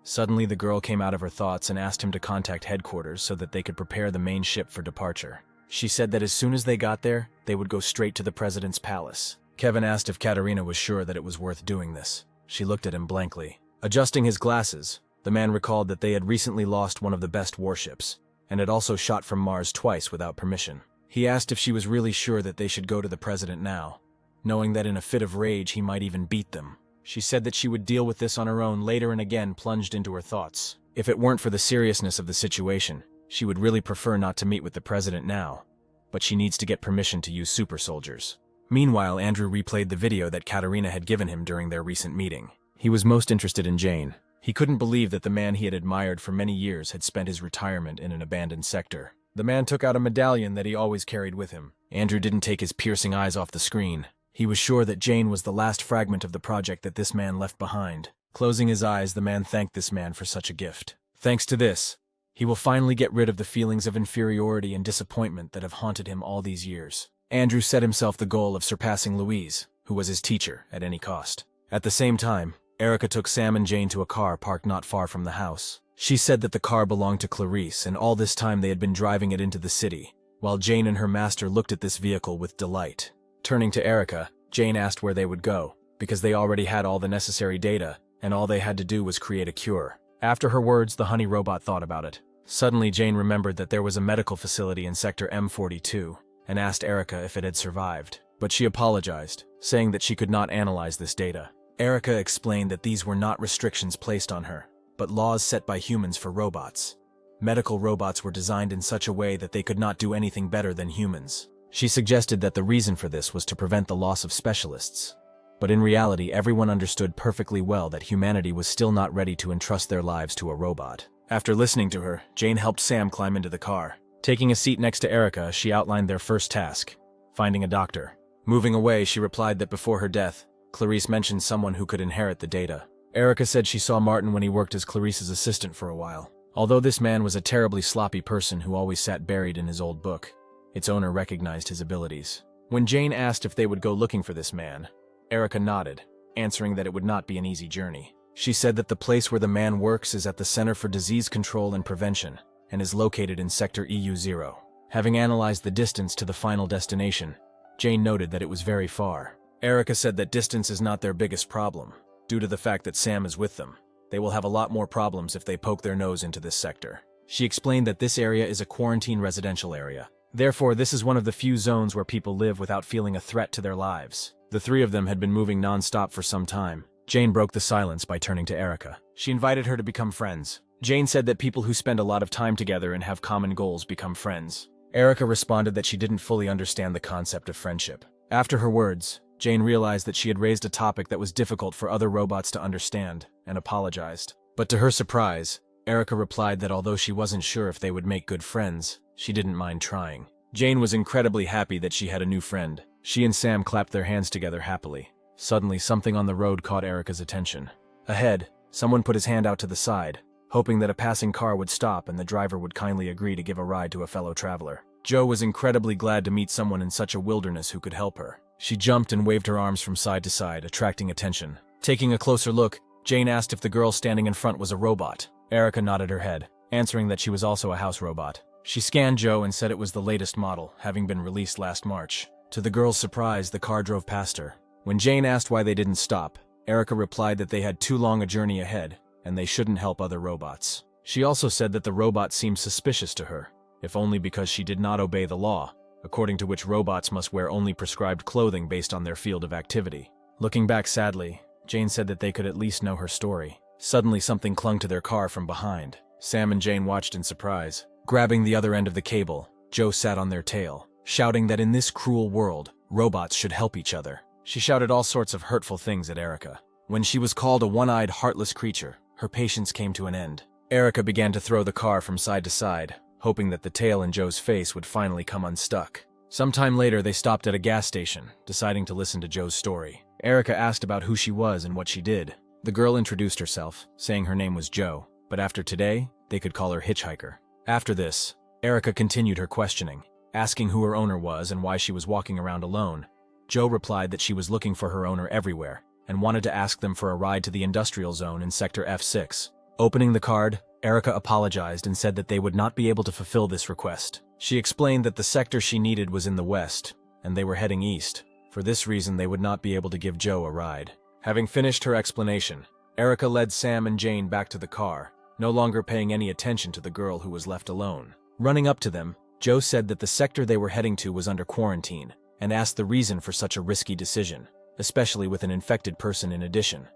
Suddenly, the girl came out of her thoughts and asked him to contact headquarters so that they could prepare the main ship for departure. She said that as soon as they got there, they would go straight to the president's palace. Kevin asked if Katerina was sure that it was worth doing this. She looked at him blankly. Adjusting his glasses, the man recalled that they had recently lost one of the best warships, and had also shot from Mars twice without permission. He asked if she was really sure that they should go to the president now, knowing that in a fit of rage he might even beat them. She said that she would deal with this on her own later, and again plunged into her thoughts. If it weren't for the seriousness of the situation, she would really prefer not to meet with the president now, but she needs to get permission to use super soldiers. Meanwhile, Andrew replayed the video that Katerina had given him during their recent meeting. He was most interested in Jane. He couldn't believe that the man he had admired for many years had spent his retirement in an abandoned sector. The man took out a medallion that he always carried with him. Andrew didn't take his piercing eyes off the screen. He was sure that Jane was the last fragment of the project that this man left behind. Closing his eyes, the man thanked this man for such a gift. Thanks to this, he will finally get rid of the feelings of inferiority and disappointment that have haunted him all these years. Andrew set himself the goal of surpassing Louise, who was his teacher, at any cost. At the same time, Erica took Sam and Jane to a car parked not far from the house. She said that the car belonged to Clarice, and all this time they had been driving it into the city, while Jane and her master looked at this vehicle with delight. Turning to Erica, Jane asked where they would go, because they already had all the necessary data, and all they had to do was create a cure. After her words, the honey robot thought about it. Suddenly, Jane remembered that there was a medical facility in Sector M42, and asked Erica if it had survived. But she apologized, saying that she could not analyze this data. Erica explained that these were not restrictions placed on her, but laws set by humans for robots. Medical robots were designed in such a way that they could not do anything better than humans. She suggested that the reason for this was to prevent the loss of specialists. But in reality, everyone understood perfectly well that humanity was still not ready to entrust their lives to a robot. After listening to her, Jane helped Sam climb into the car. Taking a seat next to Erica, she outlined their first task, finding a doctor. Moving away, she replied that before her death, Clarice mentioned someone who could inherit the data. Erica said she saw Martin when he worked as Clarice's assistant for a while. Although this man was a terribly sloppy person who always sat buried in his old book, its owner recognized his abilities. When Jane asked if they would go looking for this man, Erica nodded, answering that it would not be an easy journey. She said that the place where the man works is at the Center for Disease Control and Prevention, and is located in Sector EU0. Having analyzed the distance to the final destination, Jane noted that it was very far. Erica said that distance is not their biggest problem. Due to the fact that Sam is with them, they will have a lot more problems if they poke their nose into this sector. She explained that this area is a quarantine residential area. Therefore, this is one of the few zones where people live without feeling a threat to their lives. The three of them had been moving non-stop for some time. Jane broke the silence by turning to Erica. She invited her to become friends. Jane said that people who spend a lot of time together and have common goals become friends. Erica responded that she didn't fully understand the concept of friendship. After her words, Jane realized that she had raised a topic that was difficult for other robots to understand, and apologized. But to her surprise, Erica replied that although she wasn't sure if they would make good friends, she didn't mind trying. Jane was incredibly happy that she had a new friend. She and Sam clapped their hands together happily. Suddenly, something on the road caught Erica's attention. Ahead, someone put his hand out to the side, hoping that a passing car would stop and the driver would kindly agree to give a ride to a fellow traveler. Jo was incredibly glad to meet someone in such a wilderness who could help her. She jumped and waved her arms from side to side, attracting attention. Taking a closer look, Jane asked if the girl standing in front was a robot. Erica nodded her head, answering that she was also a house robot. She scanned Jo and said it was the latest model, having been released last March. To the girl's surprise, the car drove past her. When Jane asked why they didn't stop, Erica replied that they had too long a journey ahead, and they shouldn't help other robots. She also said that the robot seemed suspicious to her, if only because she did not obey the law, according to which robots must wear only prescribed clothing based on their field of activity. Looking back sadly, Jane said that they could at least know her story. Suddenly, something clung to their car from behind. Sam and Jane watched in surprise. Grabbing the other end of the cable, Jo sat on their tail, shouting that in this cruel world, robots should help each other. She shouted all sorts of hurtful things at Erica. When she was called a one-eyed, heartless creature, her patience came to an end. Erica began to throw the car from side to side, hoping that the tail in Jo's face would finally come unstuck. Sometime later, they stopped at a gas station, deciding to listen to Jo's story. Erica asked about who she was and what she did. The girl introduced herself, saying her name was Jo, but after today, they could call her Hitchhiker. After this, Erica continued her questioning. asking who her owner was and why she was walking around alone. Joe replied that she was looking for her owner everywhere and wanted to ask them for a ride to the industrial zone in Sector F6. Opening the card, Erica apologized and said that they would not be able to fulfill this request. She explained that the sector she needed was in the west, and they were heading east. For this reason, they would not be able to give Joe a ride. Having finished her explanation, Erica led Sam and Jane back to the car, no longer paying any attention to the girl who was left alone. Running up to them, Joe said that the sector they were heading to was under quarantine, and asked the reason for such a risky decision, especially with an infected person in addition.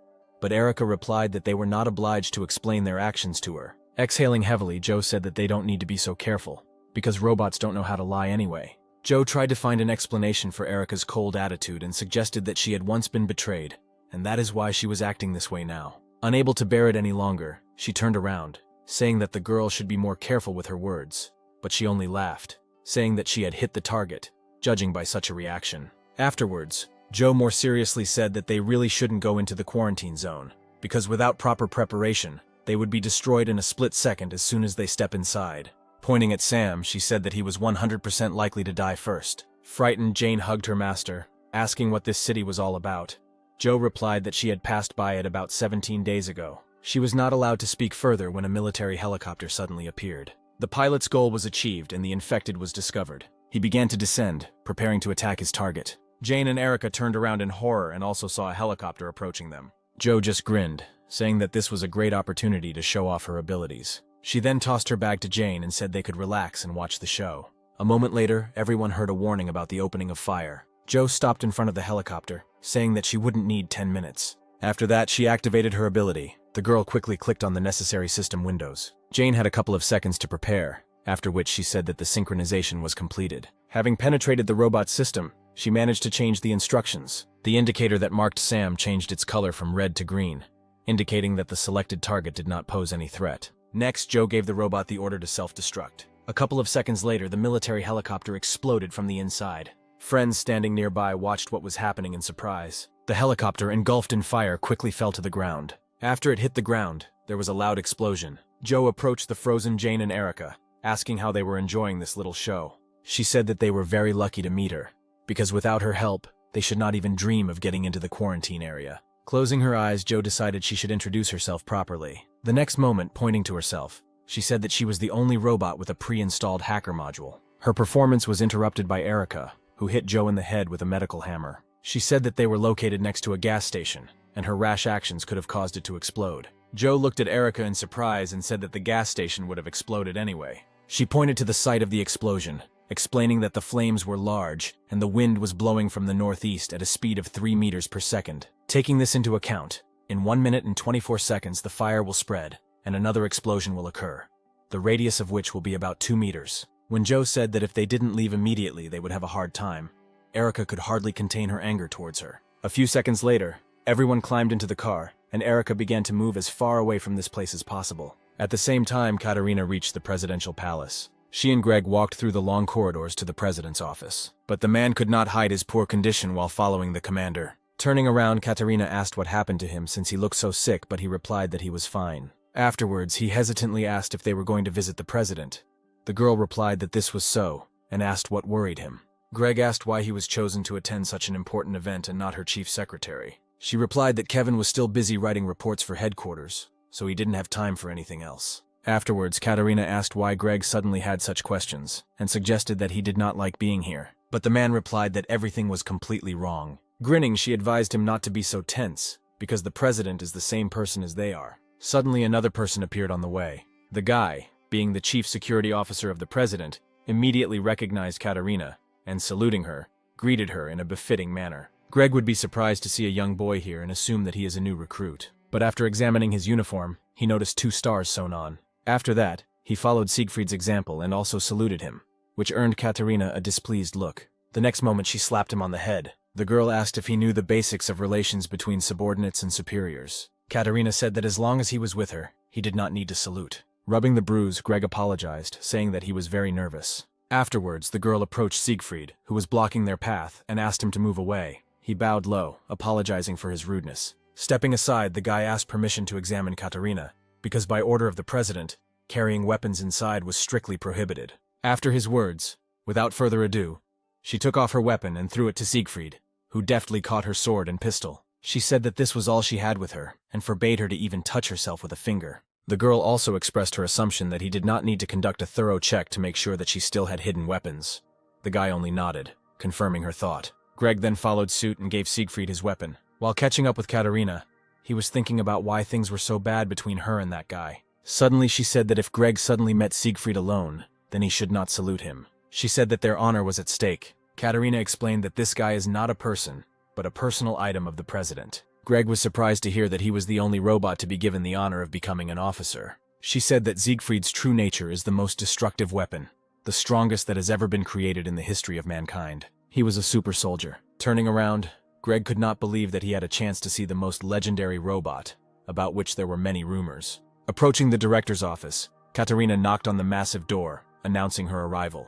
But Erica replied that they were not obliged to explain their actions to her. Exhaling heavily, Joe said that they don't need to be so careful, because robots don't know how to lie anyway. Joe tried to find an explanation for Erica's cold attitude and suggested that she had once been betrayed, and that is why she was acting this way now. Unable to bear it any longer, she turned around, saying that the girl should be more careful with her words, but she only laughed, saying that she had hit the target, judging by such a reaction. Afterwards, Joe more seriously said that they really shouldn't go into the quarantine zone, because without proper preparation, they would be destroyed in a split second as soon as they step inside. Pointing at Sam, she said that he was 100% likely to die first. Frightened, Jane hugged her master, asking what this city was all about. Joe replied that she had passed by it about 17 days ago. She was not allowed to speak further when a military helicopter suddenly appeared. The pilot's goal was achieved and the infected was discovered. He began to descend, preparing to attack his target. Jane and Erica turned around in horror and also saw a helicopter approaching them. Joe just grinned, saying that this was a great opportunity to show off her abilities. She then tossed her bag to Jane and said they could relax and watch the show. A moment later, everyone heard a warning about the opening of fire. Joe stopped in front of the helicopter, saying that she wouldn't need 10 minutes. After that, she activated her ability. The girl quickly clicked on the necessary system windows. Jane had a couple of seconds to prepare, after which she said that the synchronization was completed. Having penetrated the robot's system, she managed to change the instructions. The indicator that marked Sam changed its color from red to green, indicating that the selected target did not pose any threat. Next, Joe gave the robot the order to self-destruct. A couple of seconds later, the military helicopter exploded from the inside. Friends standing nearby watched what was happening in surprise. The helicopter, engulfed in fire, quickly fell to the ground. After it hit the ground, there was a loud explosion. Joe approached the frozen Jane and Erica, asking how they were enjoying this little show. She said that they were very lucky to meet her, because without her help, they should not even dream of getting into the quarantine area. Closing her eyes, Joe decided she should introduce herself properly. The next moment, pointing to herself, she said that she was the only robot with a pre-installed hacker module. Her performance was interrupted by Erica, who hit Joe in the head with a medical hammer. She said that they were located next to a gas station, and her rash actions could have caused it to explode. Joe looked at Erica in surprise and said that the gas station would have exploded anyway. She pointed to the site of the explosion, explaining that the flames were large and the wind was blowing from the northeast at a speed of 3 meters per second. Taking this into account, in 1 minute and 24 seconds the fire will spread and another explosion will occur, the radius of which will be about 2 meters. When Joe said that if they didn't leave immediately they would have a hard time, Erica could hardly contain her anger towards her. A few seconds later, everyone climbed into the car and Erica began to move as far away from this place as possible. At the same time, Katerina reached the presidential palace. She and Greg walked through the long corridors to the president's office. But the man could not hide his poor condition while following the commander. Turning around, Katerina asked what happened to him since he looked so sick, but he replied that he was fine. Afterwards, he hesitantly asked if they were going to visit the president. The girl replied that this was so, and asked what worried him. Greg asked why he was chosen to attend such an important event and not her chief secretary. She replied that Kevin was still busy writing reports for headquarters, so he didn't have time for anything else. Afterwards, Katerina asked why Greg suddenly had such questions, and suggested that he did not like being here. But the man replied that everything was completely wrong. Grinning, she advised him not to be so tense, because the president is the same person as they are. Suddenly another person appeared on the way. The guy, being the chief security officer of the president, immediately recognized Katerina, and saluting her, greeted her in a befitting manner. Greg would be surprised to see a young boy here and assume that he is a new recruit. But after examining his uniform, he noticed 2 stars sewn on. After that, he followed Siegfried's example and also saluted him, which earned Katerina a displeased look. The next moment she slapped him on the head. The girl asked if he knew the basics of relations between subordinates and superiors. Katerina said that as long as he was with her, he did not need to salute. Rubbing the bruise, Greg apologized, saying that he was very nervous. Afterwards, the girl approached Siegfried, who was blocking their path, and asked him to move away. He bowed low, apologizing for his rudeness. Stepping aside, the guy asked permission to examine Katerina, because by order of the president, carrying weapons inside was strictly prohibited. After his words, Without further ado, she took off her weapon and threw it to Siegfried, who deftly caught her sword and pistol. She said that this was all she had with her, and forbade her to even touch herself with a finger. The girl also expressed her assumption that he did not need to conduct a thorough check to make sure that she still had hidden weapons. The guy only nodded, confirming her thought. Greg then followed suit and gave Siegfried his weapon. While catching up with Katarina, he was thinking about why things were so bad between her and that guy. Suddenly she said that if Greg suddenly met Siegfried alone, then he should not salute him. She said that their honor was at stake. Katarina explained that this guy is not a person, but a personal item of the president. Greg was surprised to hear that he was the only robot to be given the honor of becoming an officer. She said that Siegfried's true nature is the most destructive weapon, the strongest that has ever been created in the history of mankind. He was a super soldier. Turning around, Greg could not believe that he had a chance to see the most legendary robot, about which there were many rumors. Approaching the director's office, Katarina knocked on the massive door, announcing her arrival.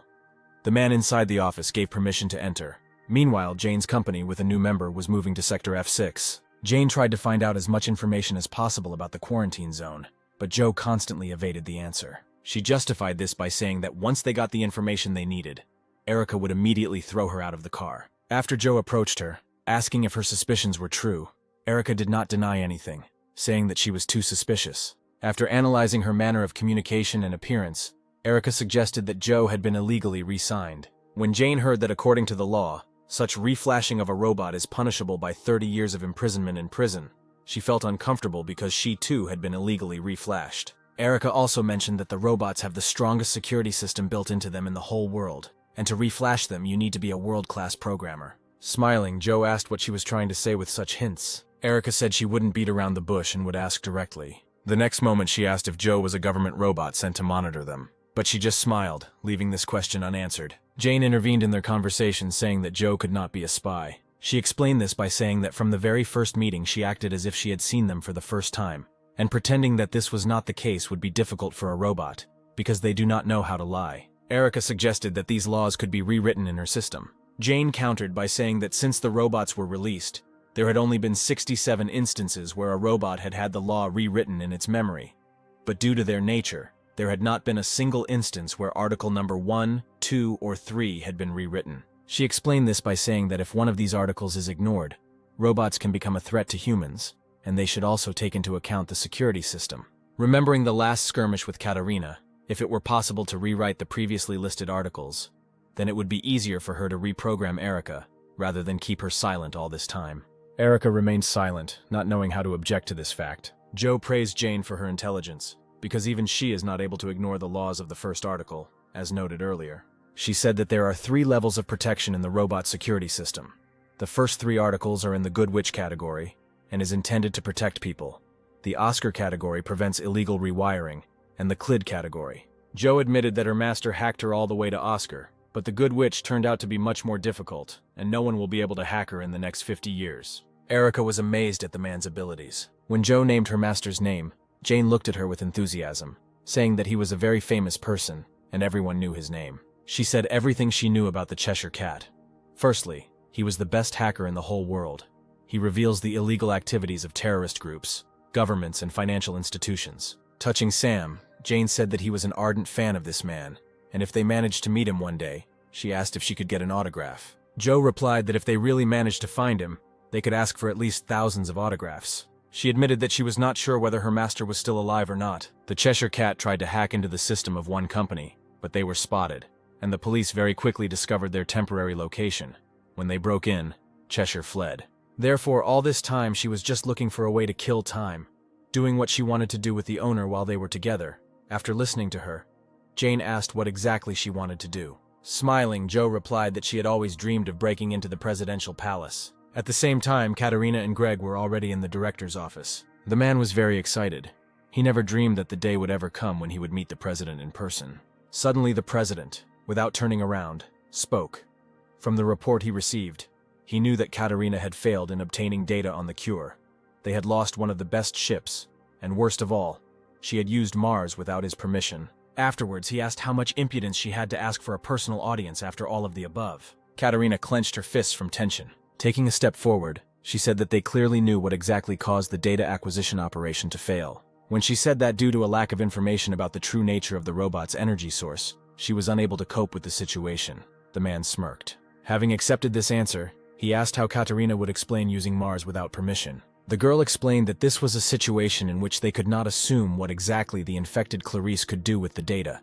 The man inside the office gave permission to enter. Meanwhile, Jane's company with a new member was moving to Sector F6. Jane tried to find out as much information as possible about the quarantine zone, but Joe constantly evaded the answer. She justified this by saying that once they got the information they needed, Erica would immediately throw her out of the car. After Joe approached her, asking if her suspicions were true, Erica did not deny anything, saying that she was too suspicious. After analyzing her manner of communication and appearance, Erica suggested that Joe had been illegally re-signed. When Jane heard that according to the law, such reflashing of a robot is punishable by 30 years of imprisonment in prison, she felt uncomfortable because she too had been illegally reflashed. Erica also mentioned that the robots have the strongest security system built into them in the whole world, and to reflash them you need to be a world-class programmer. Smiling, Joe asked what she was trying to say with such hints. Erica said she wouldn't beat around the bush and would ask directly. The next moment she asked if Joe was a government robot sent to monitor them, but she just smiled, leaving this question unanswered. Jane intervened in their conversation, saying that Joe could not be a spy. She explained this by saying that from the very first meeting she acted as if she had seen them for the first time, and pretending that this was not the case would be difficult for a robot, because they do not know how to lie. Erica suggested that these laws could be rewritten in her system. Jane countered by saying that since the robots were released, there had only been 67 instances where a robot had had the law rewritten in its memory. But due to their nature, there had not been a single instance where Article number 1, 2, or 3 had been rewritten. She explained this by saying that if one of these articles is ignored, robots can become a threat to humans, and they should also take into account the security system. Remembering the last skirmish with Katarina, if it were possible to rewrite the previously listed articles, then it would be easier for her to reprogram Erica, rather than keep her silent all this time. Erica remained silent, not knowing how to object to this fact. Joe praised Jane for her intelligence, because even she is not able to ignore the laws of the first article, as noted earlier. She said that there are 3 levels of protection in the robot security system. The first 3 articles are in the Good Witch category, and is intended to protect people. The Oscar category prevents illegal rewiring, and the Clid category. Joe admitted that her master hacked her all the way to Oscar, but the Good Witch turned out to be much more difficult, and no one will be able to hack her in the next 50 years. Erica was amazed at the man's abilities. When Joe named her master's name, Jane looked at her with enthusiasm, saying that he was a very famous person, and everyone knew his name. She said everything she knew about the Cheshire Cat. Firstly, he was the best hacker in the whole world. He reveals the illegal activities of terrorist groups, governments, and financial institutions. Touching Sam, Jane said that he was an ardent fan of this man, and if they managed to meet him one day, she asked if she could get an autograph. Joe replied that if they really managed to find him, they could ask for at least thousands of autographs. She admitted that she was not sure whether her master was still alive or not. The Cheshire Cat tried to hack into the system of one company, but they were spotted, and the police very quickly discovered their temporary location. When they broke in, Cheshire fled. Therefore, all this time she was just looking for a way to kill time, doing what she wanted to do with the owner while they were together. After listening to her, Jane asked what exactly she wanted to do. Smiling, Joe replied that she had always dreamed of breaking into the presidential palace. At the same time, Katarina and Greg were already in the director's office. The man was very excited. He never dreamed that the day would ever come when he would meet the president in person. Suddenly the president, without turning around, spoke. From the report he received, he knew that Katarina had failed in obtaining data on the cure. They had lost one of the best ships, and worst of all, she had used Mars without his permission. Afterwards, he asked how much impudence she had to ask for a personal audience after all of the above. Katarina clenched her fists from tension. Taking a step forward, she said that they clearly knew what exactly caused the data acquisition operation to fail. When she said that due to a lack of information about the true nature of the robot's energy source, she was unable to cope with the situation. The man smirked. Having accepted this answer, he asked how Katerina would explain using Mars without permission. The girl explained that this was a situation in which they could not assume what exactly the infected Clarice could do with the data,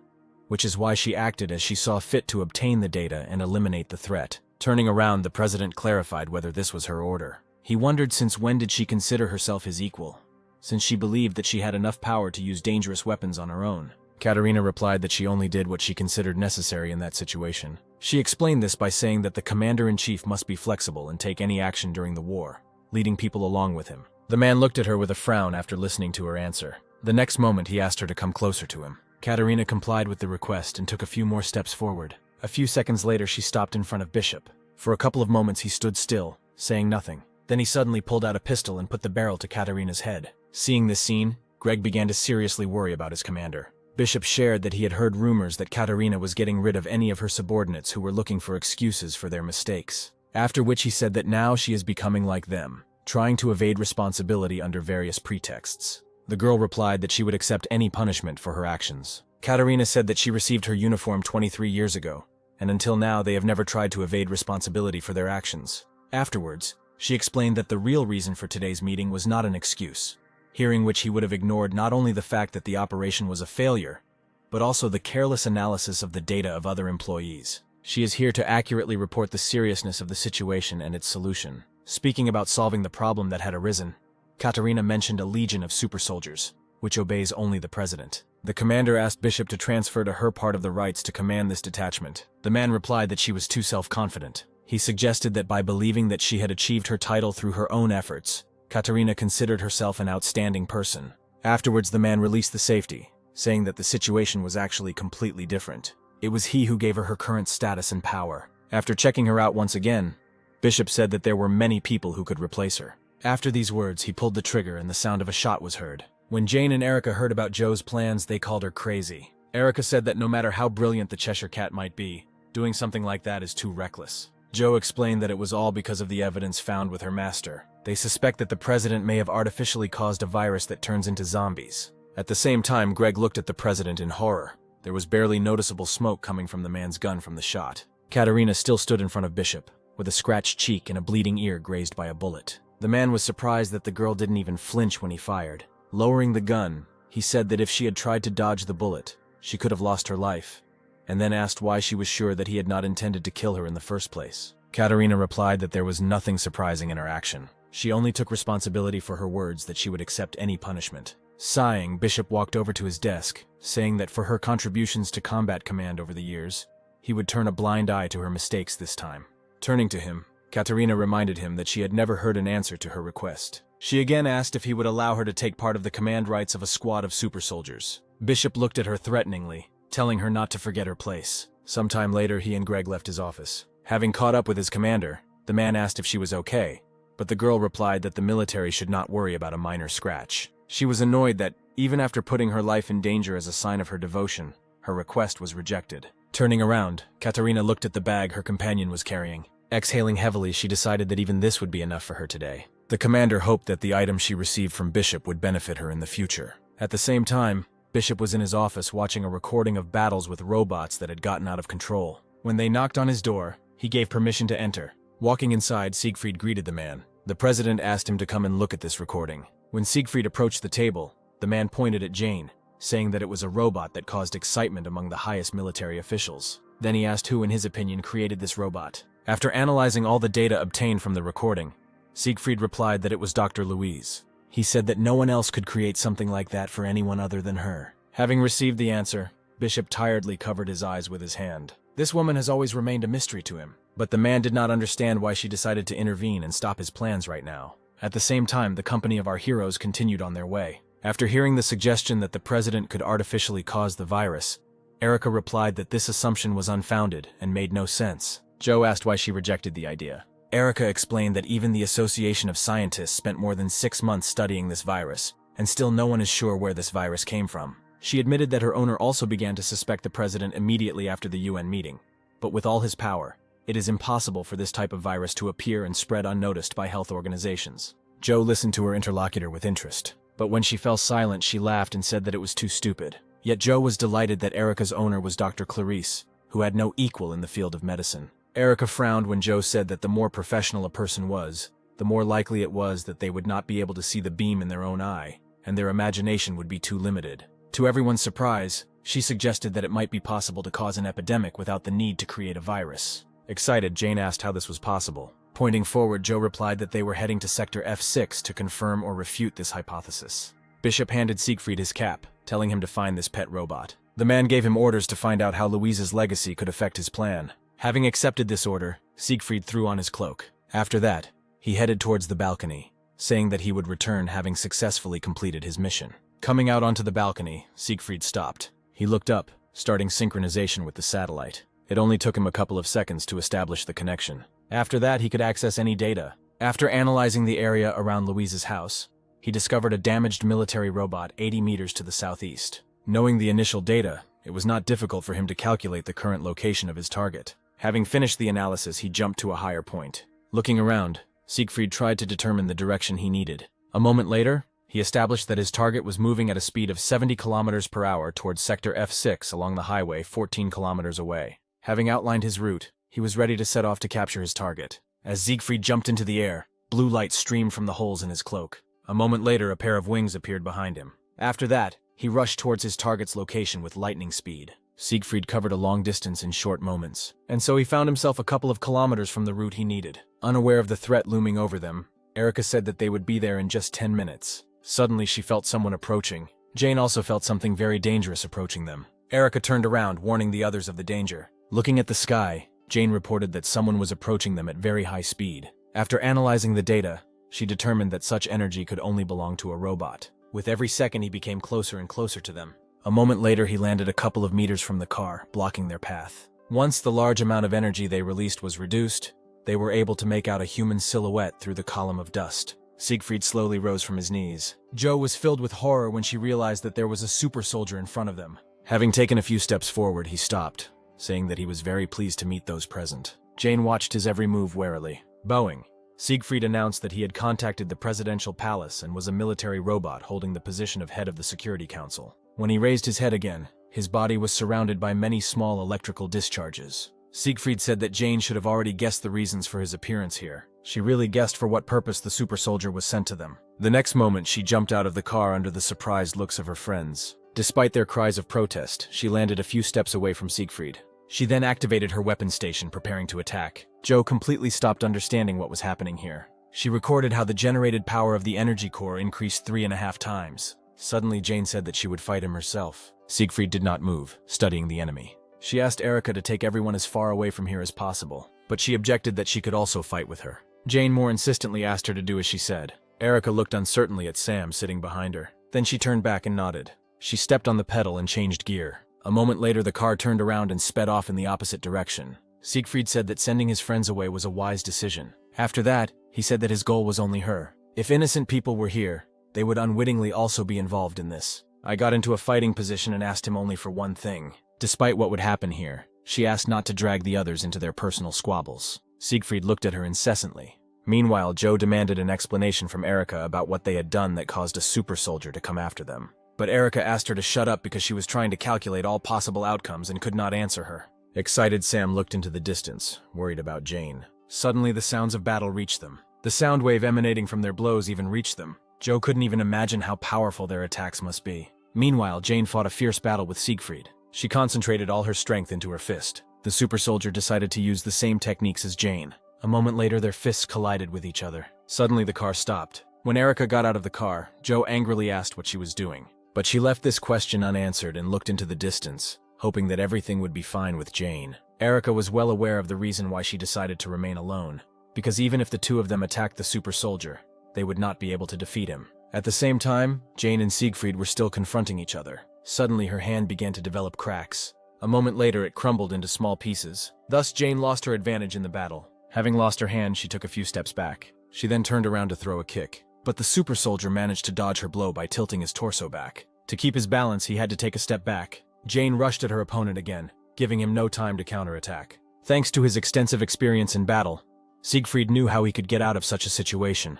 which is why she acted as she saw fit to obtain the data and eliminate the threat. Turning around, the president clarified whether this was her order. He wondered since when did she consider herself his equal, since she believed that she had enough power to use dangerous weapons on her own. Katerina replied that she only did what she considered necessary in that situation. She explained this by saying that the commander-in-chief must be flexible and take any action during the war, leading people along with him. The man looked at her with a frown after listening to her answer. The next moment he asked her to come closer to him. Katerina complied with the request and took a few more steps forward. A few seconds later she stopped in front of Bishop. For a couple of moments he stood still, saying nothing. Then he suddenly pulled out a pistol and put the barrel to Katerina's head. Seeing this scene, Greg began to seriously worry about his commander. Bishop shared that he had heard rumors that Katerina was getting rid of any of her subordinates who were looking for excuses for their mistakes. After which he said that now she is becoming like them, trying to evade responsibility under various pretexts. The girl replied that she would accept any punishment for her actions. Katerina said that she received her uniform 23 years ago, and until now they have never tried to evade responsibility for their actions. Afterwards, she explained that the real reason for today's meeting was not an excuse, hearing which he would have ignored not only the fact that the operation was a failure, but also the careless analysis of the data of other employees. She is here to accurately report the seriousness of the situation and its solution. Speaking about solving the problem that had arisen, Katerina mentioned a legion of super soldiers, which obeys only the president. The commander asked Bishop to transfer to her part of the rights to command this detachment. The man replied that she was too self-confident. He suggested that by believing that she had achieved her title through her own efforts, Katerina considered herself an outstanding person. Afterwards, the man released the safety, saying that the situation was actually completely different. It was he who gave her her current status and power. After checking her out once again, Bishop said that there were many people who could replace her. After these words, he pulled the trigger and the sound of a shot was heard. When Jane and Erica heard about Joe's plans, they called her crazy. Erica said that no matter how brilliant the Cheshire Cat might be, doing something like that is too reckless. Joe explained that it was all because of the evidence found with her master. They suspect that the president may have artificially caused a virus that turns into zombies. At the same time, Greg looked at the president in horror. There was barely noticeable smoke coming from the man's gun from the shot. Katerina still stood in front of Bishop, with a scratched cheek and a bleeding ear grazed by a bullet. The man was surprised that the girl didn't even flinch when he fired. Lowering the gun, he said that if she had tried to dodge the bullet, she could have lost her life, and then asked why she was sure that he had not intended to kill her in the first place. Katerina replied that there was nothing surprising in her action. She only took responsibility for her words that she would accept any punishment. Sighing, Bishop walked over to his desk, saying that for her contributions to combat command over the years, he would turn a blind eye to her mistakes this time. Turning to him, Katerina reminded him that she had never heard an answer to her request. She again asked if he would allow her to take part of the command rights of a squad of super soldiers. Bishop looked at her threateningly, telling her not to forget her place. Sometime later, he and Greg left his office. Having caught up with his commander, the man asked if she was okay, but the girl replied that the military should not worry about a minor scratch. She was annoyed that, even after putting her life in danger as a sign of her devotion, her request was rejected. Turning around, Katerina looked at the bag her companion was carrying. Exhaling heavily, she decided that even this would be enough for her today. The commander hoped that the item she received from Bishop would benefit her in the future. At the same time, Bishop was in his office watching a recording of battles with robots that had gotten out of control. When they knocked on his door, he gave permission to enter. Walking inside, Siegfried greeted the man. The president asked him to come and look at this recording. When Siegfried approached the table, the man pointed at Jane, saying that it was a robot that caused excitement among the highest military officials. Then he asked who, in his opinion, created this robot. After analyzing all the data obtained from the recording, Siegfried replied that it was Dr. Louise. He said that no one else could create something like that for anyone other than her. Having received the answer, Bishop tiredly covered his eyes with his hand. This woman has always remained a mystery to him, but the man did not understand why she decided to intervene and stop his plans right now. At the same time, the company of our heroes continued on their way. After hearing the suggestion that the president could artificially cause the virus, Erica replied that this assumption was unfounded and made no sense. Joe asked why she rejected the idea. Erica explained that even the Association of Scientists spent more than 6 months studying this virus, and still no one is sure where this virus came from. She admitted that her owner also began to suspect the president immediately after the UN meeting, but with all his power, it is impossible for this type of virus to appear and spread unnoticed by health organizations. Joe listened to her interlocutor with interest, but when she fell silent, she laughed and said that it was too stupid. Yet Joe was delighted that Erica's owner was Dr. Clarice, who had no equal in the field of medicine. Erica frowned when Joe said that the more professional a person was, the more likely it was that they would not be able to see the beam in their own eye, and their imagination would be too limited. To everyone's surprise, she suggested that it might be possible to cause an epidemic without the need to create a virus. Excited, Jane asked how this was possible. Pointing forward, Joe replied that they were heading to Sector F6 to confirm or refute this hypothesis. Bishop handed Siegfried his cap, telling him to find this pet robot. The man gave him orders to find out how Louise's legacy could affect his plan. Having accepted this order, Siegfried threw on his cloak. After that, he headed towards the balcony, saying that he would return having successfully completed his mission. Coming out onto the balcony, Siegfried stopped. He looked up, starting synchronization with the satellite. It only took him a couple of seconds to establish the connection. After that, he could access any data. After analyzing the area around Louise's house, he discovered a damaged military robot 80 meters to the southeast. Knowing the initial data, it was not difficult for him to calculate the current location of his target. Having finished the analysis, he jumped to a higher point. Looking around, Siegfried tried to determine the direction he needed. A moment later, he established that his target was moving at a speed of 70 kilometers per hour towards Sector F6 along the highway 14 kilometers away. Having outlined his route, he was ready to set off to capture his target. As Siegfried jumped into the air, blue light streamed from the holes in his cloak. A moment later, a pair of wings appeared behind him. After that, he rushed towards his target's location with lightning speed. Siegfried covered a long distance in short moments, and so he found himself a couple of kilometers from the route he needed. Unaware of the threat looming over them, Erica said that they would be there in just 10 minutes. Suddenly, she felt someone approaching. Jane also felt something very dangerous approaching them. Erica turned around, warning the others of the danger. Looking at the sky, Jane reported that someone was approaching them at very high speed. After analyzing the data, she determined that such energy could only belong to a robot. With every second, he became closer and closer to them. A moment later, he landed a couple of meters from the car, blocking their path. Once the large amount of energy they released was reduced, they were able to make out a human silhouette through the column of dust. Siegfried slowly rose from his knees. Joe was filled with horror when she realized that there was a super soldier in front of them. Having taken a few steps forward, he stopped, saying that he was very pleased to meet those present. Jane watched his every move warily. Bowing, Siegfried announced that he had contacted the presidential palace and was a military robot holding the position of head of the Security Council. When he raised his head again, his body was surrounded by many small electrical discharges. Siegfried said that Jane should have already guessed the reasons for his appearance here. She really guessed for what purpose the super soldier was sent to them. The next moment, she jumped out of the car under the surprised looks of her friends. Despite their cries of protest, she landed a few steps away from Siegfried. She then activated her weapon station, preparing to attack. Joe completely stopped understanding what was happening here. She recorded how the generated power of the energy core increased 3.5 times. Suddenly, Jane said that she would fight him herself. Siegfried did not move, studying the enemy. She asked Erica to take everyone as far away from here as possible, but she objected that she could also fight with her. Jane more insistently asked her to do as she said. Erica looked uncertainly at Sam sitting behind her. Then she turned back and nodded. She stepped on the pedal and changed gear. A moment later, the car turned around and sped off in the opposite direction. Siegfried said that sending his friends away was a wise decision. After that, he said that his goal was only her. If innocent people were here, they would unwittingly also be involved in this. I got into a fighting position and asked him only for one thing. Despite what would happen here, she asked not to drag the others into their personal squabbles. Siegfried looked at her incessantly. Meanwhile, Joe demanded an explanation from Erica about what they had done that caused a super soldier to come after them. But Erica asked her to shut up because she was trying to calculate all possible outcomes and could not answer her. Excited, Sam looked into the distance, worried about Jane. Suddenly, the sounds of battle reached them. The sound wave emanating from their blows even reached them. Joe couldn't even imagine how powerful their attacks must be. Meanwhile, Jane fought a fierce battle with Siegfried. She concentrated all her strength into her fist. The super soldier decided to use the same techniques as Jane. A moment later, their fists collided with each other. Suddenly, the car stopped. When Erica got out of the car, Joe angrily asked what she was doing. But she left this question unanswered and looked into the distance, hoping that everything would be fine with Jane. Erica was well aware of the reason why she decided to remain alone, because even if the two of them attacked the super soldier, they would not be able to defeat him. At the same time, Jane and Siegfried were still confronting each other. Suddenly, her hand began to develop cracks. A moment later, it crumbled into small pieces. Thus, Jane lost her advantage in the battle. Having lost her hand, she took a few steps back. She then turned around to throw a kick. But the super soldier managed to dodge her blow by tilting his torso back. To keep his balance, he had to take a step back. Jane rushed at her opponent again, giving him no time to counterattack. Thanks to his extensive experience in battle, Siegfried knew how he could get out of such a situation.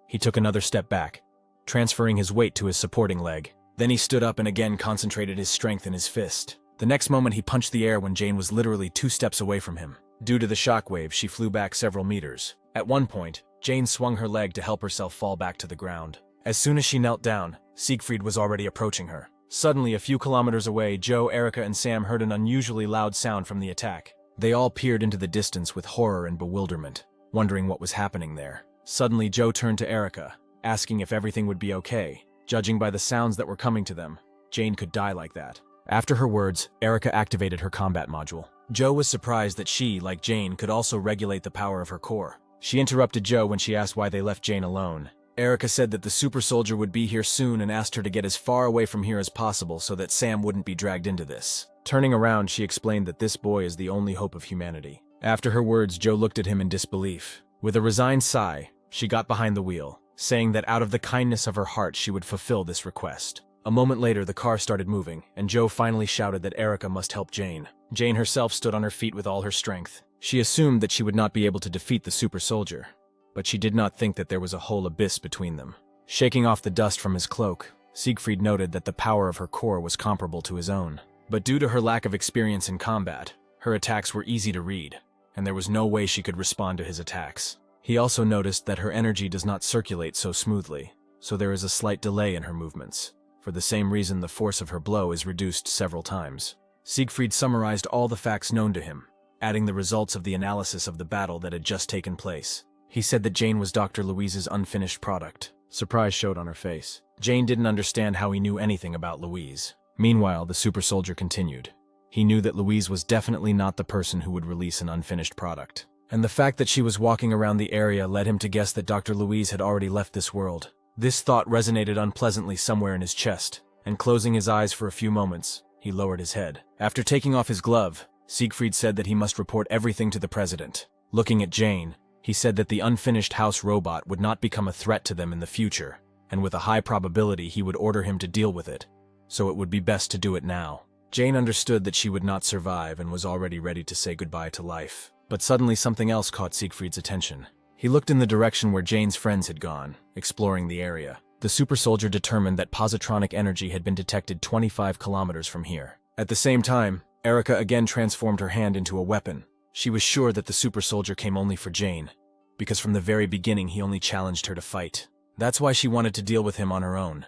He took another step back, transferring his weight to his supporting leg. Then he stood up and again concentrated his strength in his fist. The next moment he punched the air when Jane was literally 2 steps away from him. Due to the shockwave, she flew back several meters. At one point, Jane swung her leg to help herself fall back to the ground. As soon as she knelt down, Siegfried was already approaching her. Suddenly, a few kilometers away, Joe, Erica, and Sam heard an unusually loud sound from the attack. They all peered into the distance with horror and bewilderment, wondering what was happening there. Suddenly, Joe turned to Erica, asking if everything would be okay. Judging by the sounds that were coming to them, Jane could die like that. After her words, Erica activated her combat module. Joe was surprised that she, like Jane, could also regulate the power of her core. She interrupted Joe when she asked why they left Jane alone. Erica said that the super soldier would be here soon and asked her to get as far away from here as possible so that Sam wouldn't be dragged into this. Turning around, she explained that this boy is the only hope of humanity. After her words, Joe looked at him in disbelief. With a resigned sigh, she got behind the wheel, saying that out of the kindness of her heart she would fulfill this request. A moment later, the car started moving, and Joe finally shouted that Erica must help Jane. Jane herself stood on her feet with all her strength. She assumed that she would not be able to defeat the super soldier, but she did not think that there was a whole abyss between them. Shaking off the dust from his cloak, Siegfried noted that the power of her core was comparable to his own. But due to her lack of experience in combat, her attacks were easy to read, and there was no way she could respond to his attacks. He also noticed that her energy does not circulate so smoothly, so there is a slight delay in her movements. For the same reason, the force of her blow is reduced several times. Siegfried summarized all the facts known to him, adding the results of the analysis of the battle that had just taken place. He said that Jane was Dr. Louise's unfinished product. Surprise showed on her face. Jane didn't understand how he knew anything about Louise. Meanwhile, the super soldier continued. He knew that Louise was definitely not the person who would release an unfinished product. And the fact that she was walking around the area led him to guess that Dr. Louise had already left this world. This thought resonated unpleasantly somewhere in his chest, and closing his eyes for a few moments, he lowered his head. After taking off his glove, Siegfried said that he must report everything to the president. Looking at Jane, he said that the unfinished house robot would not become a threat to them in the future, and with a high probability he would order him to deal with it, so it would be best to do it now. Jane understood that she would not survive and was already ready to say goodbye to life. But suddenly something else caught Siegfried's attention. He looked in the direction where Jane's friends had gone, exploring the area. The super soldier determined that positronic energy had been detected 25 kilometers from here. At the same time, Erica again transformed her hand into a weapon. She was sure that the super soldier came only for Jane, because from the very beginning he only challenged her to fight. That's why she wanted to deal with him on her own.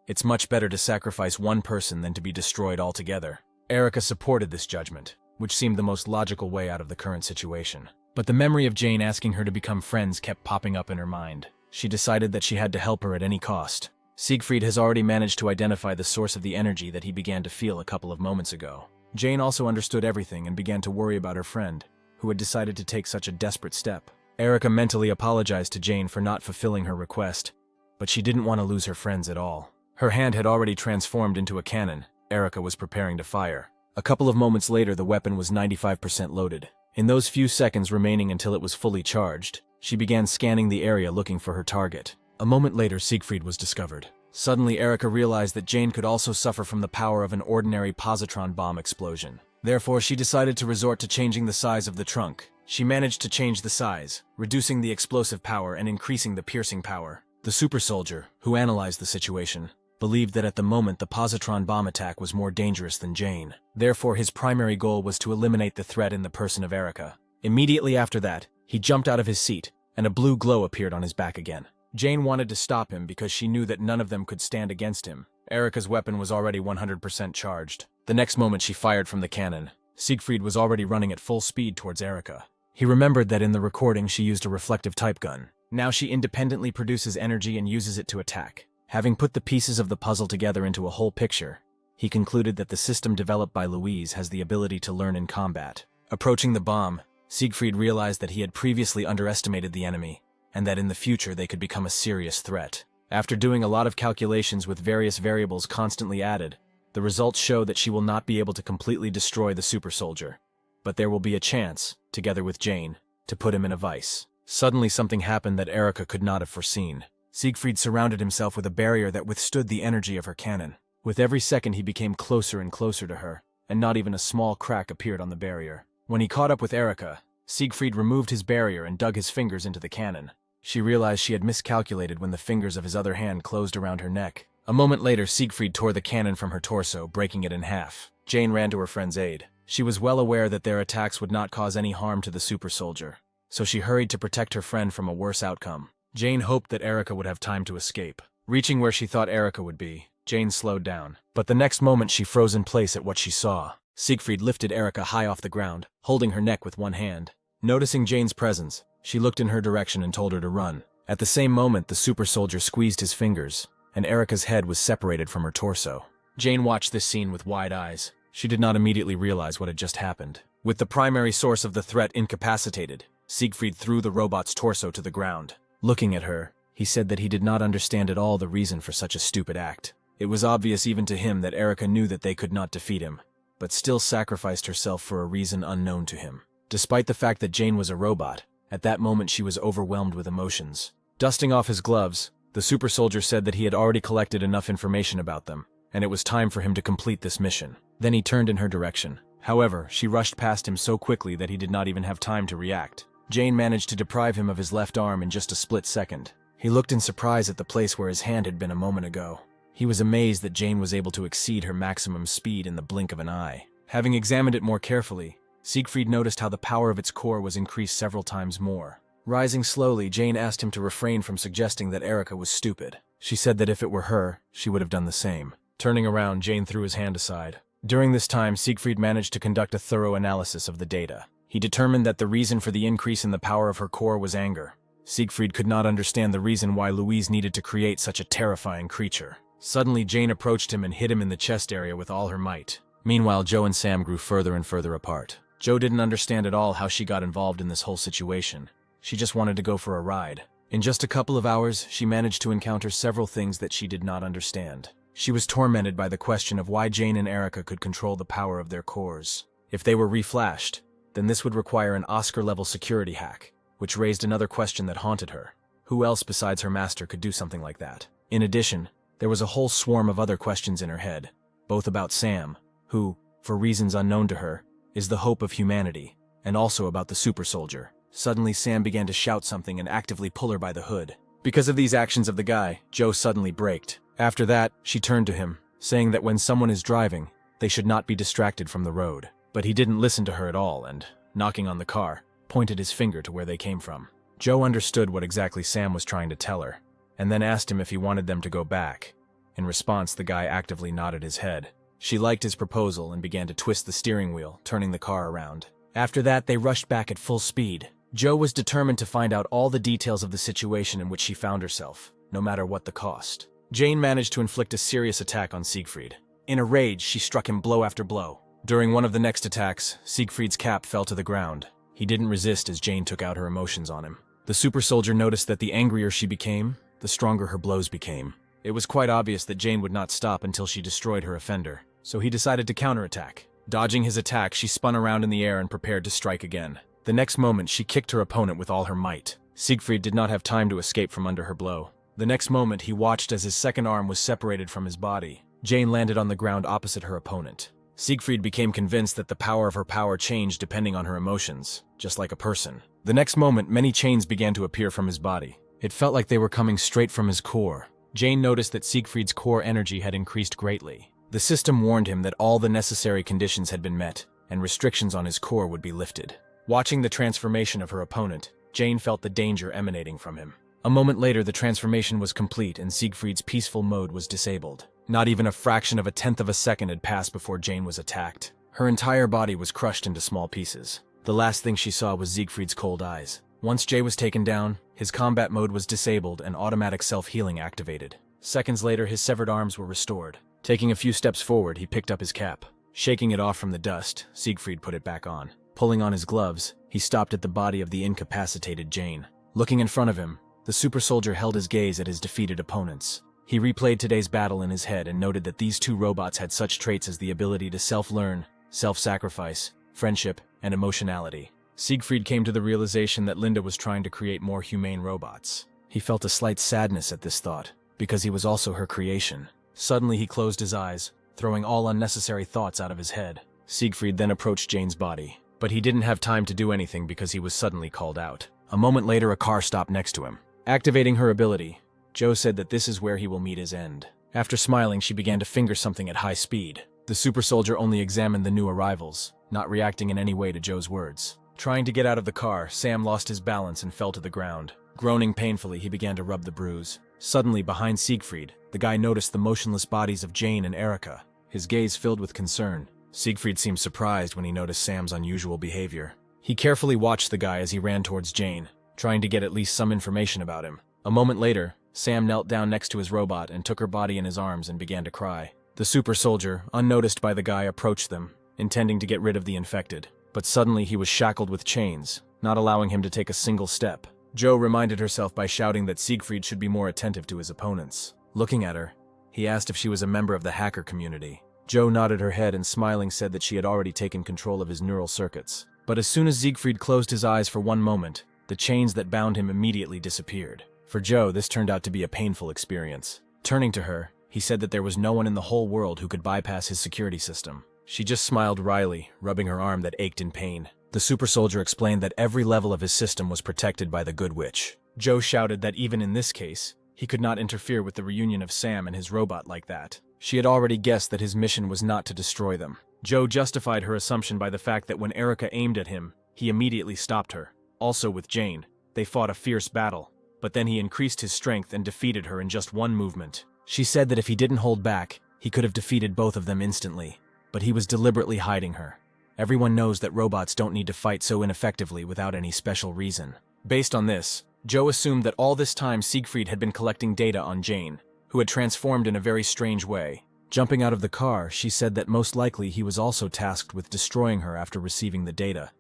It's much better to sacrifice one person than to be destroyed altogether. Erica supported this judgment, which seemed the most logical way out of the current situation. But the memory of Jane asking her to become friends kept popping up in her mind. She decided that she had to help her at any cost. Siegfried has already managed to identify the source of the energy that he began to feel a couple of moments ago. Jane also understood everything and began to worry about her friend, who had decided to take such a desperate step. Erica mentally apologized to Jane for not fulfilling her request, but she didn't want to lose her friends at all. Her hand had already transformed into a cannon. Erica was preparing to fire. A couple of moments later, the weapon was 95% loaded. In those few seconds remaining until it was fully charged, she began scanning the area looking for her target. A moment later, Siegfried was discovered. Suddenly, Erica realized that Jane could also suffer from the power of an ordinary positron bomb explosion. Therefore, she decided to resort to changing the size of the trunk. She managed to change the size, reducing the explosive power and increasing the piercing power. The super soldier, who analyzed the situation, believed that at the moment the positron bomb attack was more dangerous than Jane. Therefore, his primary goal was to eliminate the threat in the person of Erica. Immediately after that, he jumped out of his seat, and a blue glow appeared on his back again. Jane wanted to stop him because she knew that none of them could stand against him. Erica's weapon was already 100% charged. The next moment she fired from the cannon. Siegfried was already running at full speed towards Erica. He remembered that in the recording she used a reflective type gun. Now she independently produces energy and uses it to attack. Having put the pieces of the puzzle together into a whole picture, he concluded that the system developed by Louise has the ability to learn in combat. Approaching the bomb, Siegfried realized that he had previously underestimated the enemy, and that in the future they could become a serious threat. After doing a lot of calculations with various variables constantly added, the results show that she will not be able to completely destroy the super soldier, but there will be a chance, together with Jane, to put him in a vice. Suddenly something happened that Erica could not have foreseen. Siegfried surrounded himself with a barrier that withstood the energy of her cannon. With every second he became closer and closer to her, and not even a small crack appeared on the barrier. When he caught up with Erica, Siegfried removed his barrier and dug his fingers into the cannon. She realized she had miscalculated when the fingers of his other hand closed around her neck. A moment later, Siegfried tore the cannon from her torso, breaking it in half. Jane ran to her friend's aid. She was well aware that their attacks would not cause any harm to the super soldier, so she hurried to protect her friend from a worse outcome. Jane hoped that Erica would have time to escape. Reaching where she thought Erica would be, Jane slowed down. But the next moment she froze in place at what she saw. Siegfried lifted Erica high off the ground, holding her neck with one hand. Noticing Jane's presence, she looked in her direction and told her to run. At the same moment, the super soldier squeezed his fingers, and Erica's head was separated from her torso. Jane watched this scene with wide eyes. She did not immediately realize what had just happened. With the primary source of the threat incapacitated, Siegfried threw the robot's torso to the ground. Looking at her, he said that he did not understand at all the reason for such a stupid act. It was obvious even to him that Erica knew that they could not defeat him, but still sacrificed herself for a reason unknown to him. Despite the fact that Jane was a robot, at that moment she was overwhelmed with emotions. Dusting off his gloves, the super soldier said that he had already collected enough information about them, and it was time for him to complete this mission. Then he turned in her direction. However, she rushed past him so quickly that he did not even have time to react. Jane managed to deprive him of his left arm in just a split second. He looked in surprise at the place where his hand had been a moment ago. He was amazed that Jane was able to exceed her maximum speed in the blink of an eye. Having examined it more carefully, Siegfried noticed how the power of its core was increased several times more. Rising slowly, Jane asked him to refrain from suggesting that Erica was stupid. She said that if it were her, she would have done the same. Turning around, Jane threw his hand aside. During this time, Siegfried managed to conduct a thorough analysis of the data. He determined that the reason for the increase in the power of her core was anger. Siegfried could not understand the reason why Louise needed to create such a terrifying creature. Suddenly, Jane approached him and hit him in the chest area with all her might. Meanwhile, Joe and Sam grew further and further apart. Joe didn't understand at all how she got involved in this whole situation. She just wanted to go for a ride. In just a couple of hours, she managed to encounter several things that she did not understand. She was tormented by the question of why Jane and Erica could control the power of their cores. If they were reflashed, then this would require an Oscar-level security hack, which raised another question that haunted her. Who else besides her master could do something like that? In addition, there was a whole swarm of other questions in her head, both about Sam, who, for reasons unknown to her, is the hope of humanity, and also about the super soldier. Suddenly, Sam began to shout something and actively pull her by the hood. Because of these actions of the guy, Joe suddenly braked. After that, she turned to him, saying that when someone is driving, they should not be distracted from the road. But he didn't listen to her at all and, knocking on the car, pointed his finger to where they came from. Joe understood what exactly Sam was trying to tell her, and then asked him if he wanted them to go back. In response, the guy actively nodded his head. She liked his proposal and began to twist the steering wheel, turning the car around. After that, they rushed back at full speed. Joe was determined to find out all the details of the situation in which she found herself, no matter what the cost. Jane managed to inflict a serious attack on Siegfried. In a rage, she struck him blow after blow. During one of the next attacks, Siegfried's cap fell to the ground. He didn't resist as Jane took out her emotions on him. The super soldier noticed that the angrier she became, the stronger her blows became. It was quite obvious that Jane would not stop until she destroyed her offender, so he decided to counterattack. Dodging his attack, she spun around in the air and prepared to strike again. The next moment, she kicked her opponent with all her might. Siegfried did not have time to escape from under her blow. The next moment, he watched as his second arm was separated from his body. Jane landed on the ground opposite her opponent. Siegfried became convinced that the power of her power changed depending on her emotions, just like a person. The next moment, many chains began to appear from his body. It felt like they were coming straight from his core. Jane noticed that Siegfried's core energy had increased greatly. The system warned him that all the necessary conditions had been met, and restrictions on his core would be lifted. Watching the transformation of her opponent, Jane felt the danger emanating from him. A moment later, the transformation was complete and Siegfried's peaceful mode was disabled. Not even a fraction of a tenth of a second had passed before Jane was attacked. Her entire body was crushed into small pieces. The last thing she saw was Siegfried's cold eyes. Once Jay was taken down, his combat mode was disabled and automatic self-healing activated. Seconds later, his severed arms were restored. Taking a few steps forward, he picked up his cap. Shaking it off from the dust, Siegfried put it back on. Pulling on his gloves, he stopped at the body of the incapacitated Jane. Looking in front of him, the super soldier held his gaze at his defeated opponents. He replayed today's battle in his head and noted that these two robots had such traits as the ability to self-learn, self-sacrifice, friendship, and emotionality. Siegfried came to the realization that Linda was trying to create more humane robots. He felt a slight sadness at this thought, because he was also her creation. Suddenly he closed his eyes, throwing all unnecessary thoughts out of his head. Siegfried then approached Jane's body, but he didn't have time to do anything because he was suddenly called out. A moment later, a car stopped next to him. Activating her ability, Joe said that this is where he will meet his end. After smiling, she began to finger something at high speed. The super soldier only examined the new arrivals, not reacting in any way to Joe's words. Trying to get out of the car, Sam lost his balance and fell to the ground. Groaning painfully, he began to rub the bruise. Suddenly, behind Siegfried, the guy noticed the motionless bodies of Jane and Erica. His gaze filled with concern. Siegfried seemed surprised when he noticed Sam's unusual behavior. He carefully watched the guy as he ran towards Jane, trying to get at least some information about him. A moment later, Sam knelt down next to his robot and took her body in his arms and began to cry. The super soldier, unnoticed by the guy, approached them, intending to get rid of the infected. But suddenly he was shackled with chains, not allowing him to take a single step. Joe reminded herself by shouting that Siegfried should be more attentive to his opponents. Looking at her, he asked if she was a member of the hacker community. Joe nodded her head and smiling said that she had already taken control of his neural circuits. But as soon as Siegfried closed his eyes for one moment, the chains that bound him immediately disappeared. For Joe, this turned out to be a painful experience. Turning to her, he said that there was no one in the whole world who could bypass his security system. She just smiled wryly, rubbing her arm that ached in pain. The super soldier explained that every level of his system was protected by the Good Witch. Joe shouted that even in this case, he could not interfere with the reunion of Sam and his robot like that. She had already guessed that his mission was not to destroy them. Joe justified her assumption by the fact that when Erica aimed at him, he immediately stopped her. Also with Jane, they fought a fierce battle, but then he increased his strength and defeated her in just one movement. She said that if he didn't hold back, he could have defeated both of them instantly, but he was deliberately hiding her. Everyone knows that robots don't need to fight so ineffectively without any special reason. Based on this, Joe assumed that all this time Siegfried had been collecting data on Jane, who had transformed in a very strange way. Jumping out of the car, she said that most likely he was also tasked with destroying her after receiving the data.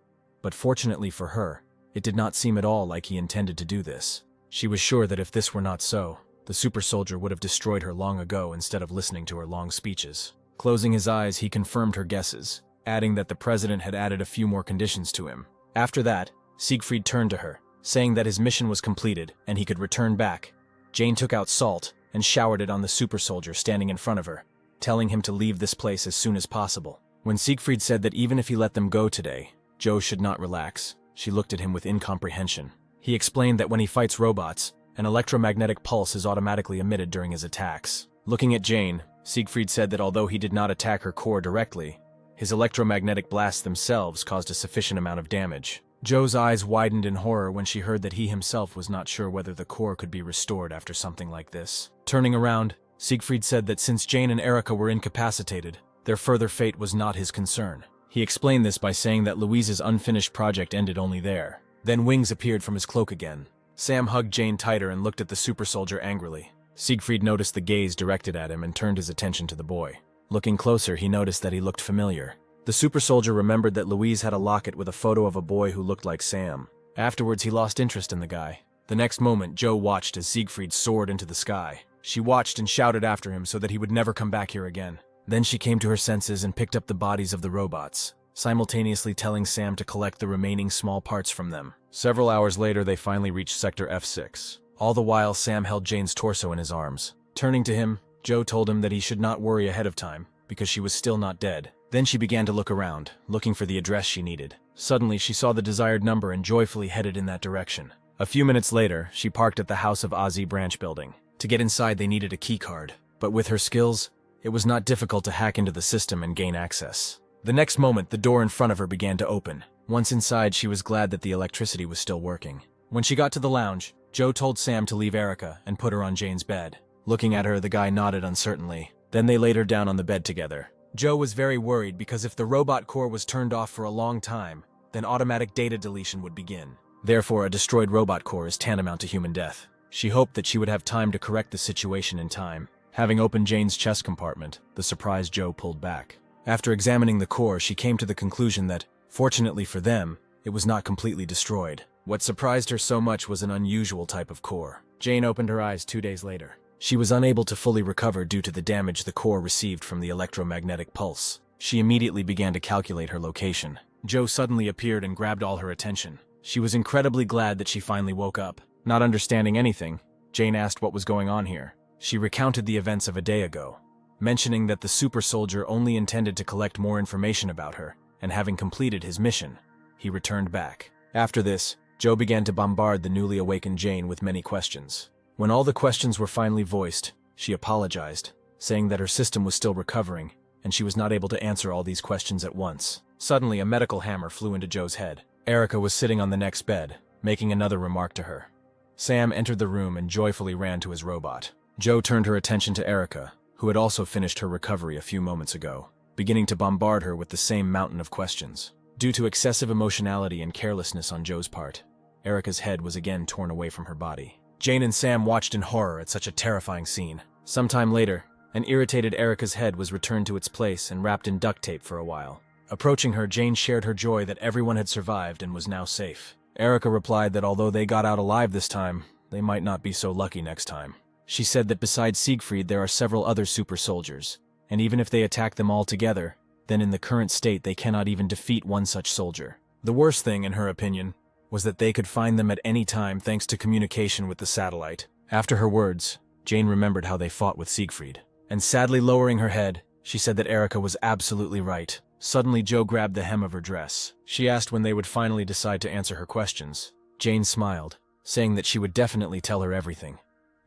But fortunately for her, it did not seem at all like he intended to do this. She was sure that if this were not so, the super soldier would have destroyed her long ago instead of listening to her long speeches. Closing his eyes, he confirmed her guesses, adding that the president had added a few more conditions to him. After that, Siegfried turned to her, saying that his mission was completed and he could return back. Jane took out salt and showered it on the super soldier standing in front of her, telling him to leave this place as soon as possible. When Siegfried said that even if he let them go today, Joe should not relax, she looked at him with incomprehension. He explained that when he fights robots, an electromagnetic pulse is automatically emitted during his attacks. Looking at Jane, Siegfried said that although he did not attack her core directly, his electromagnetic blasts themselves caused a sufficient amount of damage. Joe's eyes widened in horror when she heard that he himself was not sure whether the core could be restored after something like this. Turning around, Siegfried said that since Jane and Erica were incapacitated, their further fate was not his concern. He explained this by saying that Louise's unfinished project ended only there. Then wings appeared from his cloak again. Sam hugged Jane tighter and looked at the super soldier angrily. Siegfried noticed the gaze directed at him and turned his attention to the boy. Looking closer, he noticed that he looked familiar. The super soldier remembered that Louise had a locket with a photo of a boy who looked like Sam. Afterwards, he lost interest in the guy. The next moment, Joe watched as Siegfried soared into the sky. She watched and shouted after him so that he would never come back here again. Then she came to her senses and picked up the bodies of the robots, simultaneously telling Sam to collect the remaining small parts from them. Several hours later, they finally reached Sector F6. All the while, Sam held Jane's torso in his arms. Turning to him, Joe told him that he should not worry ahead of time, because she was still not dead. Then she began to look around, looking for the address she needed. Suddenly, she saw the desired number and joyfully headed in that direction. A few minutes later, she parked at the House of Ozzy branch building. To get inside, they needed a keycard, but with her skills, it was not difficult to hack into the system and gain access. The next moment, the door in front of her began to open. Once inside, she was glad that the electricity was still working. When she got to the lounge, Joe told Sam to leave Erica and put her on Jane's bed. Looking at her, the guy nodded uncertainly. Then they laid her down on the bed together. Joe was very worried because if the robot core was turned off for a long time, then automatic data deletion would begin. Therefore, a destroyed robot core is tantamount to human death. She hoped that she would have time to correct the situation in time. Having opened Jane's chest compartment, the surprised Joe pulled back. After examining the core, she came to the conclusion that, fortunately for them, it was not completely destroyed. What surprised her so much was an unusual type of core. Jane opened her eyes 2 days later. She was unable to fully recover due to the damage the core received from the electromagnetic pulse. She immediately began to calculate her location. Joe suddenly appeared and grabbed all her attention. She was incredibly glad that she finally woke up. Not understanding anything, Jane asked what was going on here. She recounted the events of a day ago, mentioning that the super soldier only intended to collect more information about her, and having completed his mission, he returned back. After this, Joe began to bombard the newly awakened Jane with many questions. When all the questions were finally voiced, she apologized, saying that her system was still recovering, and she was not able to answer all these questions at once. Suddenly, a medical hammer flew into Joe's head. Erica was sitting on the next bed, making another remark to her. Sam entered the room and joyfully ran to his robot. Joe turned her attention to Erica, who had also finished her recovery a few moments ago, beginning to bombard her with the same mountain of questions. Due to excessive emotionality and carelessness on Joe's part, Erica's head was again torn away from her body. Jane and Sam watched in horror at such a terrifying scene. Sometime later, an irritated Erica's head was returned to its place and wrapped in duct tape for a while. Approaching her, Jane shared her joy that everyone had survived and was now safe. Erica replied that although they got out alive this time, they might not be so lucky next time. She said that besides Siegfried there are several other super soldiers, and even if they attack them all together, then in the current state they cannot even defeat one such soldier. The worst thing, in her opinion, was that they could find them at any time thanks to communication with the satellite. After her words, Jane remembered how they fought with Siegfried. And sadly lowering her head, she said that Erica was absolutely right. Suddenly Joe grabbed the hem of her dress. She asked when they would finally decide to answer her questions. Jane smiled, saying that she would definitely tell her everything.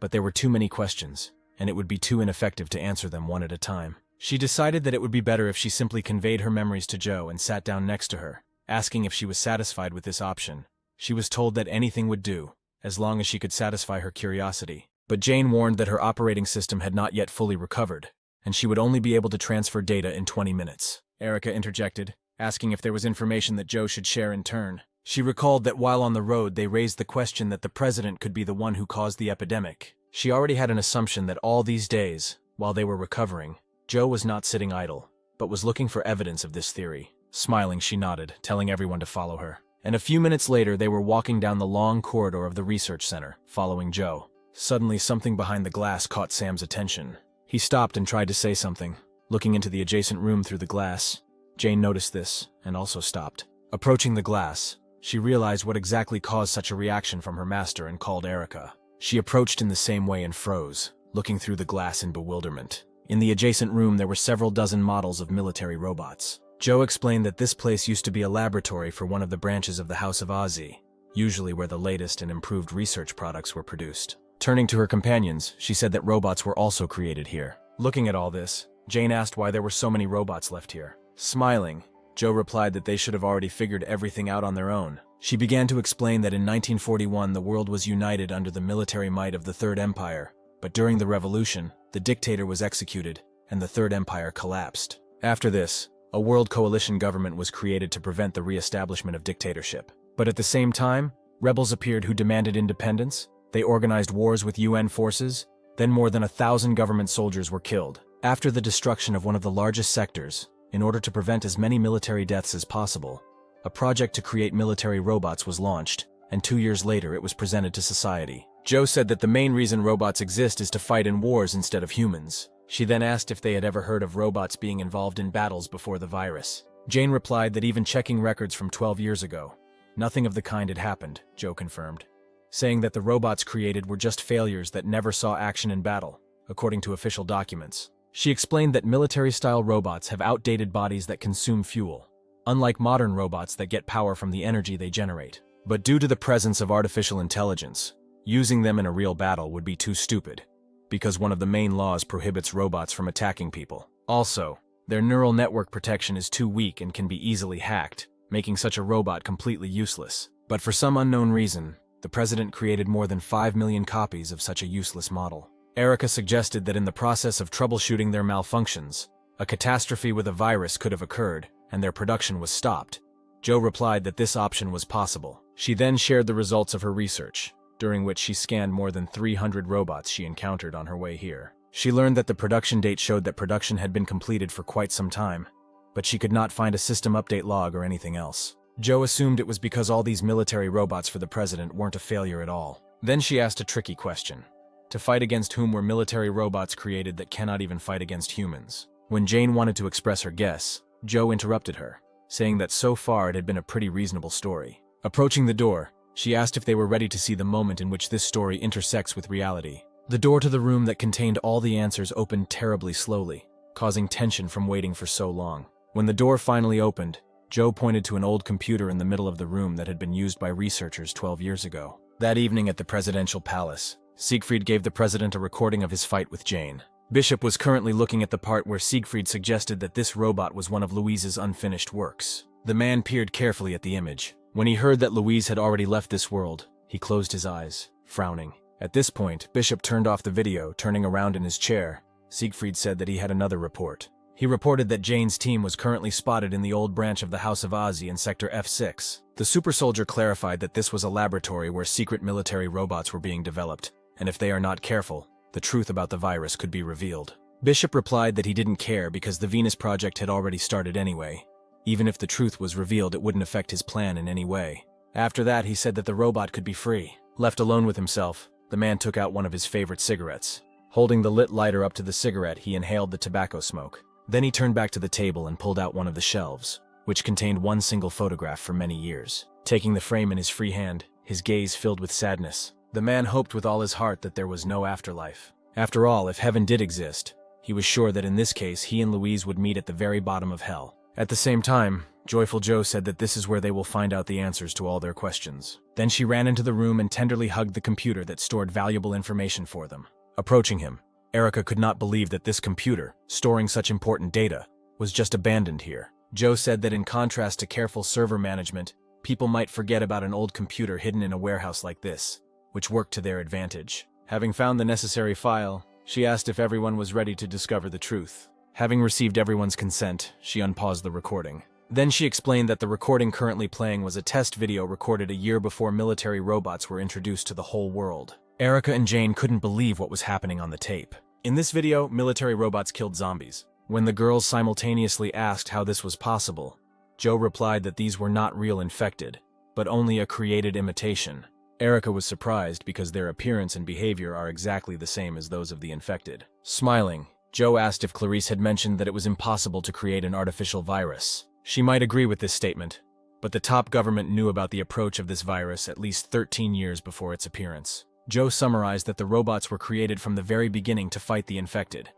But there were too many questions, and it would be too ineffective to answer them one at a time. She decided that it would be better if she simply conveyed her memories to Joe and sat down next to her, asking if she was satisfied with this option. She was told that anything would do, as long as she could satisfy her curiosity. But Jane warned that her operating system had not yet fully recovered, and she would only be able to transfer data in 20 minutes. Erica interjected, asking if there was information that Joe should share in turn. She recalled that while on the road they raised the question that the president could be the one who caused the epidemic. She already had an assumption that all these days, while they were recovering, Joe was not sitting idle, but was looking for evidence of this theory. Smiling, she nodded, telling everyone to follow her. And a few minutes later they were walking down the long corridor of the research center, following Joe. Suddenly something behind the glass caught Sam's attention. He stopped and tried to say something, looking into the adjacent room through the glass. Jane noticed this, and also stopped. Approaching the glass, she realized what exactly caused such a reaction from her master and called Erica. She approached in the same way and froze, looking through the glass in bewilderment. In the adjacent room there were several dozen models of military robots. Joe explained that this place used to be a laboratory for one of the branches of the House of Ozzy, usually where the latest and improved research products were produced. Turning to her companions, she said that robots were also created here. Looking at all this, Jane asked why there were so many robots left here. Smiling, Joe replied that they should have already figured everything out on their own. She began to explain that in 1941 the world was united under the military might of the Third Empire, but during the revolution, the dictator was executed, and the Third Empire collapsed. After this, a world coalition government was created to prevent the re-establishment of dictatorship. But at the same time, rebels appeared who demanded independence, they organized wars with UN forces, then more than 1,000 government soldiers were killed. After the destruction of one of the largest sectors, in order to prevent as many military deaths as possible, a project to create military robots was launched, and 2 years later it was presented to society. Joe said that the main reason robots exist is to fight in wars instead of humans. She then asked if they had ever heard of robots being involved in battles before the virus. Jane replied that even checking records from 12 years ago, nothing of the kind had happened, Joe confirmed, saying that the robots created were just failures that never saw action in battle, according to official documents. She explained that military-style robots have outdated bodies that consume fuel, unlike modern robots that get power from the energy they generate. But due to the presence of artificial intelligence, using them in a real battle would be too stupid, because one of the main laws prohibits robots from attacking people. Also, their neural network protection is too weak and can be easily hacked, making such a robot completely useless. But for some unknown reason, the president created more than 5 million copies of such a useless model. Erica suggested that in the process of troubleshooting their malfunctions, a catastrophe with a virus could have occurred, and their production was stopped. Joe replied that this option was possible. She then shared the results of her research, during which she scanned more than 300 robots she encountered on her way here. She learned that the production date showed that production had been completed for quite some time, but she could not find a system update log or anything else. Joe assumed it was because all these military robots for the president weren't a failure at all. Then she asked a tricky question. To fight against whom were military robots created that cannot even fight against humans? When Jane wanted to express her guess, Joe interrupted her, saying that so far it had been a pretty reasonable story. Approaching the door, she asked if they were ready to see the moment in which this story intersects with reality. The door to the room that contained all the answers opened terribly slowly, causing tension from waiting for so long. When the door finally opened, Joe pointed to an old computer in the middle of the room that had been used by researchers 12 years ago. That evening at the presidential palace, Siegfried gave the president a recording of his fight with Jane. Bishop was currently looking at the part where Siegfried suggested that this robot was one of Louise's unfinished works. The man peered carefully at the image. When he heard that Louise had already left this world, he closed his eyes, frowning. At this point, Bishop turned off the video, turning around in his chair. Siegfried said that he had another report. He reported that Jane's team was currently spotted in the old branch of the House of Ozzy in Sector F6. The super soldier clarified that this was a laboratory where secret military robots were being developed, and if they are not careful, the truth about the virus could be revealed. Bishop replied that he didn't care because the Venus project had already started anyway. Even if the truth was revealed, it wouldn't affect his plan in any way. After that, he said that the robot could be free. Left alone with himself, the man took out one of his favorite cigarettes. Holding the lit lighter up to the cigarette, he inhaled the tobacco smoke. Then he turned back to the table and pulled out one of the shelves, which contained one single photograph for many years. Taking the frame in his free hand, his gaze filled with sadness, the man hoped with all his heart that there was no afterlife. After all, if heaven did exist, he was sure that in this case he and Louise would meet at the very bottom of hell. At the same time, Joyful Joe said that this is where they will find out the answers to all their questions. Then she ran into the room and tenderly hugged the computer that stored valuable information for them. Approaching him, Erica could not believe that this computer, storing such important data, was just abandoned here. Joe said that in contrast to careful server management, people might forget about an old computer hidden in a warehouse like this, which worked to their advantage. Having found the necessary file, she asked if everyone was ready to discover the truth. Having received everyone's consent, she unpaused the recording. Then she explained that the recording currently playing was a test video recorded a year before military robots were introduced to the whole world. Erica and Jane couldn't believe what was happening on the tape. In this video, military robots killed zombies. When the girls simultaneously asked how this was possible, Joe replied that these were not real infected, but only a created imitation. Erica was surprised because their appearance and behavior are exactly the same as those of the infected. Smiling, Joe asked if Clarice had mentioned that it was impossible to create an artificial virus. She might agree with this statement, but the top government knew about the approach of this virus at least 13 years before its appearance. Joe summarized that the robots were created from the very beginning to fight the infected,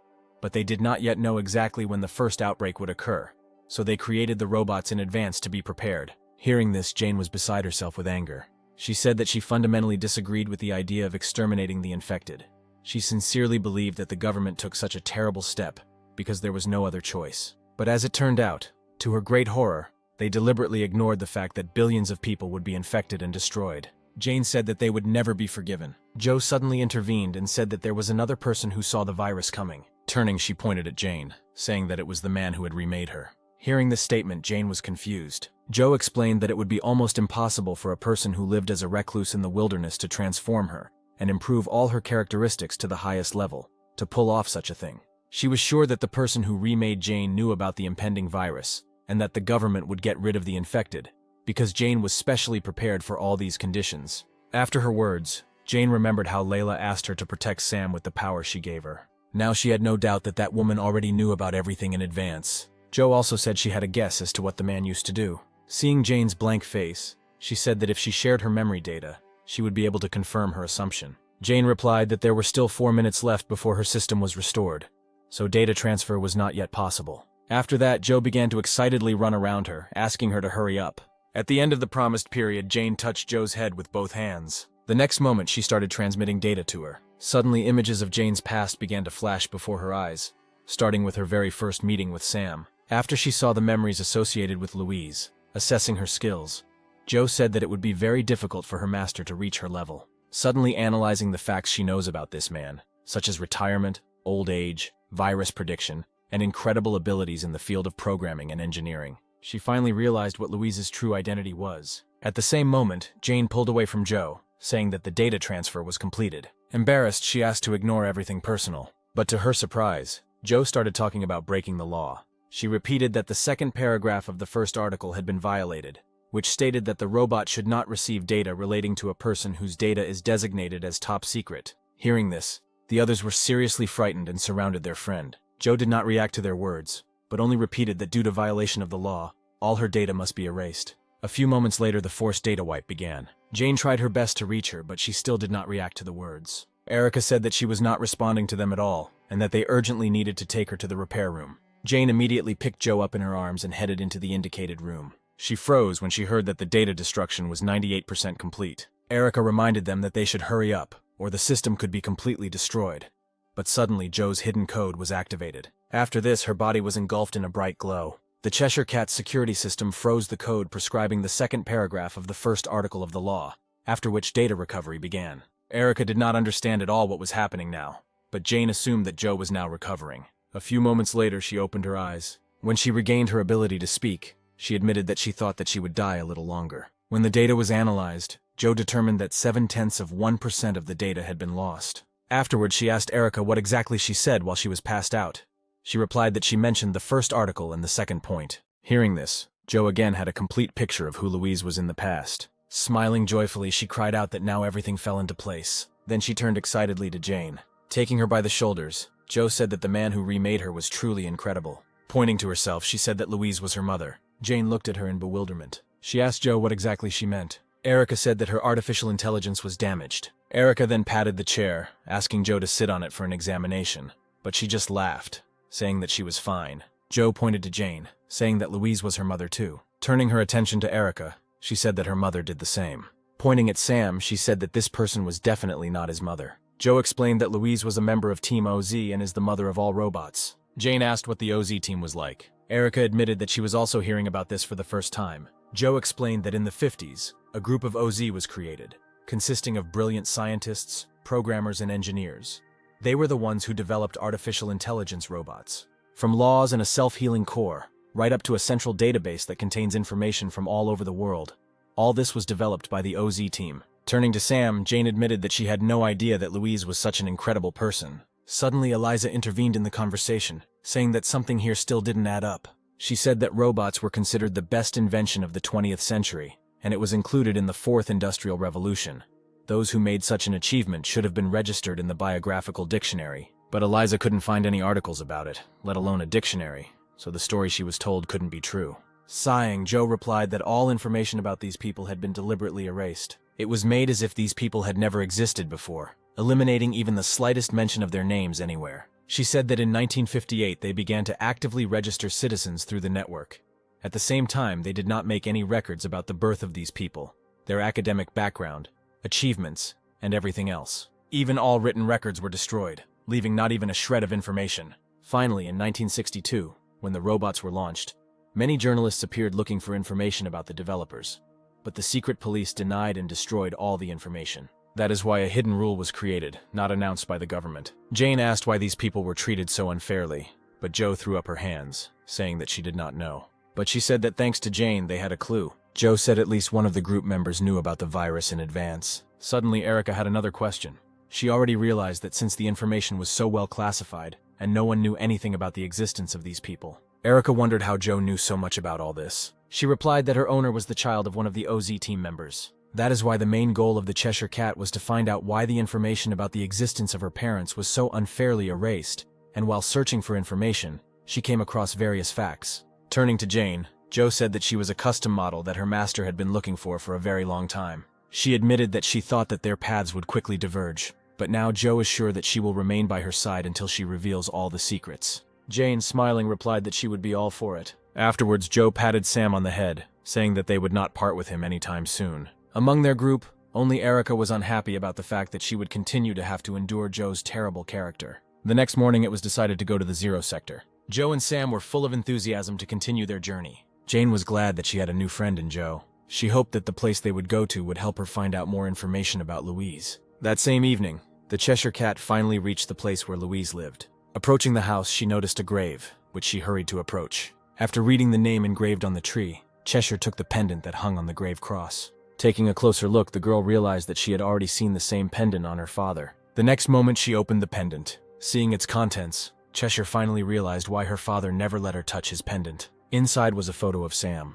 but they did not yet know exactly when the first outbreak would occur, so they created the robots in advance to be prepared. Hearing this, Jane was beside herself with anger. She said that she fundamentally disagreed with the idea of exterminating the infected. She sincerely believed that the government took such a terrible step because there was no other choice. But as it turned out, to her great horror, they deliberately ignored the fact that billions of people would be infected and destroyed. Jane said that they would never be forgiven. Joe suddenly intervened and said that there was another person who saw the virus coming. Turning, she pointed at Jane, saying that it was the man who had remade her. Hearing this statement, Jane was confused. Joe explained that it would be almost impossible for a person who lived as a recluse in the wilderness to transform her and improve all her characteristics to the highest level, to pull off such a thing. She was sure that the person who remade Jane knew about the impending virus, and that the government would get rid of the infected, because Jane was specially prepared for all these conditions. After her words, Jane remembered how Layla asked her to protect Sam with the power she gave her. Now she had no doubt that that woman already knew about everything in advance. Joe also said she had a guess as to what the man used to do. Seeing Jane's blank face, she said that if she shared her memory data, she would be able to confirm her assumption. Jane replied that there were still 4 minutes left before her system was restored, so data transfer was not yet possible. After that, Joe began to excitedly run around her, asking her to hurry up. At the end of the promised period, Jane touched Joe's head with both hands. The next moment, she started transmitting data to her. Suddenly, images of Jane's past began to flash before her eyes, starting with her very first meeting with Sam. After she saw the memories associated with Louise, assessing her skills, Joe said that it would be very difficult for her master to reach her level. Suddenly analyzing the facts she knows about this man, such as retirement, old age, virus prediction, and incredible abilities in the field of programming and engineering, she finally realized what Louise's true identity was. At the same moment, Jane pulled away from Joe, saying that the data transfer was completed. Embarrassed, she asked to ignore everything personal. But to her surprise, Joe started talking about breaking the law. She repeated that the second paragraph of the first article had been violated, which stated that the robot should not receive data relating to a person whose data is designated as top secret. Hearing this, the others were seriously frightened and surrounded their friend. Joe did not react to their words, but only repeated that due to violation of the law, all her data must be erased. A few moments later, the forced data wipe began. Jane tried her best to reach her, but she still did not react to the words. Erica said that she was not responding to them at all, and that they urgently needed to take her to the repair room. Jane immediately picked Joe up in her arms and headed into the indicated room. She froze when she heard that the data destruction was 98% complete. Erica reminded them that they should hurry up, or the system could be completely destroyed. But suddenly Joe's hidden code was activated. After this, her body was engulfed in a bright glow. The Cheshire Cat's security system froze the code prescribing the second paragraph of the first article of the law, after which data recovery began. Erica did not understand at all what was happening now, but Jane assumed that Joe was now recovering. A few moments later, she opened her eyes. When she regained her ability to speak, she admitted that she thought that she would die a little longer. When the data was analyzed, Joe determined that 0.7% of the data had been lost. Afterwards, she asked Erica what exactly she said while she was passed out. She replied that she mentioned the first article and the second point. Hearing this, Joe again had a complete picture of who Louise was in the past. Smiling joyfully, she cried out that now everything fell into place. Then she turned excitedly to Jane. Taking her by the shoulders, Joe said that the man who remade her was truly incredible. Pointing to herself, she said that Louise was her mother. Jane looked at her in bewilderment. She asked Joe what exactly she meant. Erica said that her artificial intelligence was damaged. Erica then patted the chair, asking Joe to sit on it for an examination. But she just laughed, saying that she was fine. Joe pointed to Jane, saying that Louise was her mother too. Turning her attention to Erica, she said that her mother did the same. Pointing at Sam, she said that this person was definitely not his mother. Joe explained that Louise was a member of Team OZ and is the mother of all robots. Jane asked what the OZ team was like. Erica admitted that she was also hearing about this for the first time. Joe explained that in the 50s, a group of OZ was created, consisting of brilliant scientists, programmers, and engineers. They were the ones who developed artificial intelligence robots. From laws and a self-healing core, right up to a central database that contains information from all over the world. All this was developed by the OZ team. Turning to Sam, Jane admitted that she had no idea that Louise was such an incredible person. Suddenly, Eliza intervened in the conversation, saying that something here still didn't add up. She said that robots were considered the best invention of the 20th century, and it was included in the Fourth Industrial Revolution. Those who made such an achievement should have been registered in the biographical dictionary. But Eliza couldn't find any articles about it, let alone a dictionary, so the story she was told couldn't be true. Sighing, Joe replied that all information about these people had been deliberately erased. It was made as if these people had never existed before, eliminating even the slightest mention of their names anywhere. She said that in 1958 they began to actively register citizens through the network. At the same time, they did not make any records about the birth of these people, their academic background, achievements, and everything else. Even all written records were destroyed, leaving not even a shred of information. Finally, in 1962, when the robots were launched, many journalists appeared looking for information about the developers. But the secret police denied and destroyed all the information. That is why a hidden rule was created, not announced by the government. Jane asked why these people were treated so unfairly, but Joe threw up her hands, saying that she did not know. But she said that thanks to Jane, they had a clue. Joe said at least one of the group members knew about the virus in advance. Suddenly, Erica had another question. She already realized that since the information was so well classified, and no one knew anything about the existence of these people, Erica wondered how Joe knew so much about all this. She replied that her owner was the child of one of the OZ team members. That is why the main goal of the Cheshire Cat was to find out why the information about the existence of her parents was so unfairly erased, and while searching for information, she came across various facts. Turning to Jane, Joe said that she was a custom model that her master had been looking for a very long time. She admitted that she thought that their paths would quickly diverge, but now Joe is sure that she will remain by her side until she reveals all the secrets. Jane, smiling, replied that she would be all for it. Afterwards, Joe patted Sam on the head, saying that they would not part with him anytime soon. Among their group, only Erica was unhappy about the fact that she would continue to have to endure Joe's terrible character. The next morning, it was decided to go to the Zero Sector. Joe and Sam were full of enthusiasm to continue their journey. Jane was glad that she had a new friend in Joe. She hoped that the place they would go to would help her find out more information about Louise. That same evening, the Cheshire Cat finally reached the place where Louise lived. Approaching the house, she noticed a grave, which she hurried to approach. After reading the name engraved on the tree, Cheshire took the pendant that hung on the grave cross. Taking a closer look, the girl realized that she had already seen the same pendant on her father. The next moment, she opened the pendant. Seeing its contents, Cheshire finally realized why her father never let her touch his pendant. Inside was a photo of Sam.